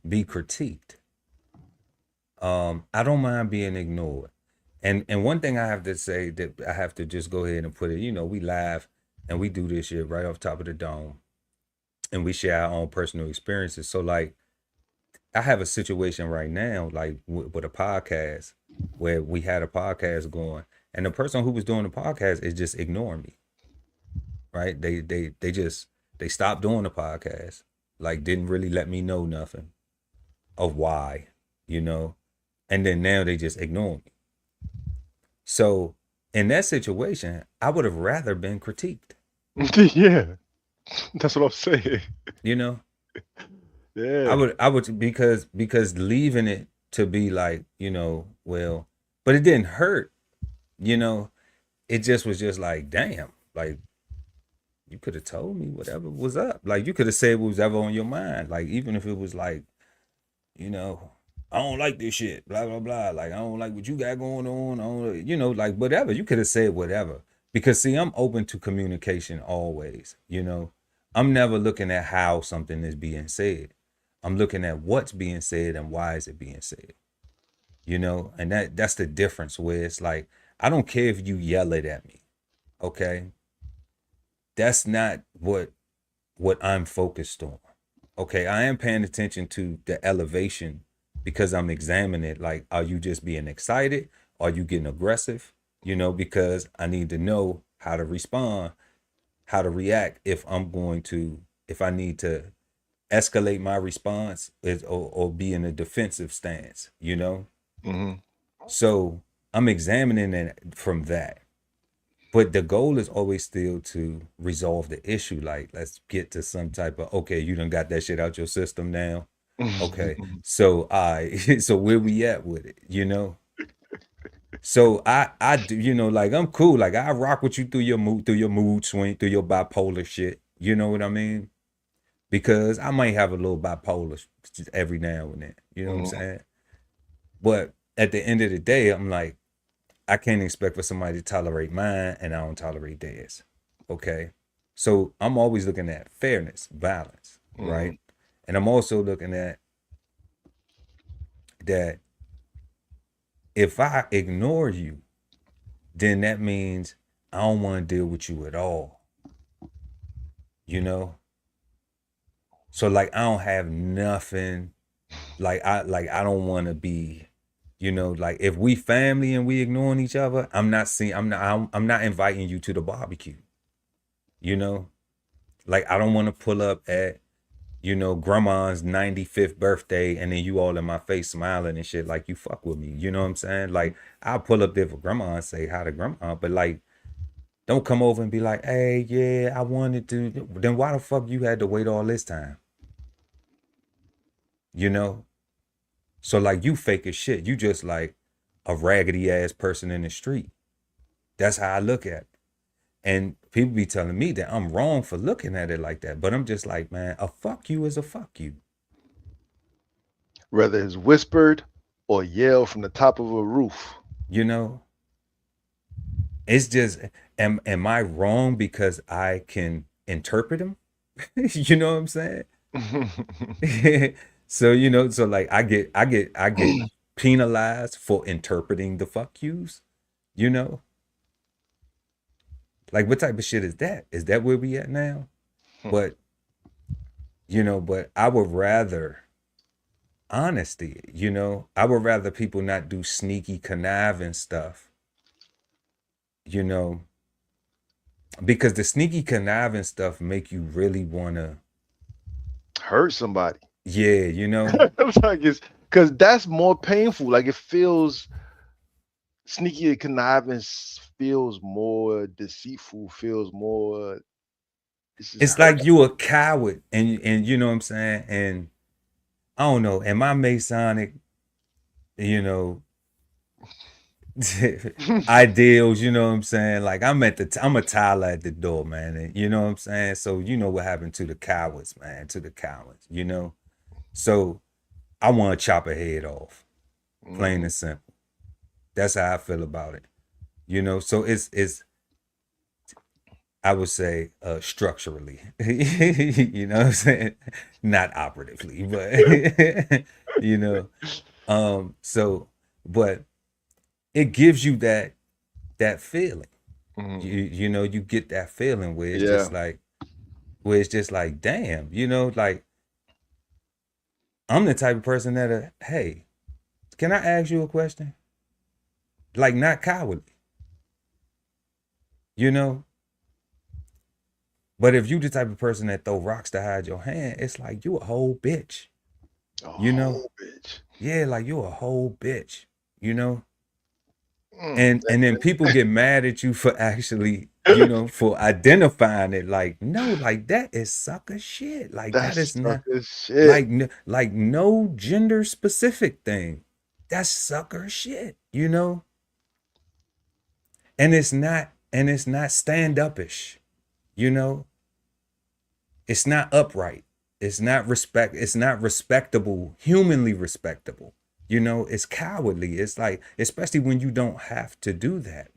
be critiqued. I don't mind being ignored. And one thing I have to say that I have to just go ahead and put it, we laugh and we do this shit right off top of the dome and we share our own personal experiences. So like I have a situation right now, like with a podcast where we had a podcast going and the person who was doing the podcast is just ignoring me, right? They stopped doing the podcast, like didn't really let me know nothing of why, you know, and then now they just ignore me. So in that situation, I would have rather been critiqued, yeah, that's what I'm saying. you know. I Yeah. would I would because leaving it to be like, well, but it didn't hurt, you know. It just was just like, damn, like you could have told me whatever was up. Like you could have said what was ever on your mind. Like even if it was like, you know, I don't like this shit, blah blah blah. Like I don't like what you got going on. I don't, like whatever. You could have said whatever. Because see, I'm open to communication always. I'm never looking at how something is being said. I'm looking at what's being said and why is it being said. And that's the difference where it's like, I don't care if you yell it at me. Okay. That's not what I'm focused on. Okay, I am paying attention to the elevation because I'm examining it. Like, are you just being excited? Are you getting aggressive? Because I need to know how to respond, how to react if I need to escalate my response or be in a defensive stance. Hmm. So I'm examining it from that. But the goal is always still to resolve the issue. Like, let's get to some type of, okay, you done got that shit out your system now. Okay. So so where we at with it? So I do, like I'm cool. Like I rock with you through your mood swing, through your bipolar shit. You know what I mean? Because I might have a little bipolar every now and then. You know what I'm Hmm. saying? But at the end of the day, I'm like, I can't expect for somebody to tolerate mine and I don't tolerate theirs. Okay. So I'm always looking at fairness, balance, Hmm. right? And I'm also looking at that if I ignore you, then that means I don't want to deal with you at all, you know? So like I don't have nothing, like I don't want to be, like if we family and we ignoring each other, I'm not inviting you to the barbecue. you know? Like, I don't want to pull up at, grandma's 95th birthday and then you all in my face smiling and shit like you fuck with me. You know what I'm saying? Like, I'll pull up there for grandma and say hi to grandma, but like, don't come over and be like, hey, yeah, I wanted to. Then why the fuck you had to wait all this time? You know? So like, you fake as shit. You just like a raggedy ass person in the street. That's how I look at it. And people be telling me that I'm wrong for looking at it like that. But I'm just like, man, a fuck you is a fuck you. Whether it's whispered or yelled from the top of a roof. You know? It's just, am I wrong because I can interpret them? You know what I'm saying? So, so like I get penalized for interpreting the fuck yous, you know? Like, what type of shit is that? Is that where we at now? But, but I would rather honesty, I would rather people not do sneaky conniving stuff, because the sneaky conniving stuff make you really want to hurt somebody. Yeah, like it's because that's more painful. Like it feels sneaky conniving feels more deceitful, feels more. It's like you a coward, and you know what I'm saying. And I don't know. Am I Masonic? Ideals. You know what I'm saying. Like I'm a Tyler at the door, man. And you know what I'm saying. So you know what happened to the cowards, man. To the cowards. So I want to chop a head off, plain and simple. That's how I feel about it. So it's I would say structurally, you know what I'm saying? Not operatively, but so but it gives you that feeling. You get that feeling where it's just like damn, like I'm the type of person that hey, can I ask you a question? Like, not cowardly. But if you the type of person that throw rocks to hide your hand, it's like you a whole bitch. Whole bitch. Yeah, like you a whole bitch, And then people get mad at you for actually, for identifying it. Like, no, like that is sucker shit. Like that is not shit. Like no gender specific thing. That's sucker shit, And it's not stand-upish, It's not upright. It's not respectable, humanly respectable. It's cowardly. It's like, especially when you don't have to do that.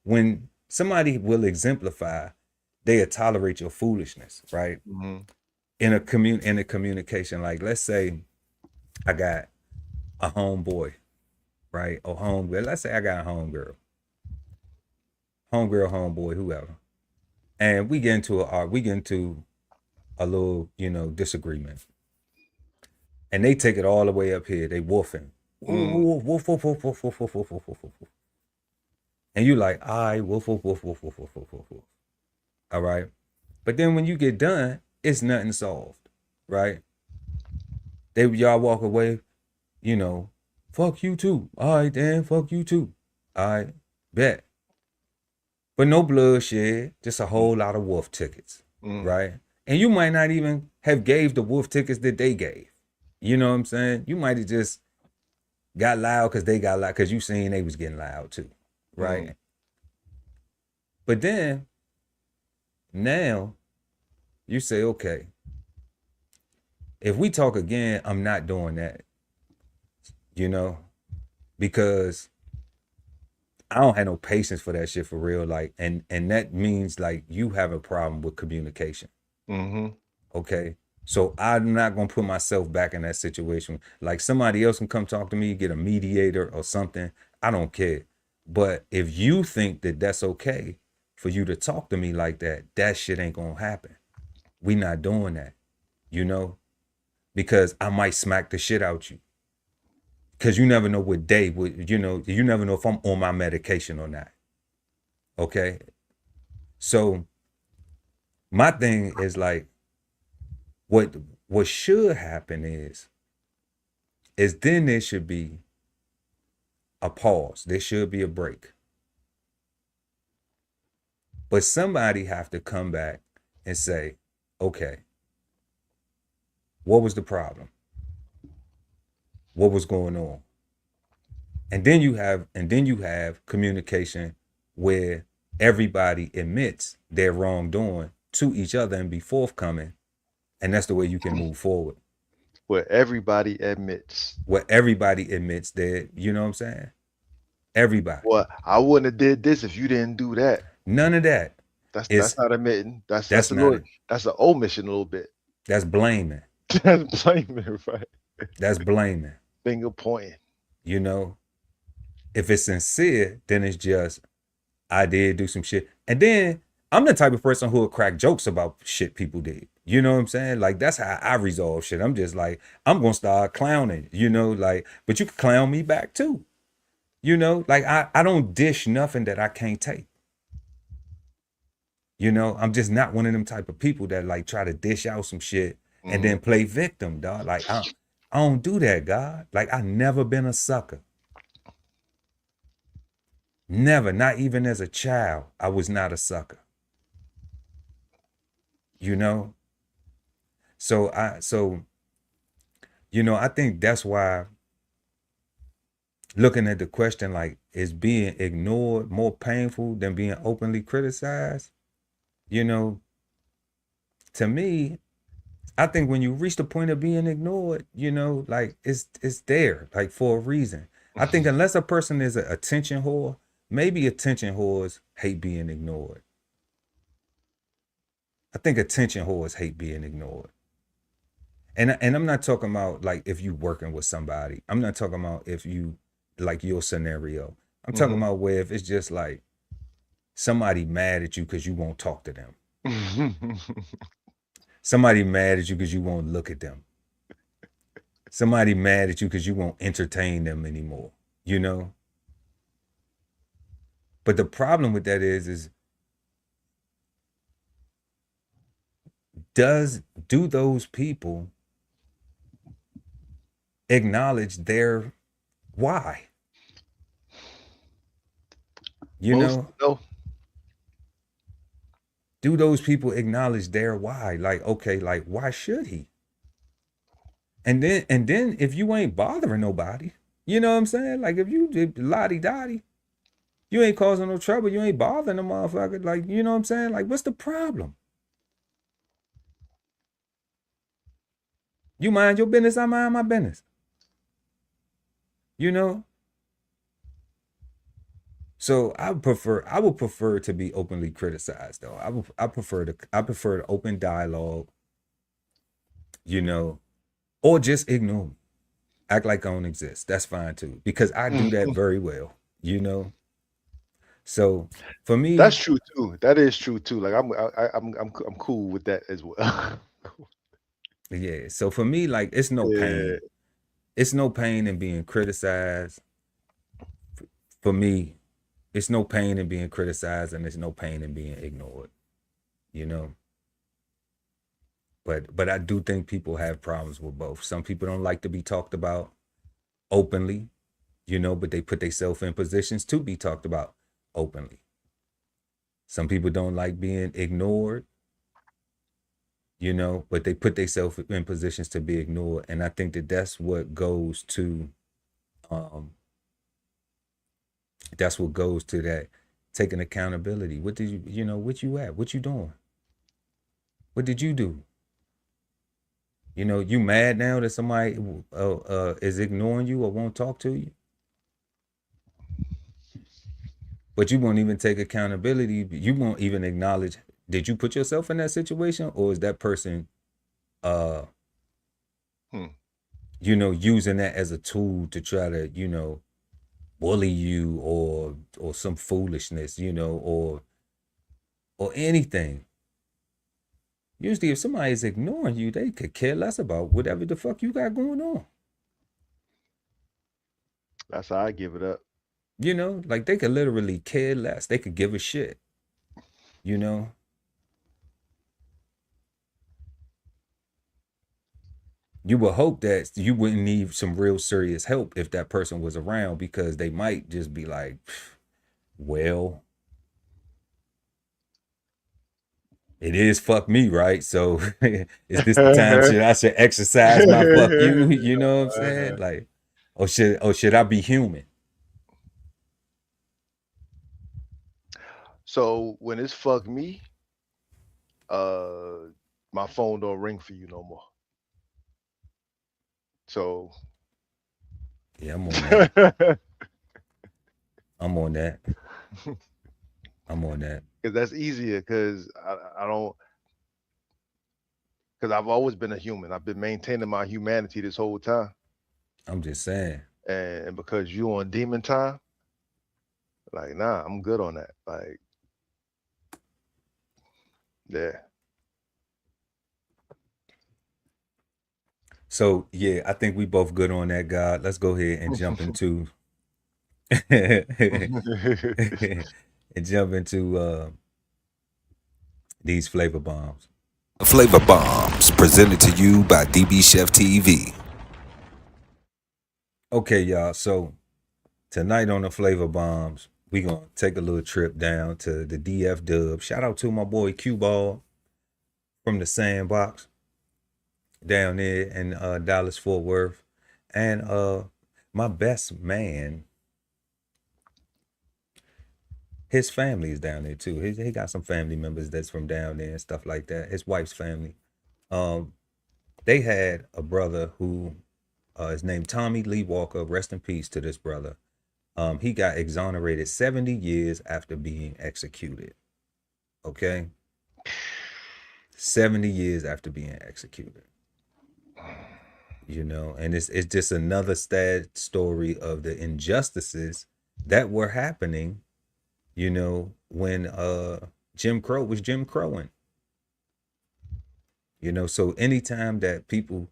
When somebody will exemplify, they'll tolerate your foolishness, right? In a communication. Like, let's say I got a homeboy, right? Or homegirl. Let's say I got a homegirl, homeboy, whoever. And we get into a little, disagreement. And they take it all the way up here. They woofing. Woof, woof, woof, woof, woof, woof, woof, woof, woof, woof, woof. And you like, all right, woof, woof, woof, woof, woof, woof, woof, woof. All right. But then when you get done, it's nothing solved, right? Y'all walk away, fuck you too. All right, then, fuck you too. All right, bet. But no bloodshed, just a whole lot of wolf tickets, right? And you might not even have gave the wolf tickets that they gave. You know what I'm saying? You might have just got loud because they got loud because you seen they was getting loud too, right? But then, now, you say, okay, if we talk again, I'm not doing that, because I don't have no patience for that shit for real. Like, and that means like you have a problem with communication. Okay. So I'm not going to put myself back in that situation. Like somebody else can come talk to me, get a mediator or something. I don't care. But if you think that that's okay for you to talk to me like that, that shit ain't going to happen. We not doing that, because I might smack the shit out you. Because you never know what day, you never know if I'm on my medication or not. Okay. So my thing is like, what should happen is then there should be a pause. There should be a break. But somebody have to come back and say, okay, what was the problem? What was going on? And then you have communication where everybody admits their wrongdoing to each other and be forthcoming. And that's the way you can move forward. Where everybody admits. Where everybody admits that, you know what I'm saying? Everybody. Well, I wouldn't have did this if you didn't do that. None of that. That's not admitting. That's a not little, that's an omission a little bit. That's blaming. That's blaming, right? That's blaming. Finger pointing. You know, if it's sincere, then it's just, I did do some shit. And then I'm the type of person who will crack jokes about shit people did. You know what I'm saying? Like, that's how I resolve shit. I'm just like, I'm going to start clowning, you know, like, but you can clown me back too. You know, like, I don't dish nothing that I can't take. You know, I'm just not one of them type of people that like try to dish out some shit and then play victim, dog. Like, I don't do that, God. Like, I never been a sucker. Never, not even as a child, I was not a sucker. You know? So, you know, I think that's why looking at the question, like, is being ignored more painful than being openly criticized? You know, to me, I think when you reach the point of being ignored, you know, like, it's there, like, for a reason. I think unless a person is an attention whore, maybe attention whores hate being ignored. I think attention whores hate being ignored. And I'm not talking about like if you working with somebody. I'm not talking about if you like your scenario. I'm talking about where if it's just like somebody mad at you because you won't talk to them. Somebody mad at you because you won't look at them. Somebody mad at you because you won't entertain them anymore, you know? But the problem with that is do those people acknowledge their why? You know? No. Do those people acknowledge their why? Like, okay, like, why should he? And then if you ain't bothering nobody, you know what I'm saying? Like, if you lottie-dottie, you ain't causing no trouble, you ain't bothering the motherfucker, like, you know what I'm saying? Like, what's the problem? You mind your business, I mind my business. You know? So I would prefer to be openly criticized though. I prefer the open dialogue, you know, or just ignore me. Act like I don't exist. That's fine too. Because I do that very well, you know. So for me, that's true too. That is true too. Like I'm cool with that as well. Yeah. So for me, like, it's no pain. It's no pain in being criticized. For me, it's no pain in being criticized, and there's no pain in being ignored. You know. But I do think people have problems with both. Some people don't like to be talked about openly, you know, but they put themselves in positions to be talked about openly. Some people don't like being ignored, you know, but they put themselves in positions to be ignored. And I think that that's what goes to that taking accountability. What did you know, what you at? What you doing? What did you do? You know, you mad now that somebody is ignoring you or won't talk to you? But you won't even take accountability. You won't even acknowledge, did you put yourself in that situation? Or is that person, you know, using that as a tool to try to, you know, bully you or some foolishness, you know, or anything. Usually if somebody is ignoring you, they could care less about whatever the fuck you got going on. That's how I give it up. You know, like they could literally care less. They could give a shit. you know? You would hope that you wouldn't need some real serious help if that person was around, because they might just be like, well, it is fuck me, right? So is this the time I should exercise my fuck you? You know what I'm saying? Like, should I be human? So when it's fuck me, my phone don't ring for you no more. So yeah, I'm on that. I'm on that. I'm on that. Because that's easier. Because I don't. Because I've always been a human. I've been maintaining my humanity this whole time. I'm just saying. And because you on demon time, like, nah, I'm good on that. Like, yeah. So yeah, I think we both good on that, God. Let's go ahead and jump into and jump into these flavor bombs. Flavor Bombs, presented to you by DBCHEFTV. Okay, y'all. So tonight on the flavor bombs, we gonna take a little trip down to the DF Dub. Shout out to my boy Q Ball from the Sandbox down there in Dallas Fort Worth, and my best man. His family is down there too. He got some family members that's from down there and stuff like that. His wife's family. They had a brother who is named Tommy Lee Walker. Rest in peace to this brother. He got exonerated 70 years after being executed. Okay? 70 years after being executed. You know, and it's just another sad story of the injustices that were happening, you know, when Jim Crow was Jim Crowing. You know, so anytime that people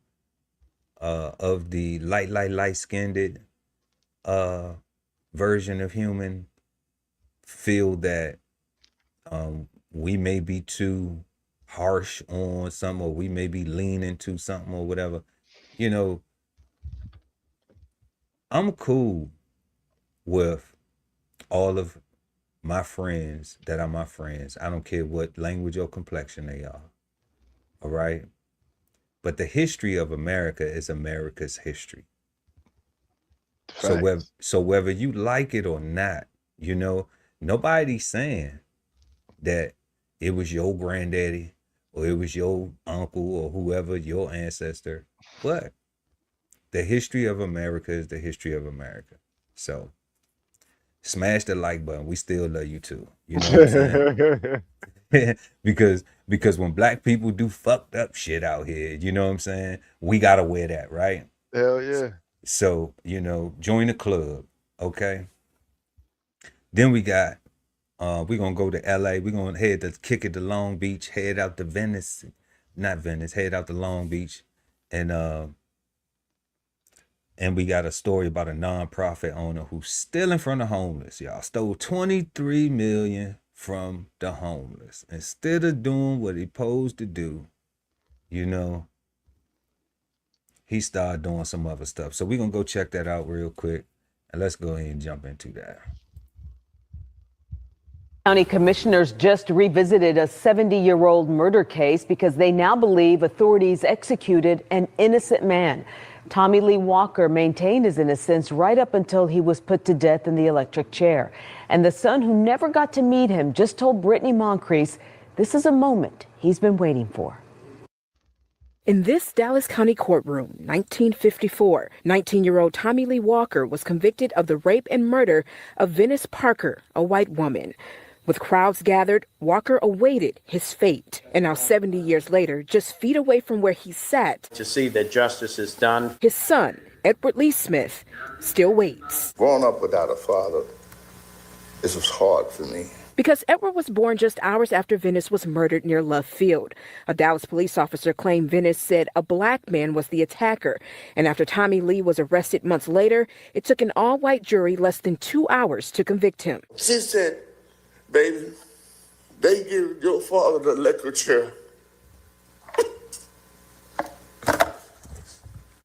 of the light-skinned version of human feel that we may be too harsh on something, or we may be leaning to something or whatever, you know, I'm cool with all of my friends that are my friends. I don't care what language or complexion they are. All right. But the history of America is America's history. So whether you like it or not, you know, nobody's saying that it was your granddaddy or it was your uncle or whoever, your ancestor. But the history of America is the history of America. So smash the like button. We still love you too. You know what I'm saying? because when black people do fucked up shit out here, you know what I'm saying? We gotta wear that, right? Hell yeah. So, you know, join the club, okay? Then we got we're gonna go to LA. We're gonna head to kick it to Long Beach, head out to Venice, not Venice, head out to Long Beach, and we got a story about a nonprofit owner who's stealing from the homeless, y'all. Stole $23 million from the homeless. Instead of doing what he supposed to do, you know, he started doing some other stuff. So we're going to go check that out real quick. And let's go ahead and jump into that. County commissioners just revisited a 70-year-old murder case because they now believe authorities executed an innocent man. Tommy Lee Walker maintained his innocence right up until he was put to death in the electric chair. And the son who never got to meet him just told Brittany Moncrief this is a moment he's been waiting for. In this Dallas County courtroom, 1954, 19-year-old Tommy Lee Walker was convicted of the rape and murder of Venice Parker, a white woman. With crowds gathered, Walker awaited his fate. And now 70 years later, just feet away from where he sat, to see that justice is done, his son, Edward Lee Smith, still waits. Growing up without a father, this was hard for me. Because Edward was born just hours after Venice was murdered near Love Field. A Dallas police officer claimed Venice said a black man was the attacker. And after Tommy Lee was arrested months later, it took an all-white jury less than 2 hours to convict him. She said, baby, They give your father the electric chair.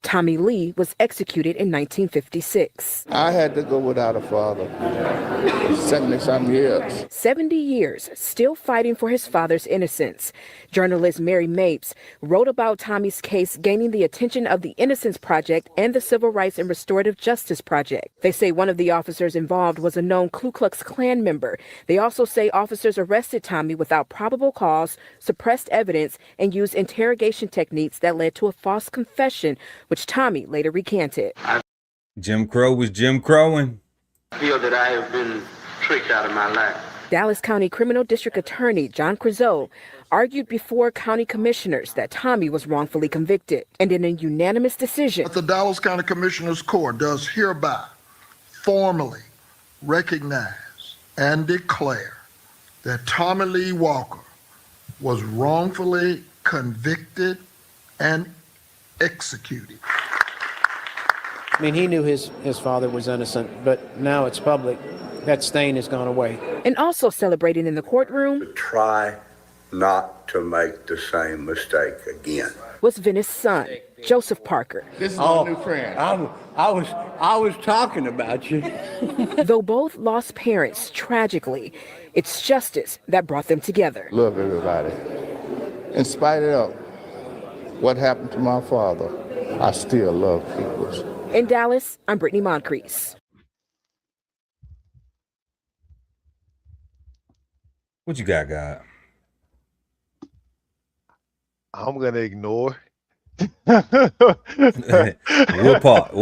Tommy Lee was executed in 1956. I had to go without a father. 70-some years. 70 years, still fighting for his father's innocence. Journalist Mary Mapes wrote about Tommy's case gaining the attention of the Innocence Project and the Civil Rights and Restorative Justice Project. They say one of the officers involved was a known Ku Klux Klan member. They also say officers arrested Tommy without probable cause, suppressed evidence, and used interrogation techniques that led to a false confession, which Tommy later recanted. Jim Crow was Jim Crowing. I feel that I have been tricked out of my life. Dallas County Criminal District Attorney John Crezeau argued before county commissioners that Tommy was wrongfully convicted. And in a unanimous decision, the Dallas County Commissioners Court does hereby formally recognize and declare that Tommy Lee Walker was wrongfully convicted and executed. I mean, he knew his father was innocent, but now it's public. That stain has gone away. And also celebrating in the courtroom, try not to make the same mistake again, was Venice's son, Joseph Parker. This is my new friend. I was talking about you. Though both lost parents tragically, it's justice that brought them together. Love everybody. In spite of what happened to my father, I still love people. In Dallas, I'm Brittany Moncrief. What you got, God? I'm gonna ignore. What part?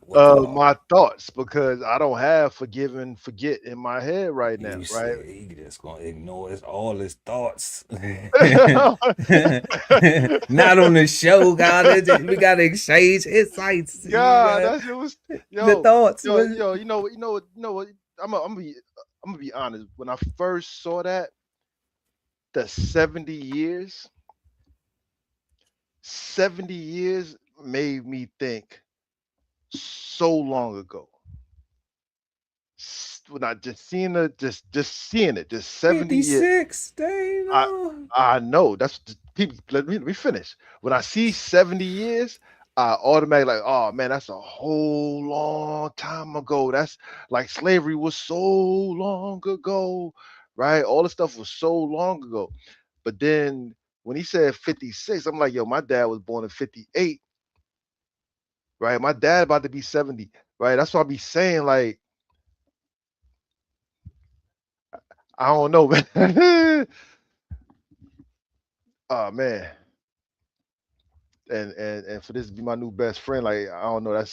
My thoughts, because I don't have forgive and forget in my head right now. Right? He just gonna ignore all his thoughts. Not on the show, God. We gotta exchange insights. God, that shit was the thoughts. You know what? I'm gonna be honest. When I first saw that, the 70 years made me think so long ago. When I just seeing it, just seeing it, just 70 years. I know that's people. Let me finish. When I see 70 years, I automatically like, oh man, that's a whole long time ago. That's like slavery was so long ago, right? All the stuff was so long ago. But then when he said 56, I'm like, yo, my dad was born in 58, right? My dad about to be 70, right? That's what I be saying, like, I don't know, man. Oh man. And for this to be my new best friend, like, I don't know,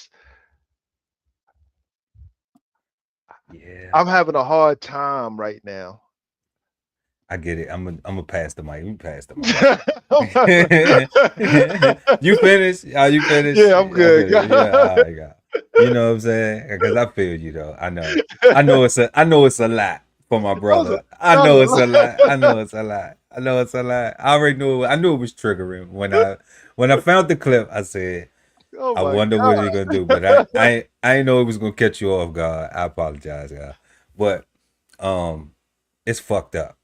I'm having a hard time right now. I get it. I'm gonna pass the mic. You pass the mic. You finished? Are you finished? Yeah, I'm good. Yeah, all right, God. You know what I'm saying? Because I feel you though. I know it's a lot for my brother. I know it's a lot. I already knew I knew it was triggering when I found the clip. I said, I wonder what he's gonna do. But I ain't know it was gonna catch you off guard. I apologize, God. But it's fucked up.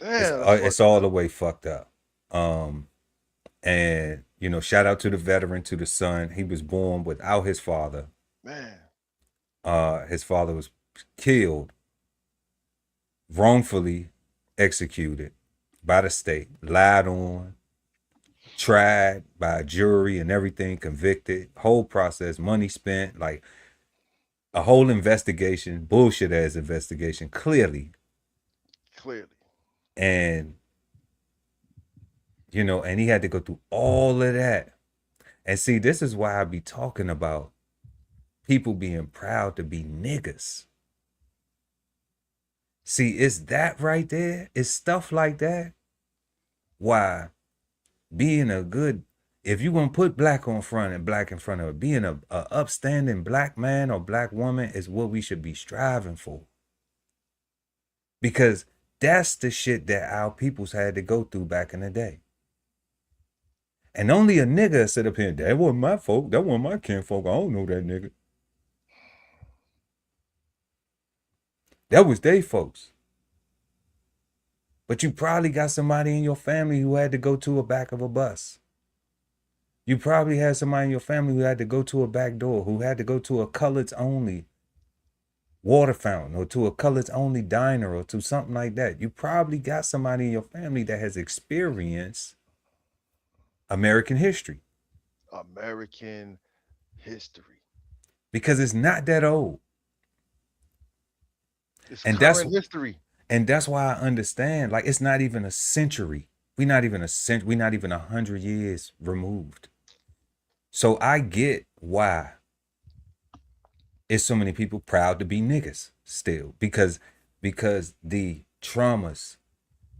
It's all the way fucked up. And you know, shout out to the veteran, to the son. He was born without his father. Man. His father was killed, wrongfully executed by the state, lied on, tried by a jury and everything, convicted, whole process, money spent, like a whole investigation, bullshit ass investigation, clearly. And you know, and he had to go through all of that. And see, this is why I be talking about people being proud to be niggas. See, it's that right there. It's stuff like that. Why being a good, if you gonna put black on front and black in front of it, being a upstanding black man or black woman is what we should be striving for. Because that's the shit that our peoples had to go through back in the day. And only a nigga sit up here, that wasn't my folk, that wasn't my kinfolk, I don't know that nigga. That was they folks. But you probably got somebody in your family who had to go to a back of a bus. You probably had somebody in your family who had to go to a back door, who had to go to a coloreds only water fountain, or to a coloreds only diner, or to something like that. You probably got somebody in your family that has experienced American history. American history. Because it's not that old. It's And current history. And that's why I understand, like, it's not even a century. We're not even 100 years removed. So I get why it's so many people proud to be niggas still, because the traumas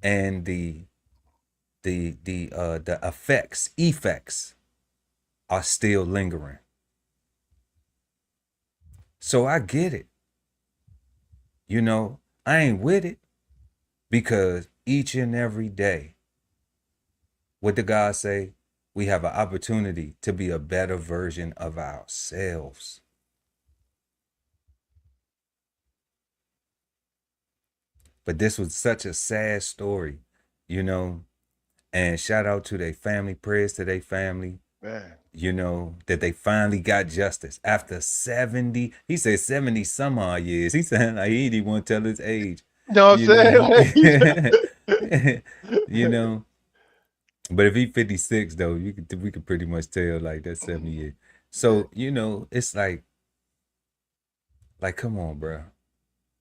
and the effects are still lingering. So I get it. You know, I ain't with it, because each and every day, what did God say? We have an opportunity to be a better version of ourselves. But this was such a sad story, you know, and shout out to their family, prayers to their family. Man. You know, that they finally got justice after 70, he said 70 some odd years. He said like he didn't want to tell his age. No, I'm saying. You know, but if he 56 though, we could pretty much tell like that's 70 years. So, you know, it's like come on, bro.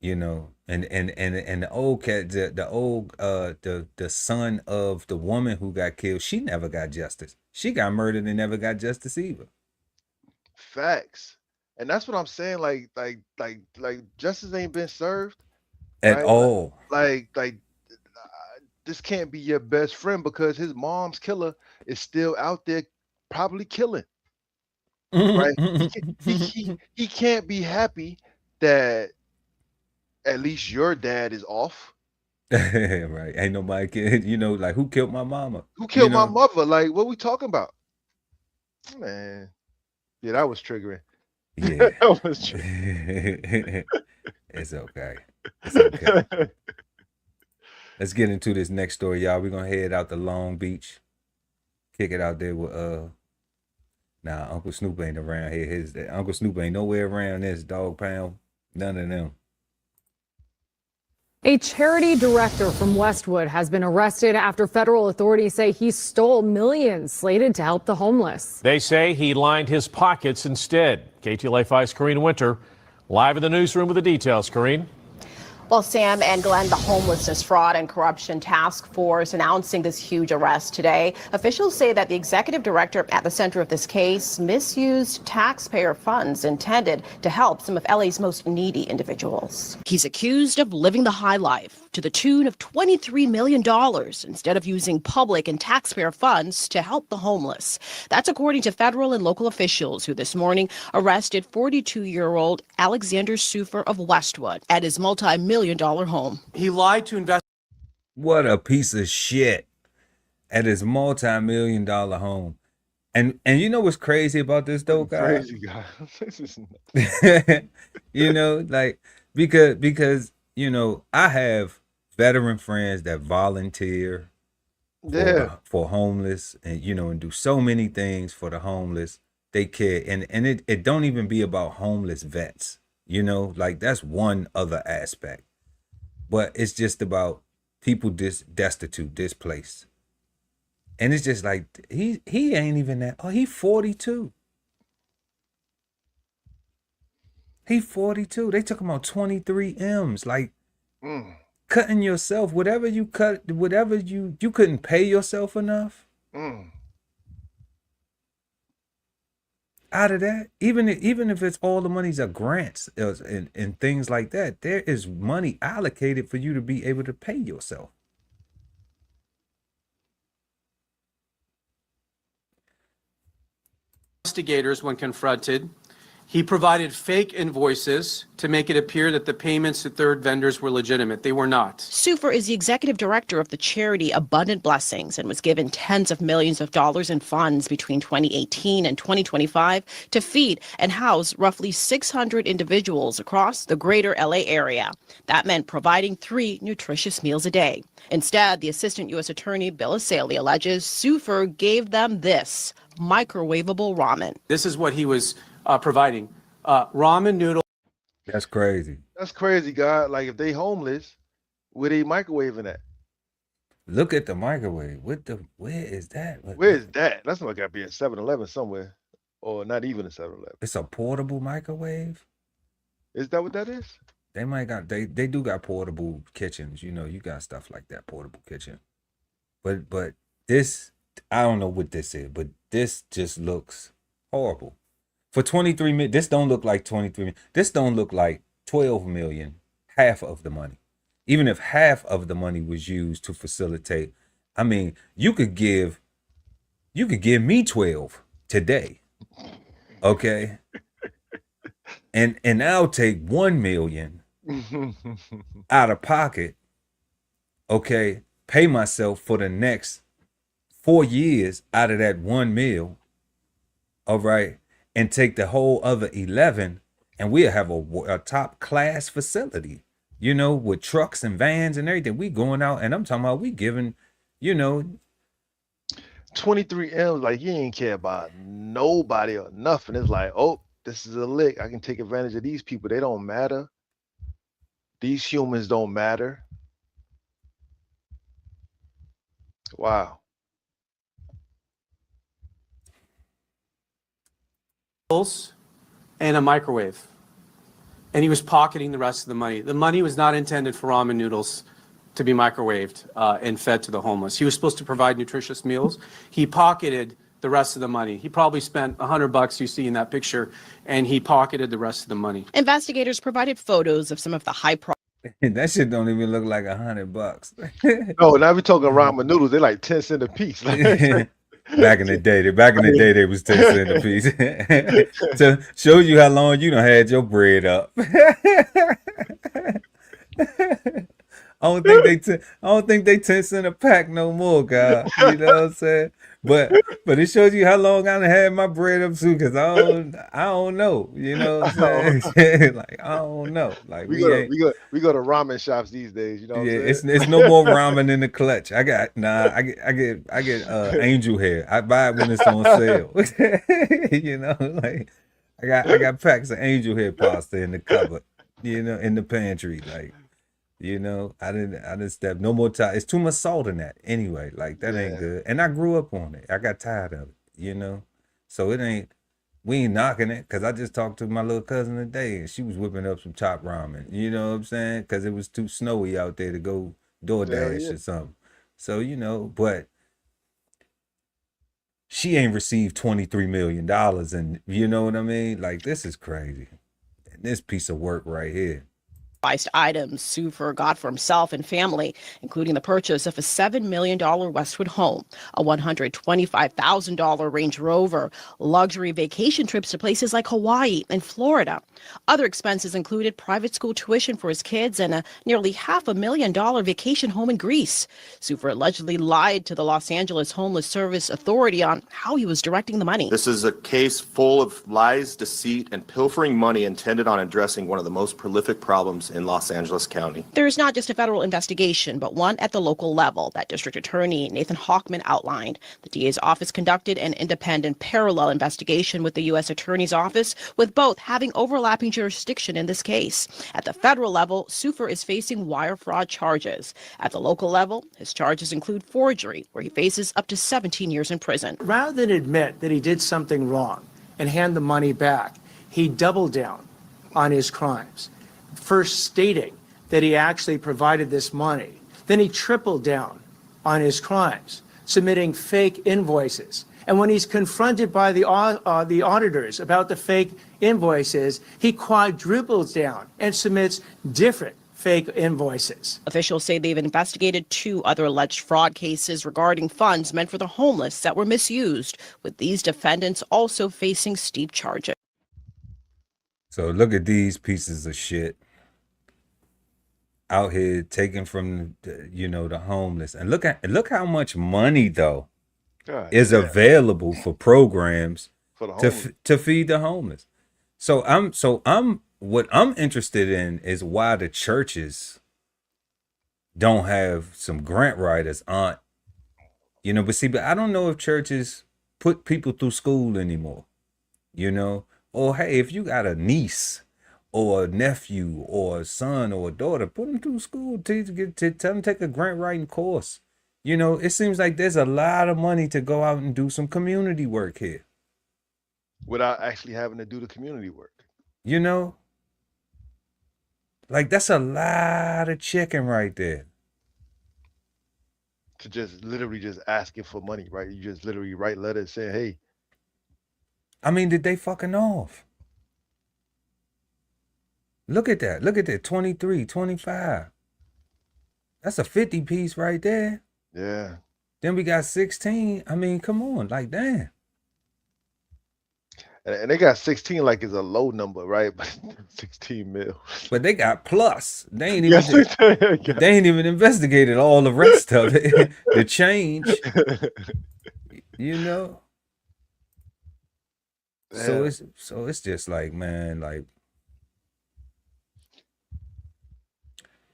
You know, and the old cat, the son of the woman who got killed, she never got justice. She got murdered and never got justice either. Facts. And that's what I'm saying. Like justice ain't been served At all. Like this can't be your best friend because his mom's killer is still out there probably killing. Right? He can't be happy that at least your dad is off. Right. Ain't nobody kid, you know, like who killed my mama? Who killed my mother? Like, what we talking about? Man. Yeah, that was triggering. Yeah. That was triggering. It's okay. It's okay. Let's get into this next story, y'all. We're gonna head out to Long Beach. Kick it out there with nah, Uncle Snoop ain't around here. Uncle Snoop ain't nowhere around this dog pound. None of them. A charity director from Westwood has been arrested after federal authorities say he stole millions slated to help the homeless. They say he lined his pockets instead. KTLA 5's Corrine Winter live in the newsroom with the details. Corrine. Well, Sam and Glenn, the Homelessness Fraud and Corruption Task Force announcing this huge arrest today. Officials say that the executive director at the center of this case misused taxpayer funds intended to help some of LA's most needy individuals. He's accused of living the high life to the tune of $23 million instead of using public and taxpayer funds to help the homeless. That's according to federal and local officials who this morning arrested 42-year-old Alexander Sufer of Westwood at his multi-million-dollar home. He lied to investors. What a piece of shit. At his multi-million-dollar home. And you know what's crazy about this though, guys? Crazy guy. You know, like because you know, I have veteran friends that volunteer for homeless, and you know, and do so many things for the homeless. They care, and it don't even be about homeless vets, you know, like that's one other aspect, but it's just about people destitute, displaced, and it's just like he ain't even that. Oh, he 42. He 42. They took him on 23 M's, like. Cutting yourself, whatever you cut, whatever you couldn't pay yourself enough. Out of that, even if it's all the monies are grants and things like that, there is money allocated for you to be able to pay yourself. Investigators, when confronted, He provided fake invoices to make it appear that the payments to third vendors were legitimate. They were not. Sufer is the executive director of the charity Abundant Blessings and was given tens of millions of dollars in funds between 2018 and 2025 to feed and house roughly 600 individuals across the greater LA area. That meant providing 3 nutritious meals a day. Instead, the assistant U.S. attorney Bill Asaley alleges Sufer gave them this microwavable ramen. This is what he was providing. Ramen noodles. That's crazy. That's crazy, God. Like, if they homeless, where they microwaving at? Look at the microwave. Where is that? Where is that? That's not got to be at 7-Eleven somewhere, or not even a 7-Eleven. It's a portable microwave. Is that what that is? They might got they do got portable kitchens. You know, you got stuff like that, portable kitchen. But this, I don't know what this is, but this just looks horrible. For 23 million, this don't look like 23 million. This don't look like 12 million, half of the money. Even if half of the money was used to facilitate, I mean, you could give me 12 today. Okay? And I'll take 1 million out of pocket, okay, pay myself for the next 4 years out of that 1 mil, all right, and take the whole other 11, and we'll have a top class facility, you know, with trucks and vans and everything. We going out, and I'm talking about we giving, you know, 23 M's, like, you ain't care about nobody or nothing. It's like, oh, this is a lick. I can take advantage of these people. They don't matter. These humans don't matter. Wow. And a microwave. And he was pocketing the rest of the money. The money was not intended for ramen noodles to be microwaved and fed to the homeless. He was supposed to provide nutritious meals. He pocketed the rest of the money. He probably spent $100 you see in that picture, and he pocketed the rest of the money. Investigators provided photos of some of the high that shit don't even look like $100. No, now we talking ramen noodles. They're like 10 cents a piece. Back in the day, they was 10 cents a piece. To show you how long you done had your bread up. I don't think they 10 cents a pack no more, God. You know what I'm saying? But it shows you how long I done had my bread up too, because I don't know. You know what I'm saying? Like, I don't know. Like we go to ramen shops these days, you know what I'm saying? It's no more ramen in the clutch. I get angel hair. I buy it when it's on sale. You know, like I got packs of angel hair pasta in the cupboard, you know, in the pantry. Like, you know, I didn't step no more time. It's too much salt in that anyway. Like, that ain't good. And I grew up on it. I got tired of it, you know. So we ain't knocking it, because I just talked to my little cousin today, and she was whipping up some top ramen. You know what I'm saying? Because it was too snowy out there to go DoorDash or something. So, you know, but she ain't received $23 million, and you know what I mean? Like, this is crazy. And this piece of work right here. items Sufer got for himself and family, including the purchase of a $7 million Westwood home, a $125,000 Range Rover, luxury vacation trips to places like Hawaii and Florida. Other expenses included private school tuition for his kids and a nearly $500,000 vacation home in Greece. Sufer allegedly lied to the Los Angeles Homeless Service Authority on how he was directing the money. This is a case full of lies, deceit, and pilfering money intended on addressing one of the most prolific problems in Los Angeles County. There is not just a federal investigation, but one at the local level that District Attorney Nathan Hochman outlined. The DA's office conducted an independent parallel investigation with the U.S. Attorney's Office, with both having overlapping jurisdiction in this case. At the federal level, Sufer is facing wire fraud charges. At the local level, his charges include forgery, where he faces up to 17 years in prison. Rather than admit that he did something wrong and hand the money back, he doubled down on his crimes. First stating that he actually provided this money. Then he tripled down on his crimes, submitting fake invoices. And when he's confronted by the auditors about the fake invoices, he quadruples down and submits different fake invoices. Officials say they've investigated 2 other alleged fraud cases regarding funds meant for the homeless that were misused, with these defendants also facing steep charges. So look at these pieces of shit out here taking from the homeless, and look how much money though God is damn. available for programs For the homeless. to feed the homeless. So what I'm interested in is why the churches don't have some grant writers on, but I don't know if churches put people through school anymore, or hey, if you got a niece or a nephew or a son or a daughter, put them through school to tell them to take a grant writing course. It seems like there's a lot of money to go out and do some community work here. Without actually having to do the community work. Like that's a lot of chicken right there. To just literally just asking for money, right? You just literally write letters saying, hey. I mean, did they fucking off? Look at that. Look at that. 23, 25. That's a 50 piece right there. Yeah. Then we got 16. I mean, come on. Like, damn. And they got 16 like it's a low number, right? But 16 mil. But they got plus. They ain't even investigated all the rest of it. The change. So it's just like, man, like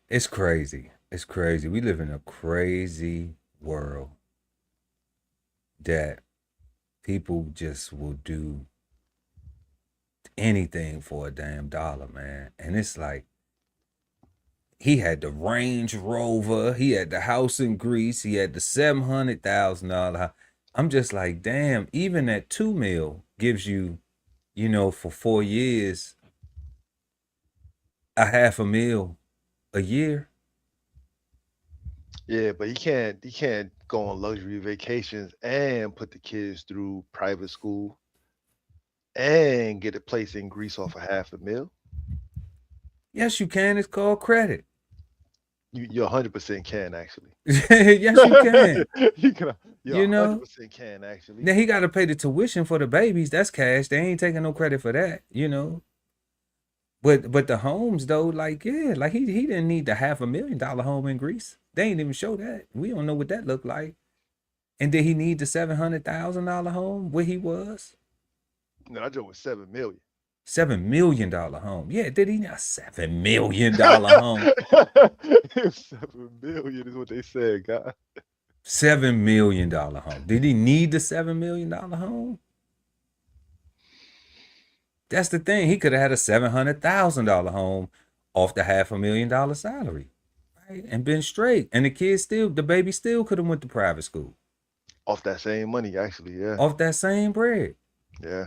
it's crazy. It's crazy. We live in a crazy world that people just will do anything for a damn dollar, man. And it's like he had the Range Rover, he had the house in Greece, he had the $700,000. I'm just like, damn, even that $2 million gives you, for 4 years, $500,000 a year. Yeah, but he can't go on luxury vacations and put the kids through private school and get a place in Greece off of $500,000. Yes, you can. It's called credit. You 100% can actually. Yes, you can. You 100% can actually. Now he got to pay the tuition for the babies. That's cash. They ain't taking no credit for that, But the homes though, like he didn't need the $500,000 home in Greece. They ain't even show that. We don't know what that looked like. And did he need the $700,000 home where he was? No, I drove with $7 million. $7 million home. Yeah, did he not $7 million home? $7 million is what they said, God. $7 million home. Did he need the $7 million home? That's the thing. He could have had a $700,000 home off the $500,000 salary, right? And been straight. And the baby still could have went to private school. Off that same money, actually, yeah. Off that same bread. Yeah.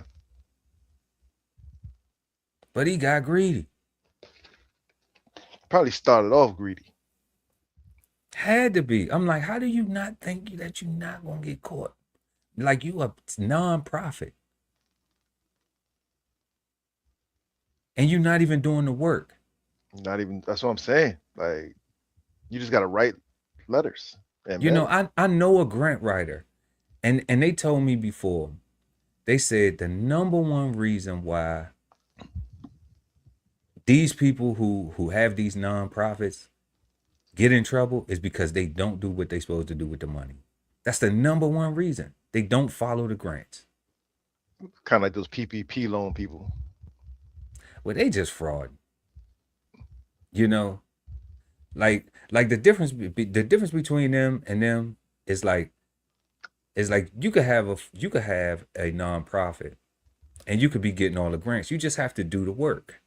But he got greedy. Probably started off greedy. Had to be. I'm like, how do you not think that you're not gonna get caught? Like you a non-profit. And you're not even doing the work. Not even, that's what I'm saying. Like, you just gotta write letters. And I know a grant writer, and they told me before, they said the number one reason why these people who have these nonprofits get in trouble is because they don't do what they're supposed to do with the money. That's the number one reason. They don't follow the grants. Kind of like those PPP loan people. Well, they just fraud. Like the difference between them and them is like you could have a nonprofit and you could be getting all the grants. You just have to do the work.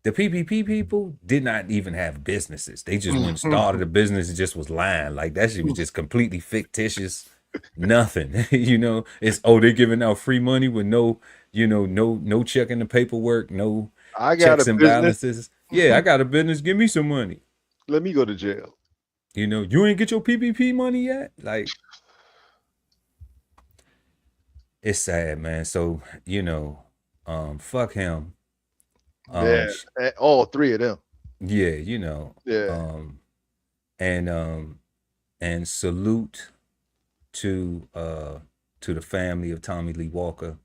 The PPP people did not even have businesses. They just went and started a business and just was lying. Like that shit was just completely fictitious. Nothing. It's they're giving out free money with no checking the paperwork, no checks and balances. Yeah, I got a business. Give me some money. Let me go to jail. You ain't get your PPP money yet? Like, it's sad, man. So, fuck him. Yeah, all three of them. Yeah, Yeah. And salute to the family of Tommy Lee Walker.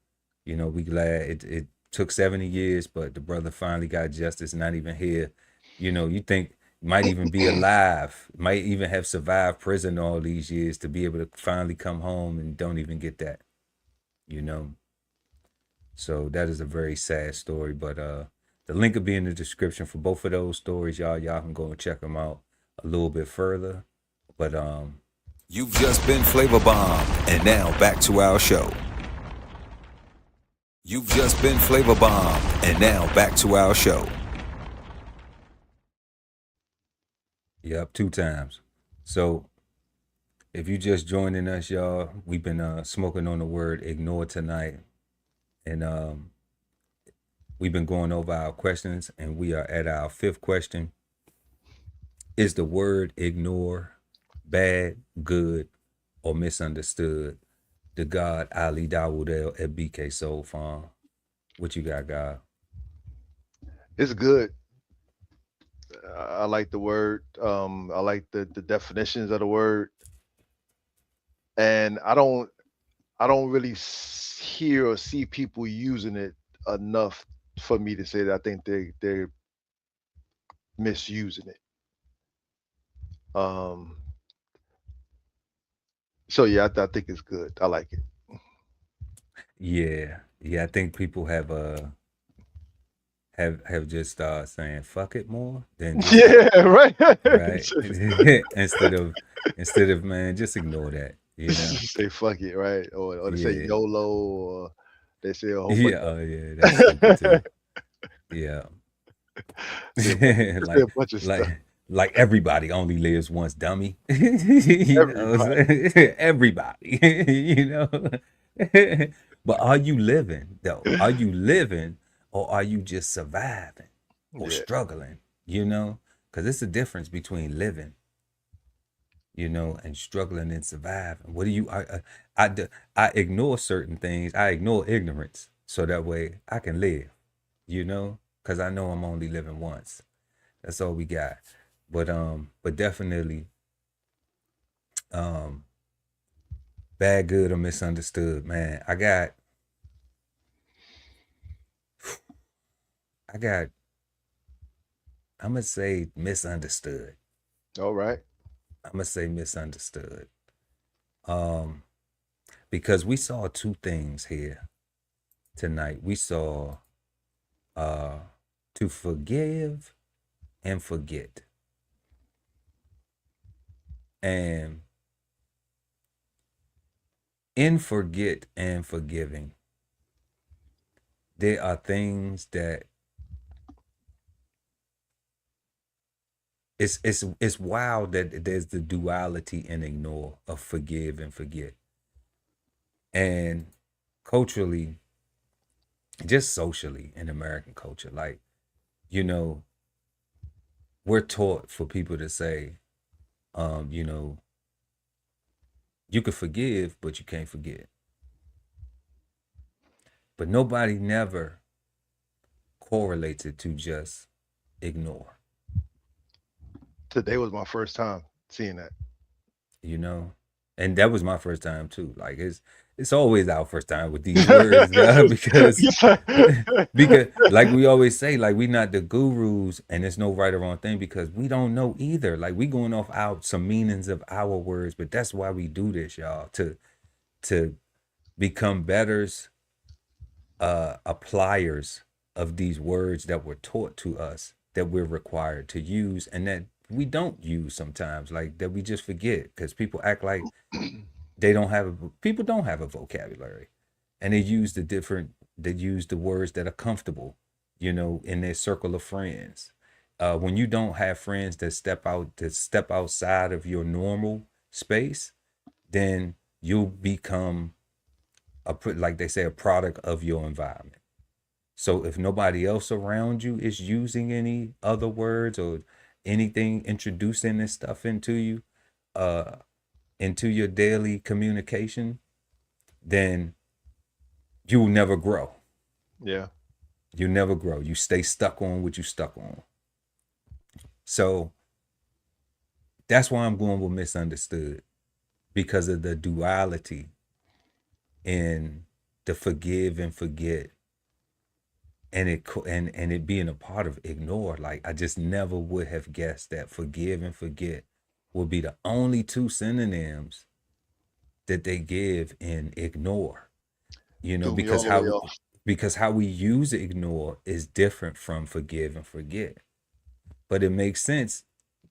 We glad took 70 years, but the brother finally got justice, not even here. You know, you think might even be alive, might even have survived prison all these years to be able to finally come home and don't even get that, you know. So that is a very sad story, but the link will be in the description for both of those stories. Y'all can go and check them out a little bit further. But you've just been Flavor Bombed, and now back to our show. You've just been Flavor Bombed, and now back to our show. Yep, 2 times. So if you just joining us, y'all, we've been smoking on the word ignore tonight. And we've been going over our questions, and we are at our 5th question. Is the word ignore bad, good, or misunderstood? The God Ali Dawood at BK Soul Farm. What you got, God? It's good. I like the word. I like the definitions of the word, and I don't really hear or see people using it enough for me to say that I think they're misusing it. So yeah, I think it's good. I like it. Yeah, I think people have just started saying "fuck it" more than just, yeah, right. instead of man, just ignore that. You know, say "fuck it," right? Or they say YOLO, or they say a whole bunch. Yeah, oh yeah, that's stupid too. Yeah, say a bunch of stuff. Like everybody only lives once, dummy. You know, everybody. You know. But are you living though? Are you living, or are you just surviving or struggling? You know, because it's a difference between living, you know, and struggling and surviving. What do you? I ignore certain things. I ignore ignorance so that way I can live. You know, because I know I'm only living once. That's all we got. But definitely, bad, good, or misunderstood, man. I got. I'm gonna say misunderstood. All right. I'm gonna say misunderstood. Because we saw 2 things here tonight. We saw to forgive and forget. And in forget and forgiving, there are things that it's wild that there's the duality in ignore of forgive and forget. And culturally, just socially in American culture, like, you know, we're taught for people to say, you know, you can forgive, but you can't forget. But nobody never correlates it to just ignore. Today was my first time seeing that. You know, and that was my first time too. Like it's always our first time with these words, because like we always say, like we not the gurus, and there's no right or wrong thing because we don't know either. Like we going off out some meanings of our words, but that's why we do this, y'all, to become betters, appliers of these words that were taught to us, that we're required to use, and that we don't use sometimes, like that we just forget because people act like people don't have a vocabulary, and they use the words that are comfortable, you know, in their circle of friends. When you don't have friends that step outside of your normal space, then you'll become like they say, a product of your environment. So if nobody else around you is using any other words or anything, introducing this stuff into you, into your daily communication, then you will never grow. Yeah. You never grow. You stay stuck on what you stuck on. So that's why I'm going with misunderstood, because of the duality in the forgive and forget and it being a part of ignore. Like I just never would have guessed that forgive and forget will be the only two synonyms that they give in ignore. You know, Threw me all the way off. because how we use ignore is different from forgive and forget. But it makes sense,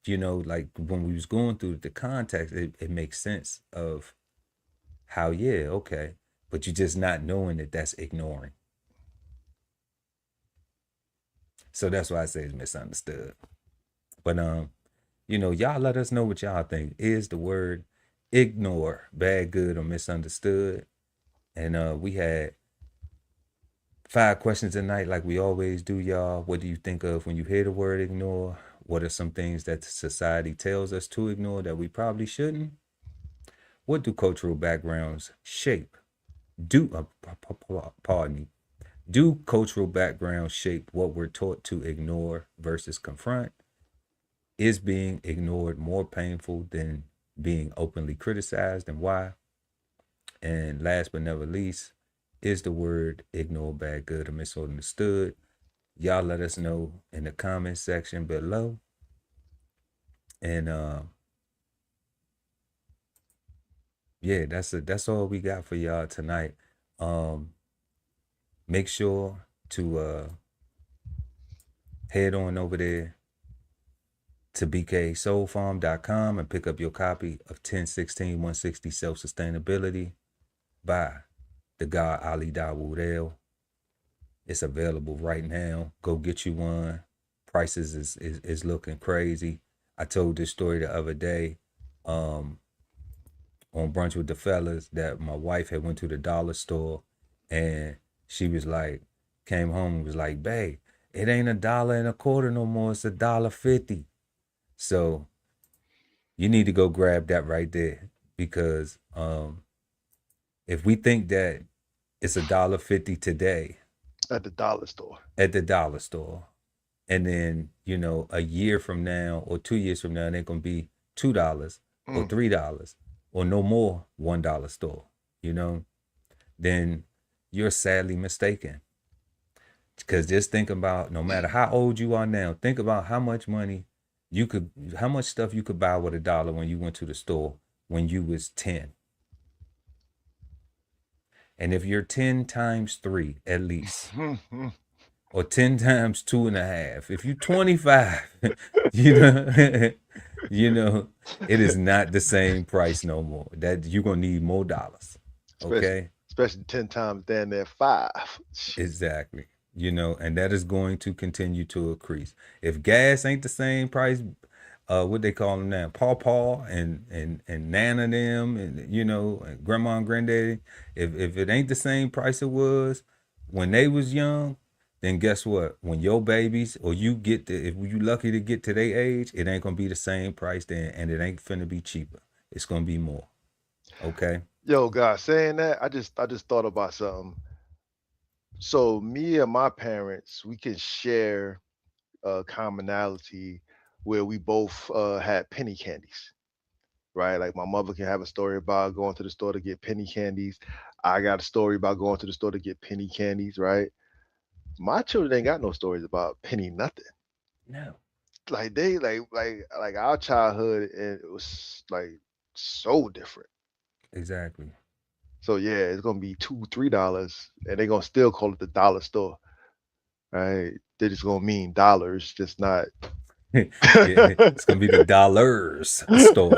you know, like when we was going through the context, it makes sense of how, yeah, okay, but you're just not knowing that that's ignoring. So that's why I say it's misunderstood. But you know, y'all let us know what y'all think. Is the word ignore bad, good, or misunderstood? And we had 5 questions tonight, like we always do, y'all. What do you think of when you hear the word ignore? What are some things that society tells us to ignore that we probably shouldn't? What do cultural backgrounds shape? Pardon me. Do cultural backgrounds shape what we're taught to ignore versus confront? Is being ignored more painful than being openly criticized, and why? And last but never least, is the word ignore bad, good, or misunderstood? Y'all let us know in the comment section below. And yeah, that's all we got for y'all tonight. Make sure to head on over there to bksoulfarm.com and pick up your copy of 1016-160 Self-Sustainability by the God Ali Dawood El. It's available right now. Go get you one. Prices is looking crazy. I told this story the other day on Brunch with the Fellas that my wife had went to the dollar store and she was like, came home and was like, babe, it ain't $1.25 no more. It's $1.50. So you need to go grab that right there, because if we think that it's $1.50 today At the dollar store. And then, you know, a year from now or 2 years from now, they're going to be $2 or $3 or no more $1 store, you know, then you're sadly mistaken. Because just think about, no matter how old you are now, think about how much how much stuff you could buy with $1 when you went to the store when you was 10. And if you're 10 times 3 at least, or 10 times 2.5, if you're 25, you know, it is not the same price no more. That you're gonna need more dollars. Okay. Especially 10 times down there 5. Exactly. You know, and that is going to continue to increase. If gas ain't the same price, what they call them now, Paw and Nana them, and you know, and Grandma and Granddaddy, if it ain't the same price it was when they was young, then guess what? When your babies or you get if you lucky to get to their age, it ain't gonna be the same price then, and it ain't finna be cheaper. It's gonna be more. Okay. Yo, God, saying that, I just thought about something. So me and my parents, we can share a commonality where we both had penny candies, right? Like my mother can have a story about going to the store to get penny candies. I got a story about going to the store to get penny candies, right? My children ain't got no stories about penny nothing. No. Like they like our childhood, and it was like so different. Exactly. So yeah, it's gonna be $2-3, and they're gonna still call it the dollar store, right? They're just gonna mean dollars, just not. Yeah, it's gonna be the dollars store.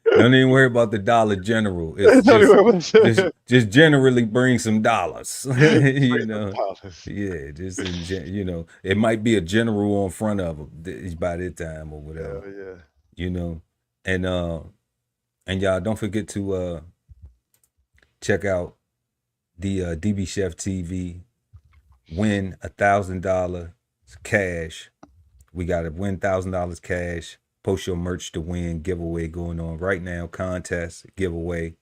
Don't even worry about the Dollar General. It's just generally bring some dollars. You know, yeah, just you know, it might be a general on front of them by that time or whatever. Yeah. You know, and y'all don't forget to check out the DB Chef TV. Win $1,000 cash. We got a win $1,000 cash. Post your merch to win giveaway going on right now. Contest giveaway.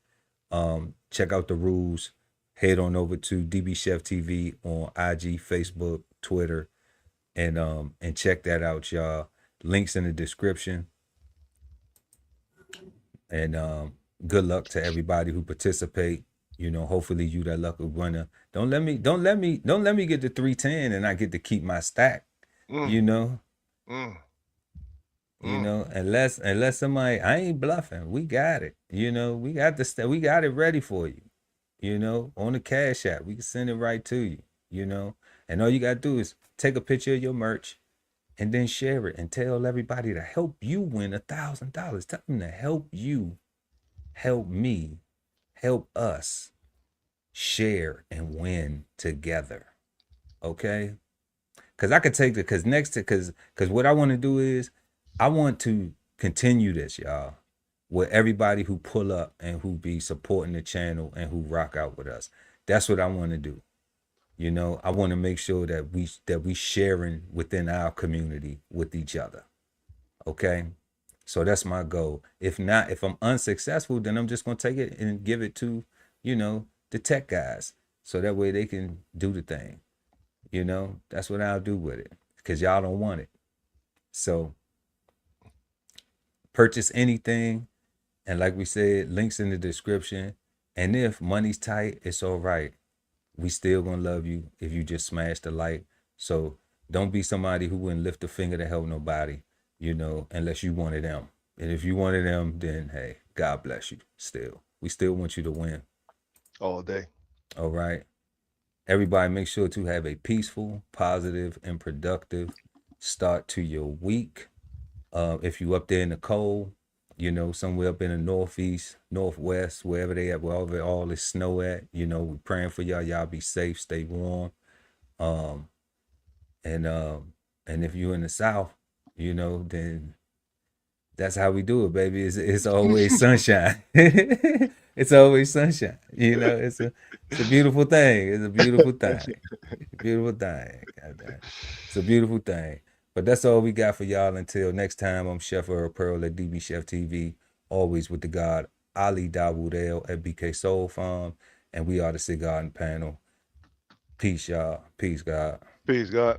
Check out the rules. Head on over to DB Chef TV on IG, Facebook, Twitter, and check that out, y'all. Links in the description. And good luck to everybody who participate. You know, hopefully you that lucky winner. Don't let me get the 310 and I get to keep my stack. You know. You know, unless somebody, I ain't bluffing. We got it. You know, we got it ready for you. You know, on the Cash App, we can send it right to you. You know, and all you gotta do is take a picture of your merch and then share it and tell everybody to help you win $1,000. Tell them to help you, help me, help us share and win together. Okay? Because I could take it, because what I want to do is I want to continue this, y'all, with everybody who pull up and who be supporting the channel and who rock out with us. That's what I want to do. You know, I want to make sure that we sharing within our community with each other. Okay? So that's my goal. If not, if I'm unsuccessful, then I'm just going to take it and give it to, you know, the tech guys. So that way they can do the thing. You know, that's what I'll do with it. Because y'all don't want it. So purchase anything. And like we said, links in the description. And if money's tight, it's all right. We still gonna love you if you just smash the like. So don't be somebody who wouldn't lift a finger to help nobody, you know, unless you wanted them. And if you wanted them, then hey, God bless you still. We still want you to win. All day. All right. Everybody make sure to have a peaceful, positive, and productive start to your week. If you up there in the cold, you know, somewhere up in the northeast, northwest, wherever they at, wherever all this snow at, you know, we're praying for y'all. Y'all be safe, stay warm. And if you're in the south, you know, then that's how we do it, baby. It's always sunshine. It's always sunshine. You know, it's a beautiful thing. It's a beautiful thing. Beautiful thing. It's a beautiful thing. But that's all we got for y'all until next time. I'm Chef Earl Pearl at DBCHEFTV, always with the God Ali Dawood El at BK Soul Farm, and we are the Cigarden Panel. Peace, y'all. Peace, God. Peace, God.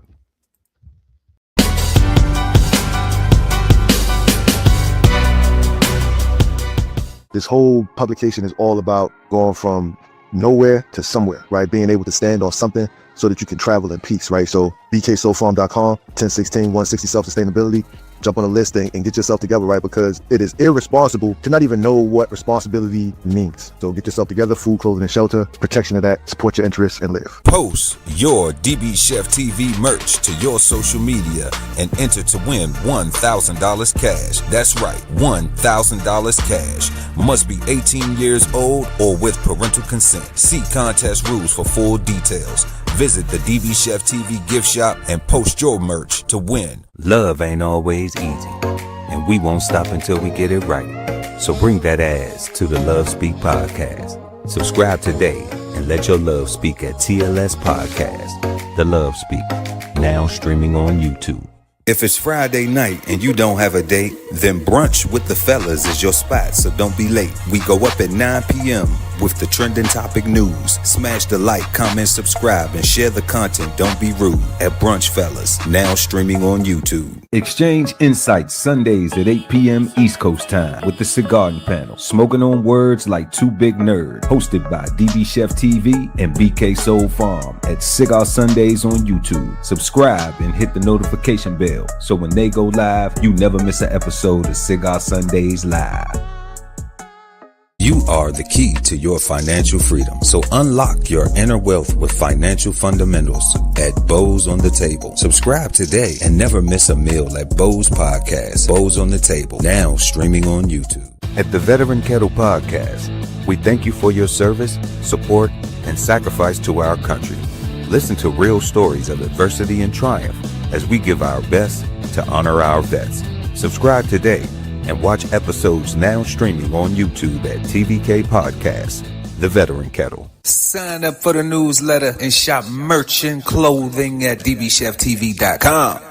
This whole publication is all about going from nowhere to somewhere, right? Being able to stand on something so that you can travel in peace, right? So bksoulfarm.com, 1016 160 self-sustainability. Jump on the list and get yourself together, right? Because it is irresponsible to not even know what responsibility means. So get yourself together, food, clothing, and shelter, protection of that, support your interests, and live. Post your DB Chef TV merch to your social media and enter to win $1,000 cash. That's right, $1,000 cash. Must be 18 years old or with parental consent. See contest rules for full details. Visit the DB Chef TV gift shop and post your merch to win. Love ain't always easy, and we won't stop until we get it right. So bring that ass to the Love Speak podcast. Subscribe today and let your love speak at TLS Podcast. The Love Speak, now streaming on YouTube. If it's Friday night and you don't have a date, then brunch with the fellas is your spot, so don't be late. We go up at 9 p.m. with the trending topic news. Smash the like, comment, subscribe, and share the content. Don't be rude at Brunch Fellas, now streaming on YouTube. Exchange insights Sundays at 8 p.m. East Coast time with the Cigarden Panel. Smoking on words like two big nerds. Hosted by DBCHEFTV and BK Soul Farm at Cigar Sundays on YouTube. Subscribe and hit the notification bell so when they go live, you never miss an episode of Cigar Sundays Live. You are the key to your financial freedom. So unlock your inner wealth with financial fundamentals at Bows on the Table. Subscribe today and never miss a meal at Bows Podcast. Bows on the Table, now streaming on YouTube. At the Veteran Kettle Podcast, we thank you for your service, support, and sacrifice to our country. Listen to real stories of adversity and triumph as we give our best to honor our vets. Subscribe today and watch episodes now streaming on YouTube at TVK Podcast, The Veteran Kettle. Sign up for the newsletter and shop merch and clothing at DBCHEFTV.com.